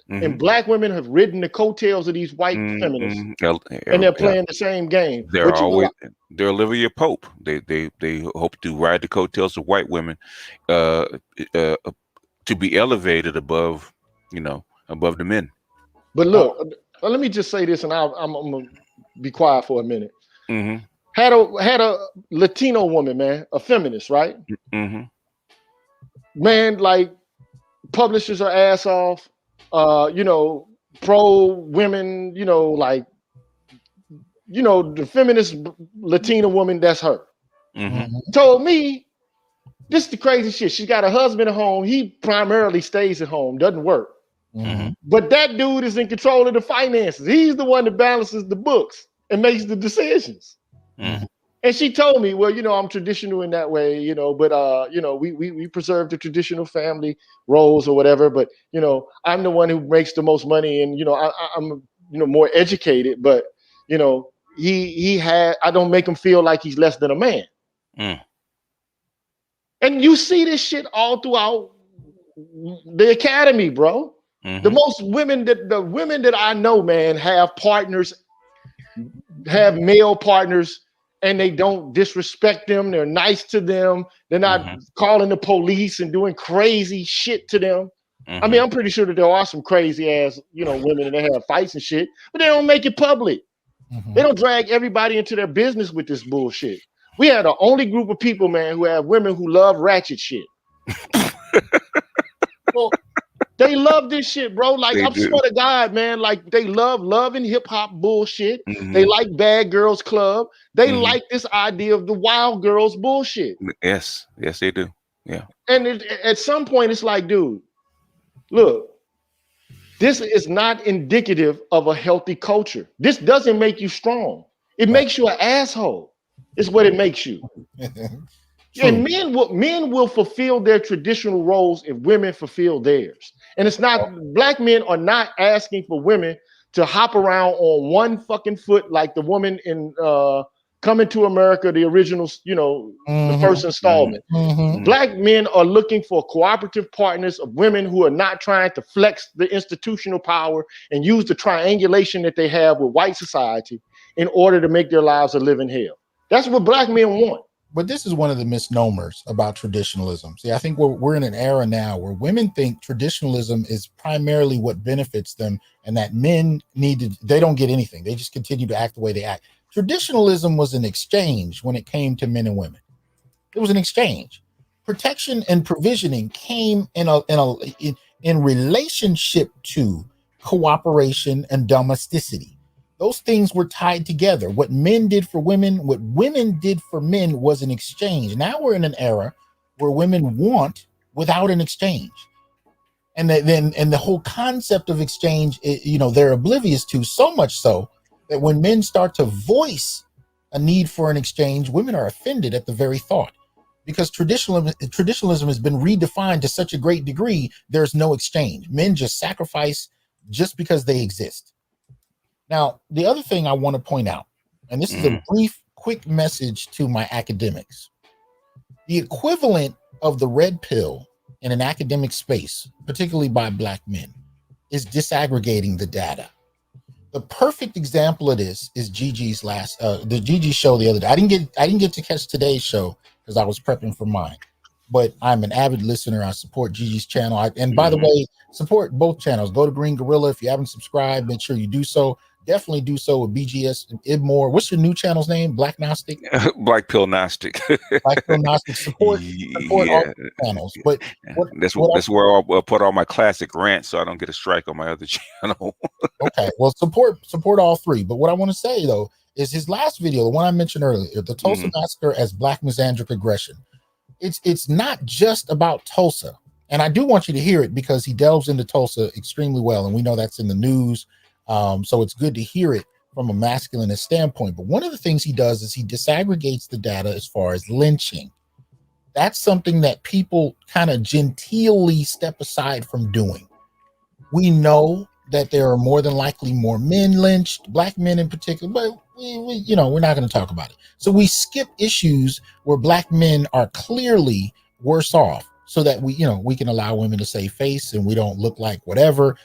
And black women have ridden the coattails of these white feminists, and they're playing the same game. They're Olivia Pope. They hope to ride the coattails of white women to be elevated above, above the men. But look, let me just say this, and I'm gonna be quiet for a minute. Had a Latino woman, man, a feminist, right? Man, like, publishes her ass off, pro women, the feminist Latina woman, that's her. Told me, this is the crazy shit. She got a husband at home. He primarily stays at home, doesn't work. But that dude is in control of the finances. He's the one that balances the books and makes the decisions. And she told me, well, I'm traditional in that way, but we preserve the traditional family roles or whatever. But I'm the one who makes the most money, and I'm more educated. But I don't make him feel like he's less than a man. And you see this shit all throughout the academy, bro. The women that I know, man, have partners, have male partners. And they don't disrespect them. They're nice to them. They're not calling the police and doing crazy shit to them. I mean, I'm pretty sure that there are some crazy ass, women, and they have fights and shit, but they don't make it public. They don't drag everybody into their business with this bullshit. We are the only group of people, man, who have women who love ratchet shit. Well, they love this shit, bro. Like, I swear to God, man, like, they love and hip hop bullshit. They like Bad Girls Club. They like this idea of the wild girls bullshit. Yes, they do. Yeah. And at some point, it's like, dude, look, this is not indicative of a healthy culture. This doesn't make you strong. It makes you an asshole. It's what it makes you. And men will fulfill their traditional roles if women fulfill theirs. And it's not, black men are not asking for women to hop around on one fucking foot like the woman in Coming to America, the original, the first installment. Black men are looking for cooperative partners of women who are not trying to flex the institutional power and use the triangulation that they have with white society in order to make their lives a living hell. That's what black men want. But this is one of the misnomers about traditionalism. See, I think we're in an era now where women think traditionalism is primarily what benefits them, and that men they don't get anything. They just continue to act the way they act. Traditionalism was an exchange when it came to men and women. It was an exchange. Protection and provisioning came in relationship to cooperation and domesticity. Those things were tied together. What men did for women, what women did for men was an exchange. Now we're in an era where women want without an exchange. And the whole concept of exchange, they're oblivious to, so much so that when men start to voice a need for an exchange, women are offended at the very thought. Because traditionalism has been redefined to such a great degree, there's no exchange. Men just sacrifice just because they exist. Now, the other thing I want to point out, and this is a brief, quick message to my academics. The equivalent of the red pill in an academic space, particularly by black men, is disaggregating the data. The perfect example of this is Gigi's the Gigi show the other day. I didn't get to catch today's show because I was prepping for mine, but I'm an avid listener. I support Gigi's channel. And by the way, support both channels. Go to Green Gorilla. If you haven't subscribed, make sure you do so. Definitely do so with BGS and Ibmore. What's your new channel's name? Black Gnostic? Black Pill Gnostic. Black Pill Gnostic. Support all channels. But that's where I'll put all my classic rants so I don't get a strike on my other channel. Okay. Well, support all three. But what I want to say, though, is his last video, the one I mentioned earlier, the Tulsa Massacre as Black Misandric Aggression. It's not just about Tulsa. And I do want you to hear it because he delves into Tulsa extremely well. And we know that's in the news. So it's good to hear it from a masculinist standpoint. But one of the things he does is he disaggregates the data as far as lynching. That's something that people kind of genteelly step aside from doing. We know that there are more than likely more men lynched, black men in particular, but we're not going to talk about it. So we skip issues where black men are clearly worse off so that we can allow women to save face and we don't look like whatever.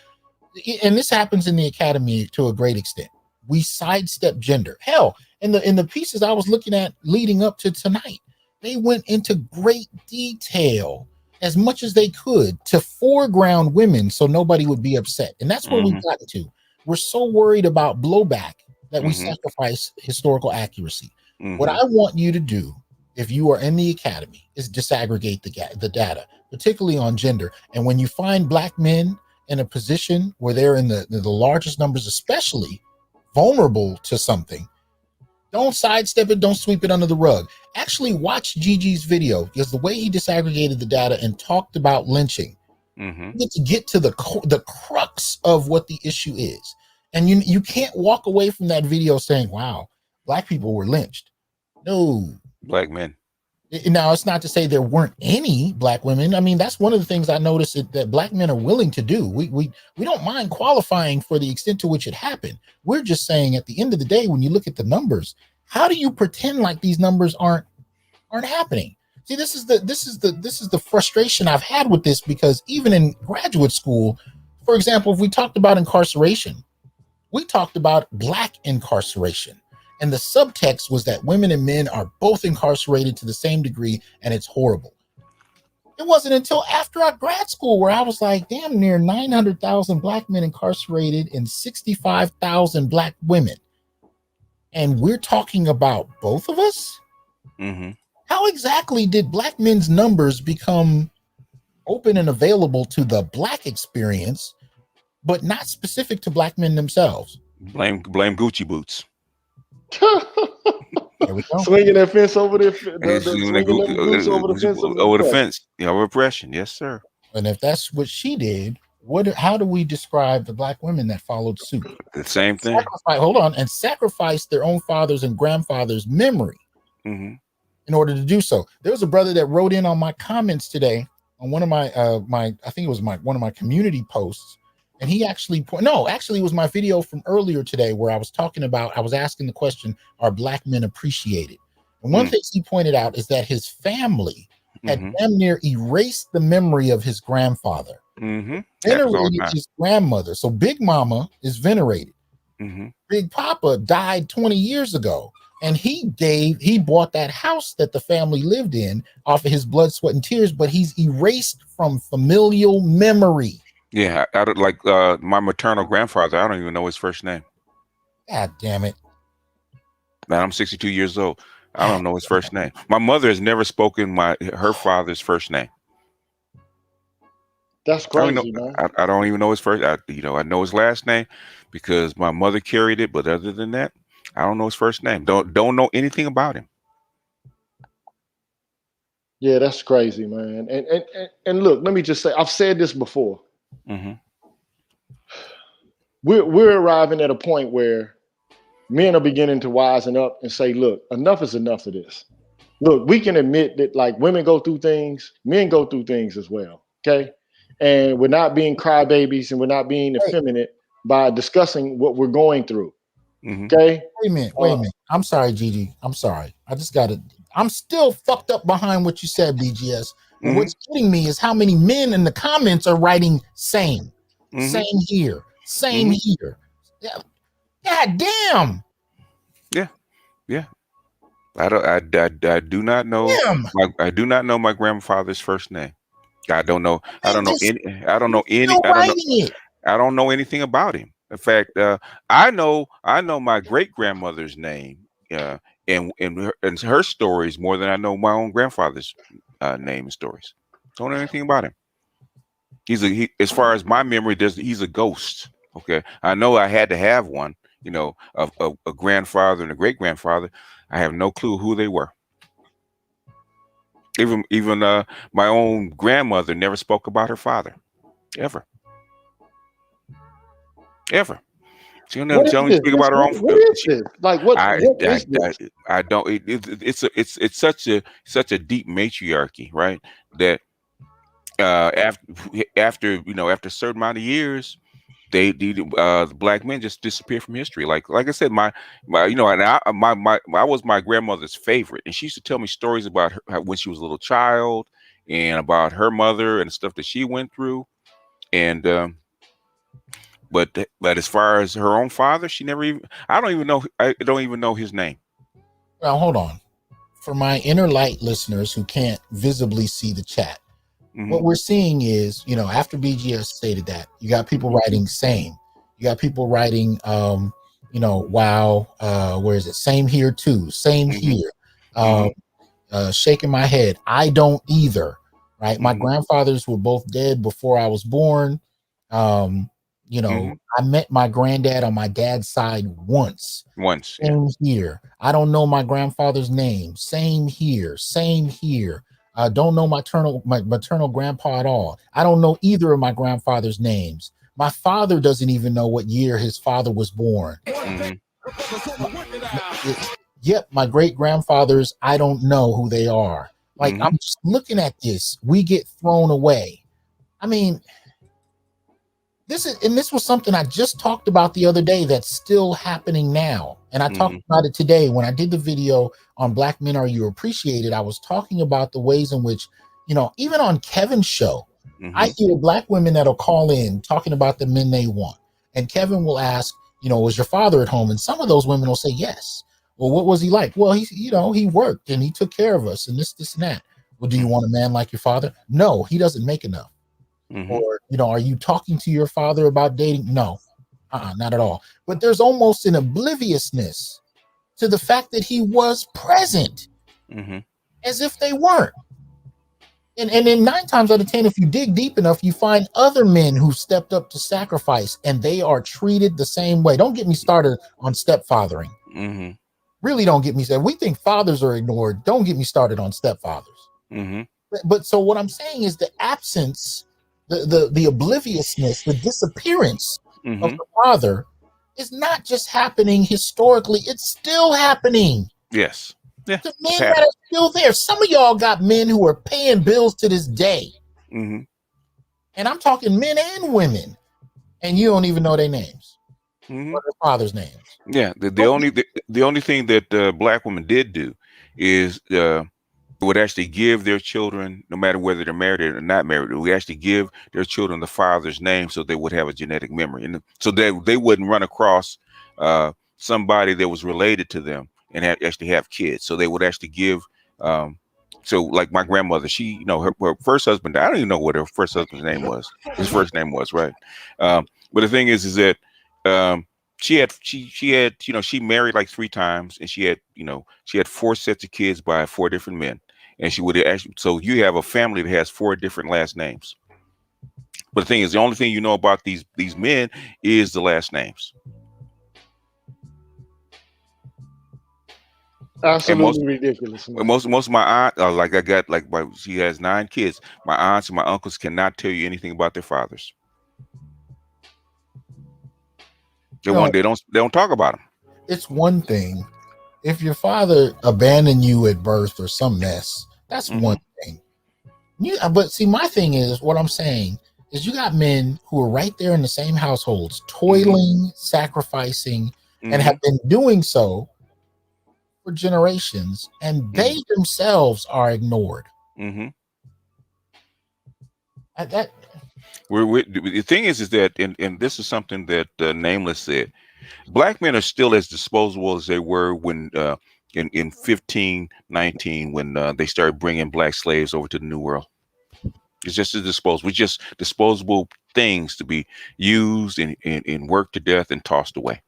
and this happens in the academy to a great extent. We sidestep gender. Hell, in the pieces I was looking at leading up to tonight, they went into great detail as much as they could to foreground women so nobody would be upset. And that's where we've gotten to. We're so worried about blowback that we sacrifice historical accuracy. What I want you to do, if you are in the academy, is disaggregate the data, particularly on gender. And when you find Black men in a position where they're in the largest numbers, especially vulnerable to something, don't sidestep it, don't sweep it under the rug. Actually watch Gigi's video, because the way he disaggregated the data and talked about lynching, you get to the crux of what the issue is. And you can't walk away from that video saying, wow, Black people were lynched. No. Black men. Now, it's not to say there weren't any Black women. I mean, that's one of the things I noticed that Black men are willing to do. We don't mind qualifying for the extent to which it happened. We're just saying at the end of the day, when you look at the numbers, how do you pretend like these numbers aren't happening? See, this is the frustration I've had with this, because even in graduate school, for example, if we talked about incarceration, we talked about Black incarceration. And the subtext was that women and men are both incarcerated to the same degree, and it's horrible. It wasn't until after our grad school where I was like, damn near 900,000 Black men incarcerated and 65,000 Black women. And we're talking about both of us? How exactly did Black men's numbers become open and available to the Black experience, but not specific to Black men themselves? Blame Gucci boots. There we go. Swinging that fence over the fence. Repression. Yes, sir. And if that's what she did, how do we describe the Black women that followed suit? The same thing. Sacrifice their own fathers and grandfathers' memory in order to do so. There was a brother that wrote in on my comments today on one of my I think it was one of my community posts. And he actually it was my video from earlier today where I was asking the question, are Black men appreciated? And one thing he pointed out is that his family had damn near erased the memory of his grandfather, venerated his grandmother. So Big Mama is venerated. Big Papa died 20 years ago. And he bought that house that the family lived in off of his blood, sweat, and tears, but he's erased from familial memory. Yeah, I don't like my maternal grandfather. I don't even know his first name. God damn it. Man, I'm 62 years old. I don't know his first name. My mother has never spoken her father's first name. That's crazy, man. I don't even know his first. I know his last name because my mother carried it. But other than that, I don't know his first name. Don't know anything about him. Yeah, that's crazy, man. And look, let me just say, I've said this before. We're arriving at a point where men are beginning to wisen up and say, look, enough is enough of this. Look, we can admit that like women go through things, men go through things as well. Okay. And we're not being crybabies and we're not being effeminate by discussing what we're going through. Okay. Wait a minute. I'm sorry, Gigi. I'm sorry. I'm still fucked up behind what you said, BGS. And what's getting me is how many men in the comments are writing same here, same here. Yeah. God damn. Yeah. I do not know. I do not know my grandfather's first name. I don't know anything about him. In fact, I know my great grandmother's name. And her stories more than I know my own grandfather's name and stories. Don't know anything about him. As far as my memory, he's a ghost. Okay, I know I had to have one. A grandfather and a great grandfather. I have no clue who they were. Even my own grandmother never spoke about her father, ever. She don't speak about her own. What is this? Like what? I don't. It's such a deep matriarchy, right? That after a certain amount of years, the Black men just disappear from history. Like I said, I was my grandmother's favorite, and she used to tell me stories about her when she was a little child and about her mother and stuff that she went through, and but as far as her own father, she never even. I don't even know his name. Now hold on. For my inner light listeners who can't visibly see the chat, what we're seeing is, after BGS stated that, you got people writing same. You got people writing, wow, where is it? Same here too. Same here. Shaking my head. I don't either. Right. My grandfathers were both dead before I was born. I met my granddad on my dad's side once. Same here. I don't know my grandfather's name. Same here. Same here. I don't know my maternal grandpa at all. I don't know either of my grandfather's names. My father doesn't even know what year his father was born. Yep, my great grandfathers, I don't know who they are. Like, I'm just looking at this. We get thrown away. I mean, this was something I just talked about the other day that's still happening now. And I talked about it today when I did the video on Black Men Are You Appreciated. I was talking about the ways in which, even on Kevin's show, I hear Black women that'll call in talking about the men they want. And Kevin will ask, was your father at home? And some of those women will say yes. Well, what was he like? Well, he worked and he took care of us and this and that. Well, do you want a man like your father? No, he doesn't make enough. Or, are you talking to your father about dating? No, not at all. But there's almost an obliviousness to the fact that he was present, as if they weren't. And then 9 times out of 10, if you dig deep enough, you find other men who stepped up to sacrifice, and they are treated the same way. Don't get me started on stepfathering. Really don't get me started. We think fathers are ignored. Don't get me started on stepfathers. But so what I'm saying is the absence, the obliviousness, the disappearance of the father is not just happening historically. It's still happening. Yes. Yeah. The men that are still there. Some of y'all got men who are paying bills to this day. And I'm talking men and women. And you don't even know their names. Or their father's names. Yeah. The only thing that Black women did do is would actually give their children, no matter whether they're married or not married, we actually give their children the father's name so they would have a genetic memory. And so that they wouldn't run across somebody that was related to them and actually have kids. So they would actually give, so like my grandmother, she, her first husband, I don't even know what her first husband's name was. His first name was, right? But the thing is that she married like 3 times, and she had 4 sets of kids by 4 different men. And she would actually, so you have a family that has 4 different last names. But the thing is, the only thing you know about these men is the last names. Absolutely ridiculous. Most of my aunt, she has 9 kids. My aunts and my uncles cannot tell you anything about their fathers. They don't talk about them. It's one thing if your father abandoned you at birth or some mess. That's one thing. But see, my thing is, what I'm saying is, you got men who are right there in the same households, toiling, sacrificing, and have been doing so for generations, and they themselves are ignored. The thing is that, and this is something that Nameless said, Black men are still as disposable as they were when in 1519, when they started bringing Black slaves over to the New World. It's just as disposable. It's just disposable things to be used and worked to death and tossed away.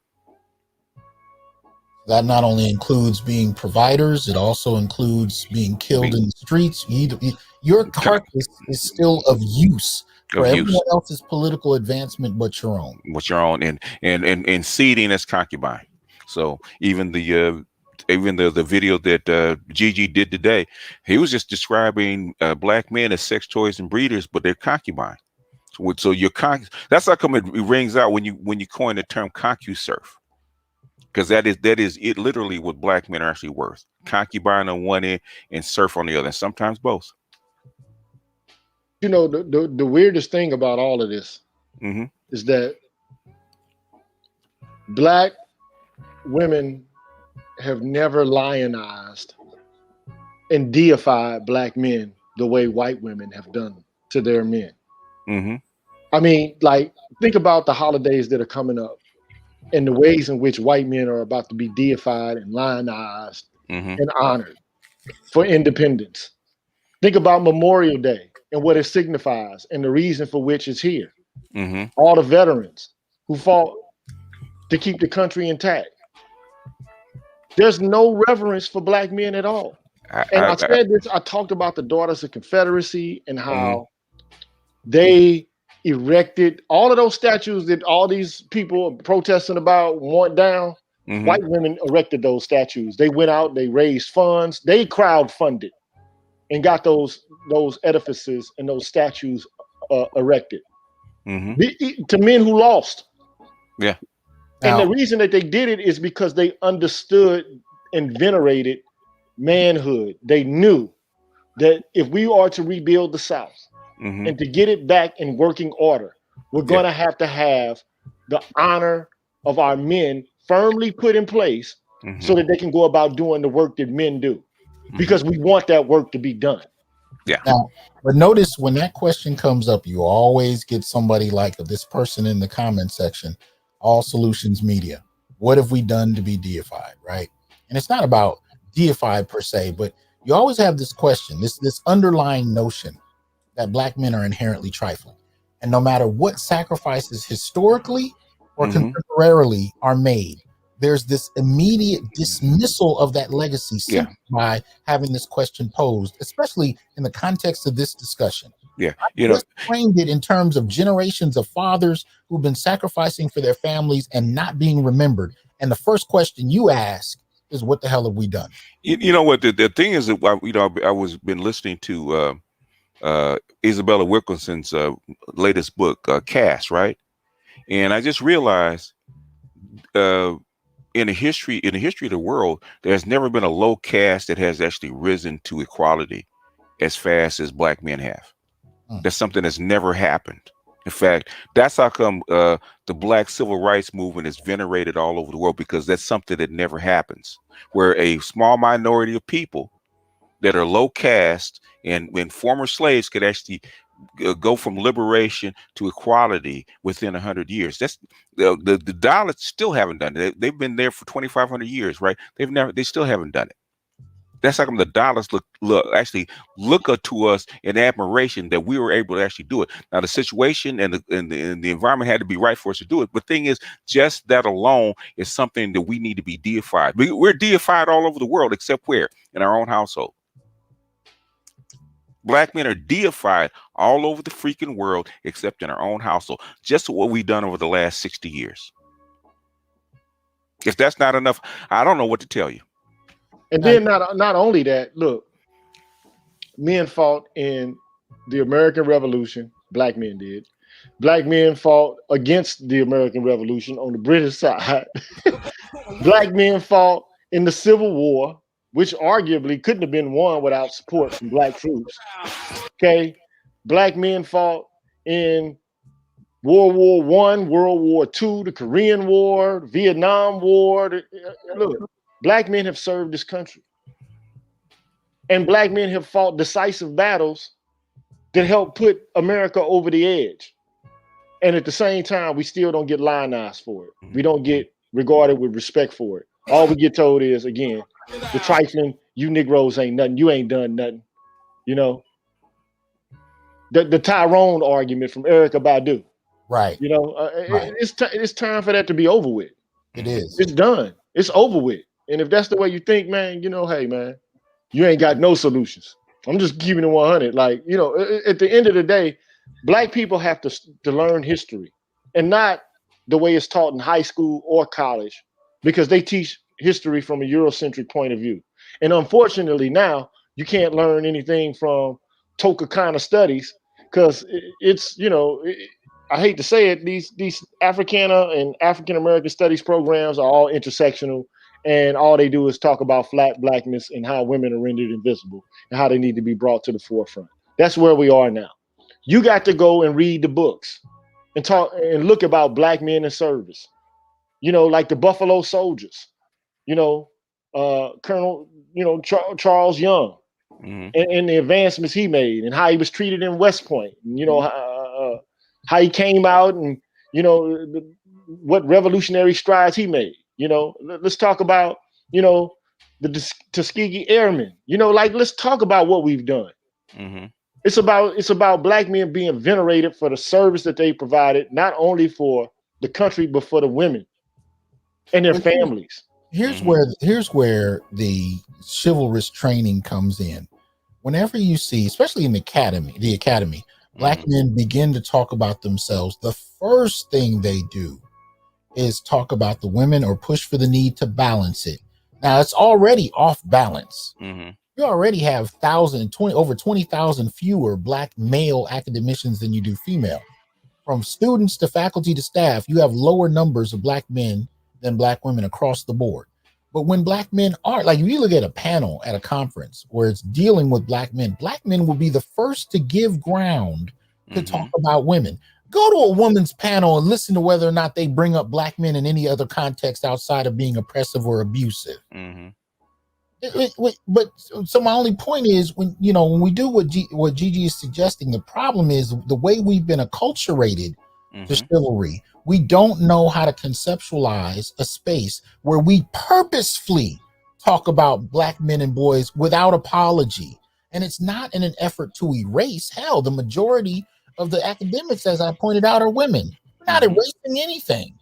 That not only includes being providers, it also includes being killed in the streets. Your carcass is still of use for everyone else's political advancement but your own. And seeding as concubine. So even the video that Gigi did today, he was just describing Black men as sex toys and breeders, but they're concubine. So that's how come it rings out when you coin the term ConcuSurf. Because that is it, literally what Black men are actually worth. Concubine on one end and serf on the other, and sometimes both. The weirdest thing about all of this is that Black women have never lionized and deified Black men the way white women have done to their men. I mean, like, think about the holidays that are coming up and the ways in which white men are about to be deified and lionized Mm-hmm. and honored for independence. Think about Memorial Day and what it signifies and the reason for which it's here. Mm-hmm. All the veterans who fought to keep the country intact. There's no reverence for black men at all. And I said this, I talked about the Daughters of Confederacy and mm-hmm. how they erected all of those statues that all these people protesting about want down. Mm-hmm. White women erected those statues. They went out, they raised funds, they crowdfunded and got those edifices and those statues erected to men who lost. Yeah. And the reason that they did it is because they understood and venerated manhood. They knew that if we are to rebuild the South and to get it back in working order, we're going to have the honor of our men firmly put in place so that they can go about doing the work that men do, because we want that work to be done. Yeah. Now, but notice when that question comes up, you always get somebody like this person in the comment section, All Solutions Media. What have we done to be deified, right? And it's not about deified per se, but you always have this question, this underlying notion that black men are inherently trifling. And no matter what sacrifices historically or contemporarily are made, there's this immediate dismissal of that legacy simply by having this question posed, especially in the context of this discussion. Yeah, you know, framed it in terms of generations of fathers who've been sacrificing for their families and not being remembered. And the first question you ask is, "What the hell have we done?" You know what the thing is that I was been listening to Isabella Wilkinson's latest book, Caste, right? And I just realized in the history of the world, there's never been a low caste that has actually risen to equality as fast as black men have. That's something that's never happened. In fact, that's how come the black civil rights movement is venerated all over the world, because that's something that never happens, where a small minority of people that are low caste and when former slaves could actually go from liberation to equality within 100 years. That's the Dalits still haven't done it. They've been there for 2,500 years, right? They still haven't done it. That's how come the Dalits look up to us in admiration that we were able to actually do it. Now the situation and the environment had to be right for us to do it. But the thing is, just that alone is something that we need to be deified. We're deified all over the world, except where? In our own household. Black men are deified all over the freaking world, except in our own household. Just what we've done over the last 60 years. If that's not enough, I don't know what to tell you. And then not only that, look, men fought in the American Revolution. Black men did. Black men fought against the American Revolution on the British side. Black men fought in the Civil War, which arguably couldn't have been won without support from black troops. Okay. Black men fought in World War I, World War II, the Korean War, the Vietnam War. Look, black men have served this country. And black men have fought decisive battles that help put America over the edge. And at the same time, we still don't get lionized for it. We don't get regarded with respect for it. All we get told is, again, the trifling, you Negroes ain't nothing. You ain't done nothing. You know, the Tyrone argument from Erykah Badu. Right. You know, right. It's time for that to be over with. It is. It's done. It's over with. And if that's the way you think, man, you know, hey, man, you ain't got no solutions. I'm just keeping it 100. Like, you know, at the end of the day, black people have to learn history, and not the way it's taught in high school or college, because they teach history from a Eurocentric point of view. And unfortunately now you can't learn anything from Africana Studies, because it's, you know, I hate to say it, these Africana and African American studies programs are all intersectional, and all they do is talk about flat blackness and how women are rendered invisible and how they need to be brought to the forefront. That's where we are now. You got to go and read the books and talk and look about black men in service. You know, like the Buffalo Soldiers, you know, Colonel, you know, Charles Young, and the advancements he made and how he was treated in West Point. You know, how he came out and, you know, what revolutionary strides he made. You know, let's talk about, you know, the Tuskegee Airmen. You know, like, let's talk about what we've done. Mm-hmm. It's about black men being venerated for the service that they provided, not only for the country, but for the women and their families. Here's where the chivalrous training comes in. Whenever you see, especially in the academy, black men begin to talk about themselves, the first thing they do is talk about the women or push for the need to balance it. Now it's already off balance. You already have over 20,000 fewer black male academicians than you do female. From students to faculty to staff, you have lower numbers of black men than black women across the board. But when black men are, like, if you look at a panel at a conference where it's dealing with black men will be the first to give ground to talk about women. Go to a woman's panel and listen to whether or not they bring up black men in any other context outside of being oppressive or abusive. But so my only point is, when we do what Gigi is suggesting, the problem is the way we've been acculturated to chivalry. We don't know how to conceptualize a space where we purposefully talk about black men and boys without apology. And it's not in an effort to erase. Hell, the majority of the academics, as I pointed out, are women. We're not erasing anything.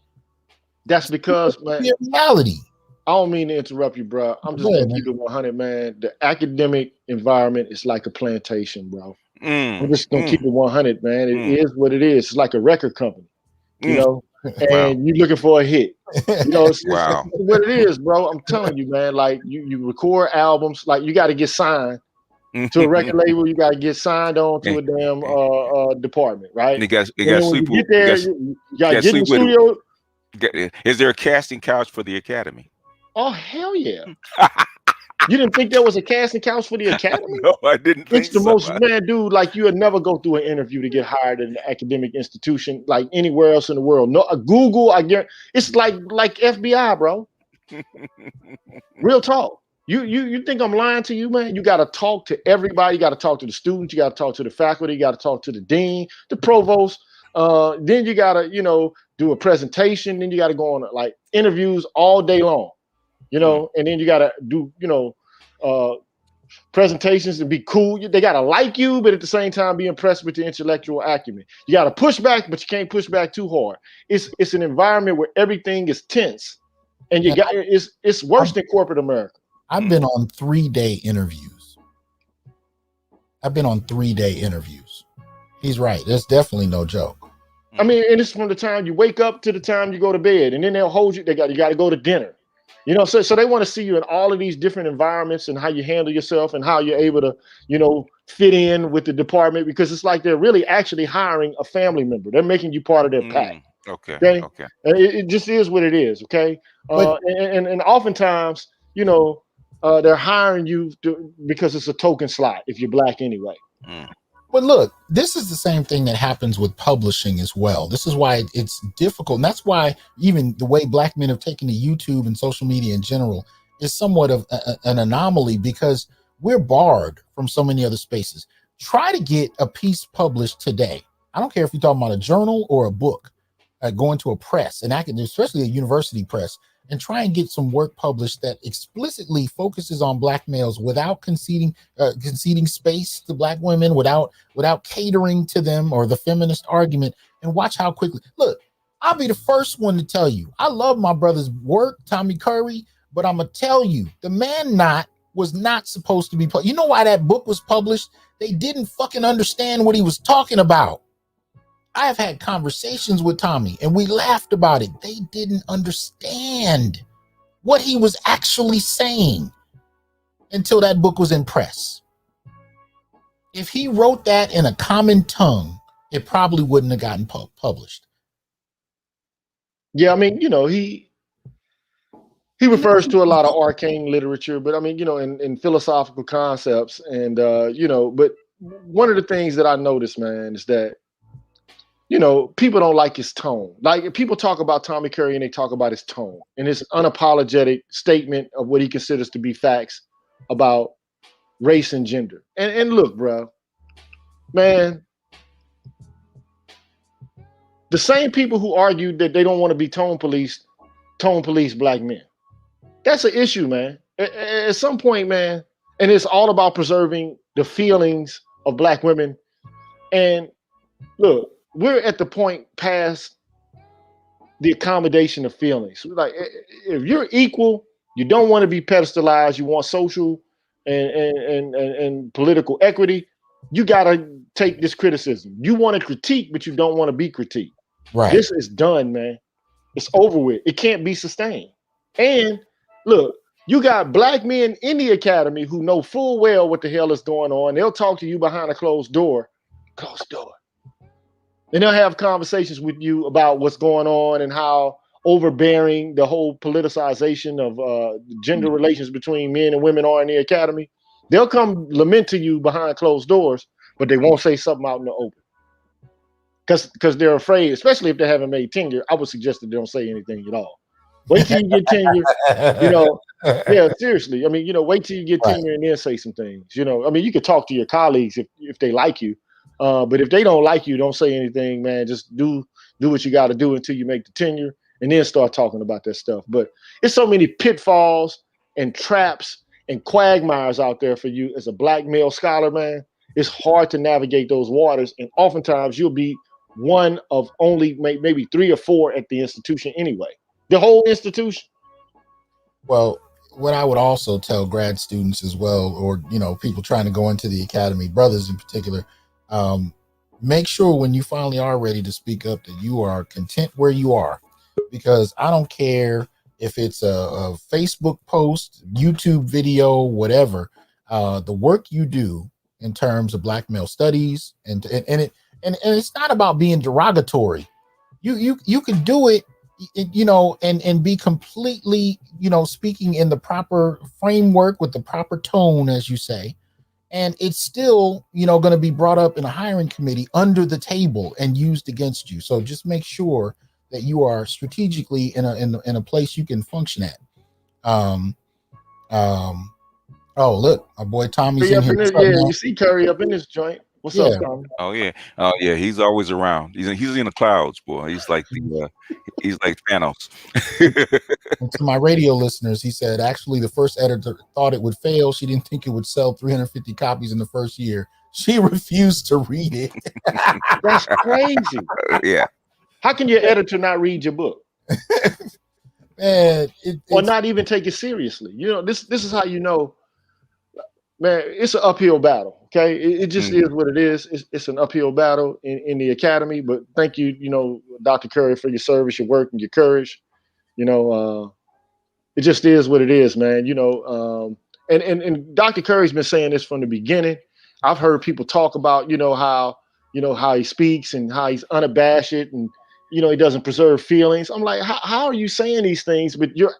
That's because, man, reality. I don't mean to interrupt you, bro. I'm just going to keep it 100, man. The academic environment is like a plantation, bro. I'm just going to keep it 100, man. It is what it is. It's like a record company, you know, and you're looking for a hit. You know, it's what it is, bro. I'm telling you, man. Like, you record albums. Like, you got to get signed to a record label. You got to get signed on to a damn department, right? You got to sleep with. You got to get in the studio. Is there a casting couch for the academy? Oh, hell yeah. You didn't think there was a casting couch for the academy? No, I didn't think it's the most, man, dude, like, you would never go through an interview to get hired at an academic institution like anywhere else in the world. No, Google, I guarantee, it's like FBI, bro. Real talk. You think I'm lying to you, man? You got to talk to everybody. You got to talk to the students. You got to talk to the faculty. You got to talk to the dean, the provost. Then you got to, do a presentation. Then you got to go on like interviews all day long. And then you got to do, presentations and be cool. They got to like you, but at the same time, be impressed with your intellectual acumen. You got to push back, but you can't push back too hard. It's an environment where everything is tense, and it's worse than corporate America. I've been on 3-day interviews. He's right. That's definitely no joke. I mean, and it's from the time you wake up to the time you go to bed, and then they'll hold you. You got to go to dinner. So they want to see you in all of these different environments and how you handle yourself and how you're able to, fit in with the department, because it's like they're really actually hiring a family member. They're making you part of their pack. Okay. It just is what it is. Okay. And oftentimes, they're hiring you because it's a token slot if you're black anyway. But look, this is the same thing that happens with publishing as well. This is why it's difficult. And that's why even the way black men have taken to YouTube and social media in general is somewhat of an anomaly, because we're barred from so many other spaces. Try to get a piece published today. I don't care if you're talking about a journal or a book, going to a press, especially a university press, and try and get some work published that explicitly focuses on black males without conceding space to black women, without catering to them or the feminist argument, and watch how quickly. Look, I'll be the first one to tell you, I love my brother's work, Tommy Curry, but I'm gonna tell you, the Man was not supposed to be published. You know why that book was published? They didn't fucking understand what he was talking about. I have had conversations with Tommy and we laughed about it. They didn't understand what he was actually saying until that book was in press. If he wrote that in a common tongue, it probably wouldn't have gotten published. Yeah, I mean, he refers to a lot of arcane literature, but I mean, in philosophical concepts, and but one of the things that I noticed, man, is that people don't like his tone. Like, people talk about Tommy Curry and they talk about his tone and his unapologetic statement of what he considers to be facts about race and gender. And look, bro, man, The same people who argued that they don't want to be tone police black men. That's an issue, man. At some point, man, and it's all about preserving the feelings of black women. And look, we're at the point past the accommodation of feelings. Like, if you're equal, you don't want to be pedestalized, you want social and political equity, you got to take this criticism. You want to critique, but you don't want to be critiqued. Right. This is done, man. It's over with. It can't be sustained. And look, you got black men in the academy who know full well what the hell is going on. They'll talk to you behind a closed door. And they'll have conversations with you about what's going on and how overbearing the whole politicization of gender relations between men and women are in the academy. They'll come lament to you behind closed doors, but they won't say something out in the open. Because they're afraid, especially if they haven't made tenure. I would suggest that they don't say anything at all. Wait till you get tenure, yeah, seriously. I mean, wait till you get tenure and then say some things. I mean, you could talk to your colleagues if they like you. But if they don't like you, don't say anything, man. Just do what you got to do until you make the tenure and then start talking about that stuff. But it's so many pitfalls and traps and quagmires out there for you as a black male scholar, man. It's hard to navigate those waters. And oftentimes you'll be one of only maybe 3 or 4 at the institution anyway. The whole institution. Well, what I would also tell grad students as well, or, people trying to go into the academy, brothers in particular, make sure when you finally are ready to speak up that you are content where you are, because I don't care if it's a Facebook post, YouTube video, whatever, the work you do in terms of black male studies and it's not about being derogatory. You can do it, and be completely, speaking in the proper framework with the proper tone, as you say. And it's still, going to be brought up in a hiring committee under the table and used against you. So just make sure that you are strategically in a place you can function at. Oh, look, our boy Tommy's in here. You see Curry up in this joint. What's up, Tommy? Oh yeah. He's always around. He's in the clouds, boy. He's like he's like Thanos. And to my radio listeners, he said, actually, the first editor thought it would fail. She didn't think it would sell 350 copies in the first year. She refused to read it. That's crazy. Yeah. How can your editor not read your book? Man, or not even take it seriously? This is how you know, man, it's an uphill battle. Okay, it just is what it is. It's an uphill battle in the academy. But thank you, Dr. Curry, for your service, your work, and your courage. It just is what it is, man. And Dr. Curry's been saying this from the beginning. I've heard people talk about, how he speaks and how he's unabashed and he doesn't preserve feelings. I'm like, how are you saying these things? But you're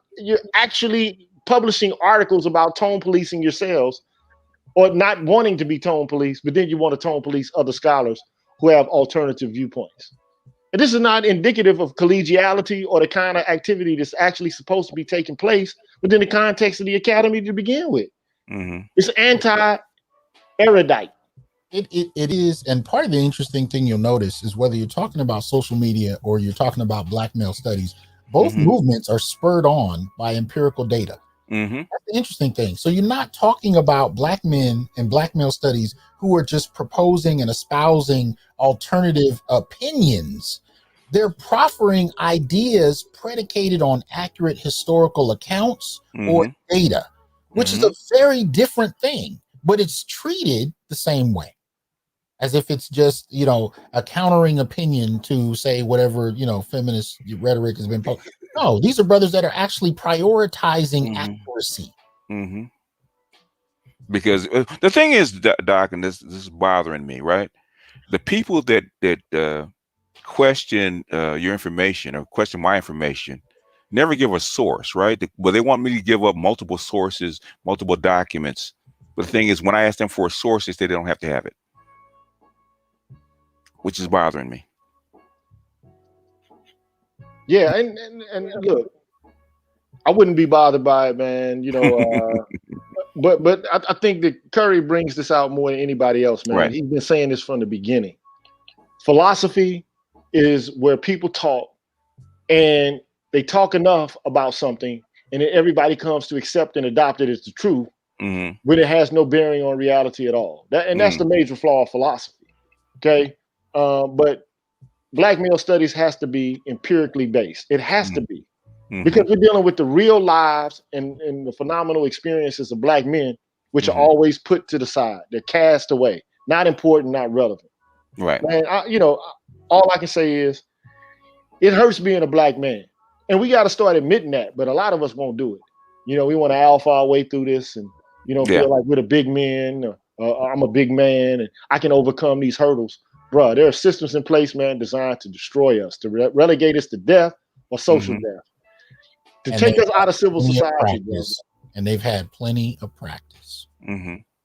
actually publishing articles about tone policing yourselves, or not wanting to be tone police, but then you want to tone police other scholars who have alternative viewpoints. And this is not indicative of collegiality or the kind of activity that's actually supposed to be taking place within the context of the academy to begin with. Mm-hmm. It's anti-erudite. It is. And part of the interesting thing you'll notice is whether you're talking about social media or you're talking about black male studies, both movements are spurred on by empirical data. Mm-hmm. That's the interesting thing. So you're not talking about black men and black male studies who are just proposing and espousing alternative opinions. They're proffering ideas predicated on accurate historical accounts or data, which is a very different thing, but it's treated the same way, as if it's just, a countering opinion to say whatever, feminist rhetoric has been posted. No, these are brothers that are actually prioritizing accuracy. Mm-hmm. Because the thing is, Doc, and this is bothering me, right? The people that question your information or question my information never give a source, right? But they want me to give up multiple sources, multiple documents. But the thing is, when I ask them for a source, they say they don't have to have it, which is bothering me. Yeah, and look, I wouldn't be bothered by it, man. But I think that Curry brings this out more than anybody else, man. Right. He's been saying this from the beginning. Philosophy is where people talk and they talk enough about something, and then everybody comes to accept and adopt it as the truth, when it has no bearing on reality at all. That's the major flaw of philosophy. Okay, but Black male studies has to be empirically based. It has to be, because we're dealing with the real lives and the phenomenal experiences of Black men, which are always put to the side. They're cast away, not important, not relevant. Right. Man, all I can say is it hurts being a Black man, and we got to start admitting that. But a lot of us won't do it. We want to alpha our way through this, and feel like we're the big men. I'm a big man, and I can overcome these hurdles. Bruh, there are systems in place, man, designed to destroy us, to relegate us to death or social death, to take us out of civil society. And they've had plenty of practice.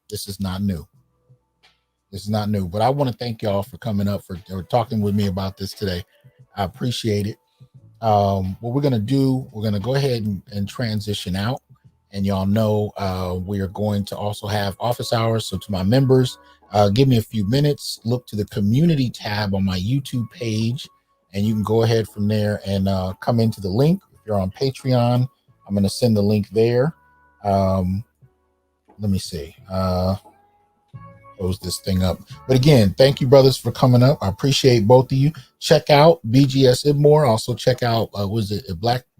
This is not new. But I want to thank y'all for coming up or talking with me about this today. I appreciate it. What we're going to do, we're going to go ahead and transition out. And y'all know we are going to also have office hours. So to my members, give me a few minutes, look to the community tab on my YouTube page, and you can go ahead from there and come into the link. If you're on Patreon, I'm going to send the link there. Let me see. Close this thing up. But again, thank you, brothers, for coming up. I appreciate both of you. Check out BGS Ibmore. Also check out,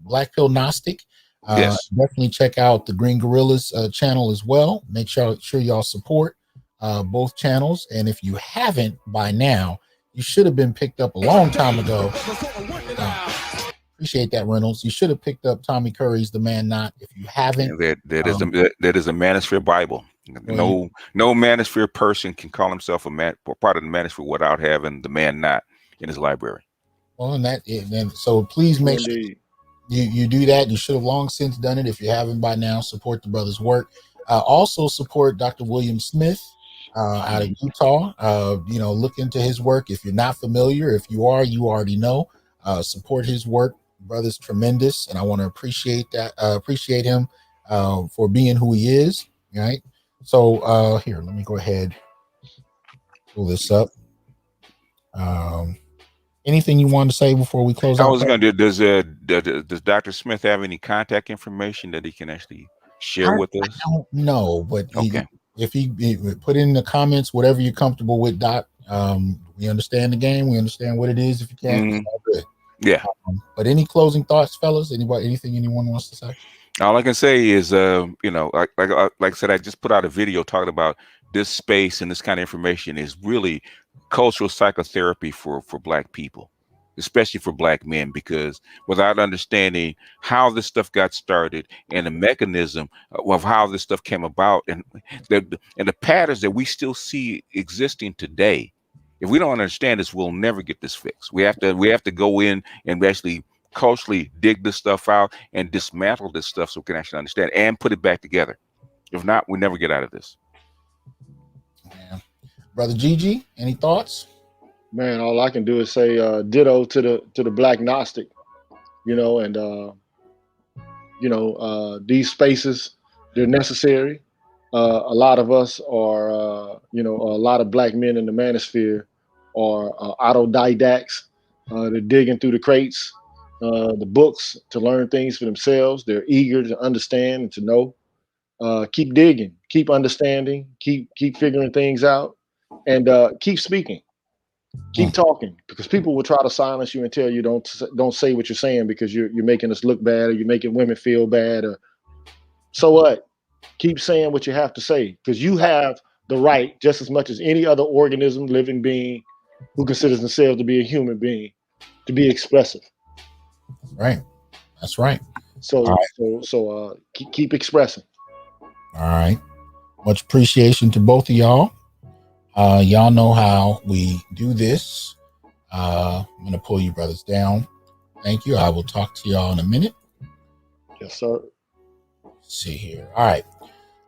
Black Pill Gnostic. Yes. Definitely check out the Green Gorillas channel as well. Make sure y'all support both channels. And if you haven't by now, you should have been picked up a long time ago. Appreciate that, Reynolds. You should have picked up Tommy Curry's The Man Not. If you haven't, that is a Manosphere Bible. No Manosphere person can call himself part of the Manosphere without having The Man Not in his library. Well, and so please make sure you do that. You should have long since done it. If you haven't by now, support the brother's work. Also support Dr. William Smith out of Utah. Look into his work. If you're not familiar, if you are, you already know. Support his work. Brother's tremendous, and I want to appreciate him for being who he is. Right. So here, let me go ahead, pull this up. Anything you want to say before we close out? I was going to do, does Dr. Smith have any contact information that he can actually share with us? I don't know, but okay. If he put in the comments whatever you're comfortable with, Doc. We understand the game. We understand what it is. If you can't, it's all good. Yeah. But any closing thoughts, fellas? Anything anyone wants to say? All I can say is, like I said, I just put out a video talking about this space and this kind of information is really cultural psychotherapy for Black people, especially for Black men, because without understanding how this stuff got started and the mechanism of how this stuff came about and the patterns that we still see existing today, if we don't understand this, we'll never get this fixed. We have to go in and actually culturally dig this stuff out and dismantle this stuff so we can actually understand and put it back together. If not, we never get out of this. Yeah. Brother Gigi, any thoughts? Man, all I can do is say ditto to the Black Gnostic, and these spaces, they're necessary. A lot of us are, a lot of Black men in the manosphere are autodidacts. They're digging through the crates, the books to learn things for themselves. They're eager to understand and to know. Keep digging, keep understanding, keep figuring things out, and keep speaking. Keep talking, because people will try to silence you and tell you don't say what you're saying because you're making us look bad or you're making women feel bad. Or so what? Keep saying what you have to say, because you have the right, just as much as any other organism, living being who considers themselves to be a human being, to be expressive. Right. That's right. So keep expressing. All right. Much appreciation to both of y'all. Y'all know how we do this. I'm going to pull you brothers down. Thank you. I will talk to y'all in a minute. Yes, sir. Let's see here. All right.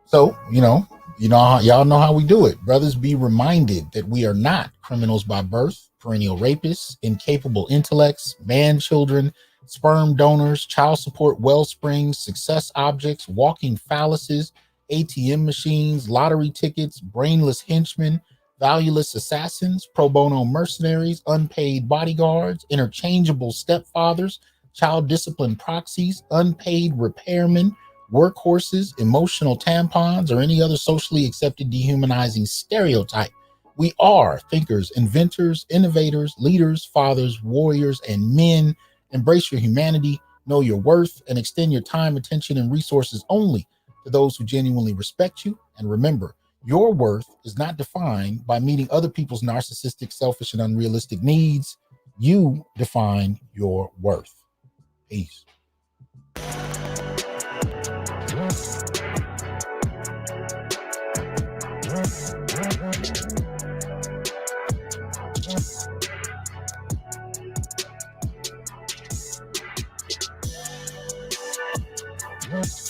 So, y'all know how we do it. Brothers, be reminded that we are not criminals by birth, perennial rapists, incapable intellects, man children, sperm donors, child support wellsprings, success objects, walking phalluses, ATM machines, lottery tickets, brainless henchmen, valueless assassins, pro bono mercenaries, unpaid bodyguards, interchangeable stepfathers, child discipline proxies, unpaid repairmen, workhorses, emotional tampons, or any other socially accepted dehumanizing stereotype. We are thinkers, inventors, innovators, leaders, fathers, warriors, and men. Embrace your humanity, know your worth, and extend your time, attention, and resources only to those who genuinely respect you. And remember, your worth is not defined by meeting other people's narcissistic, selfish, and unrealistic needs. You define your worth. Peace. Yes.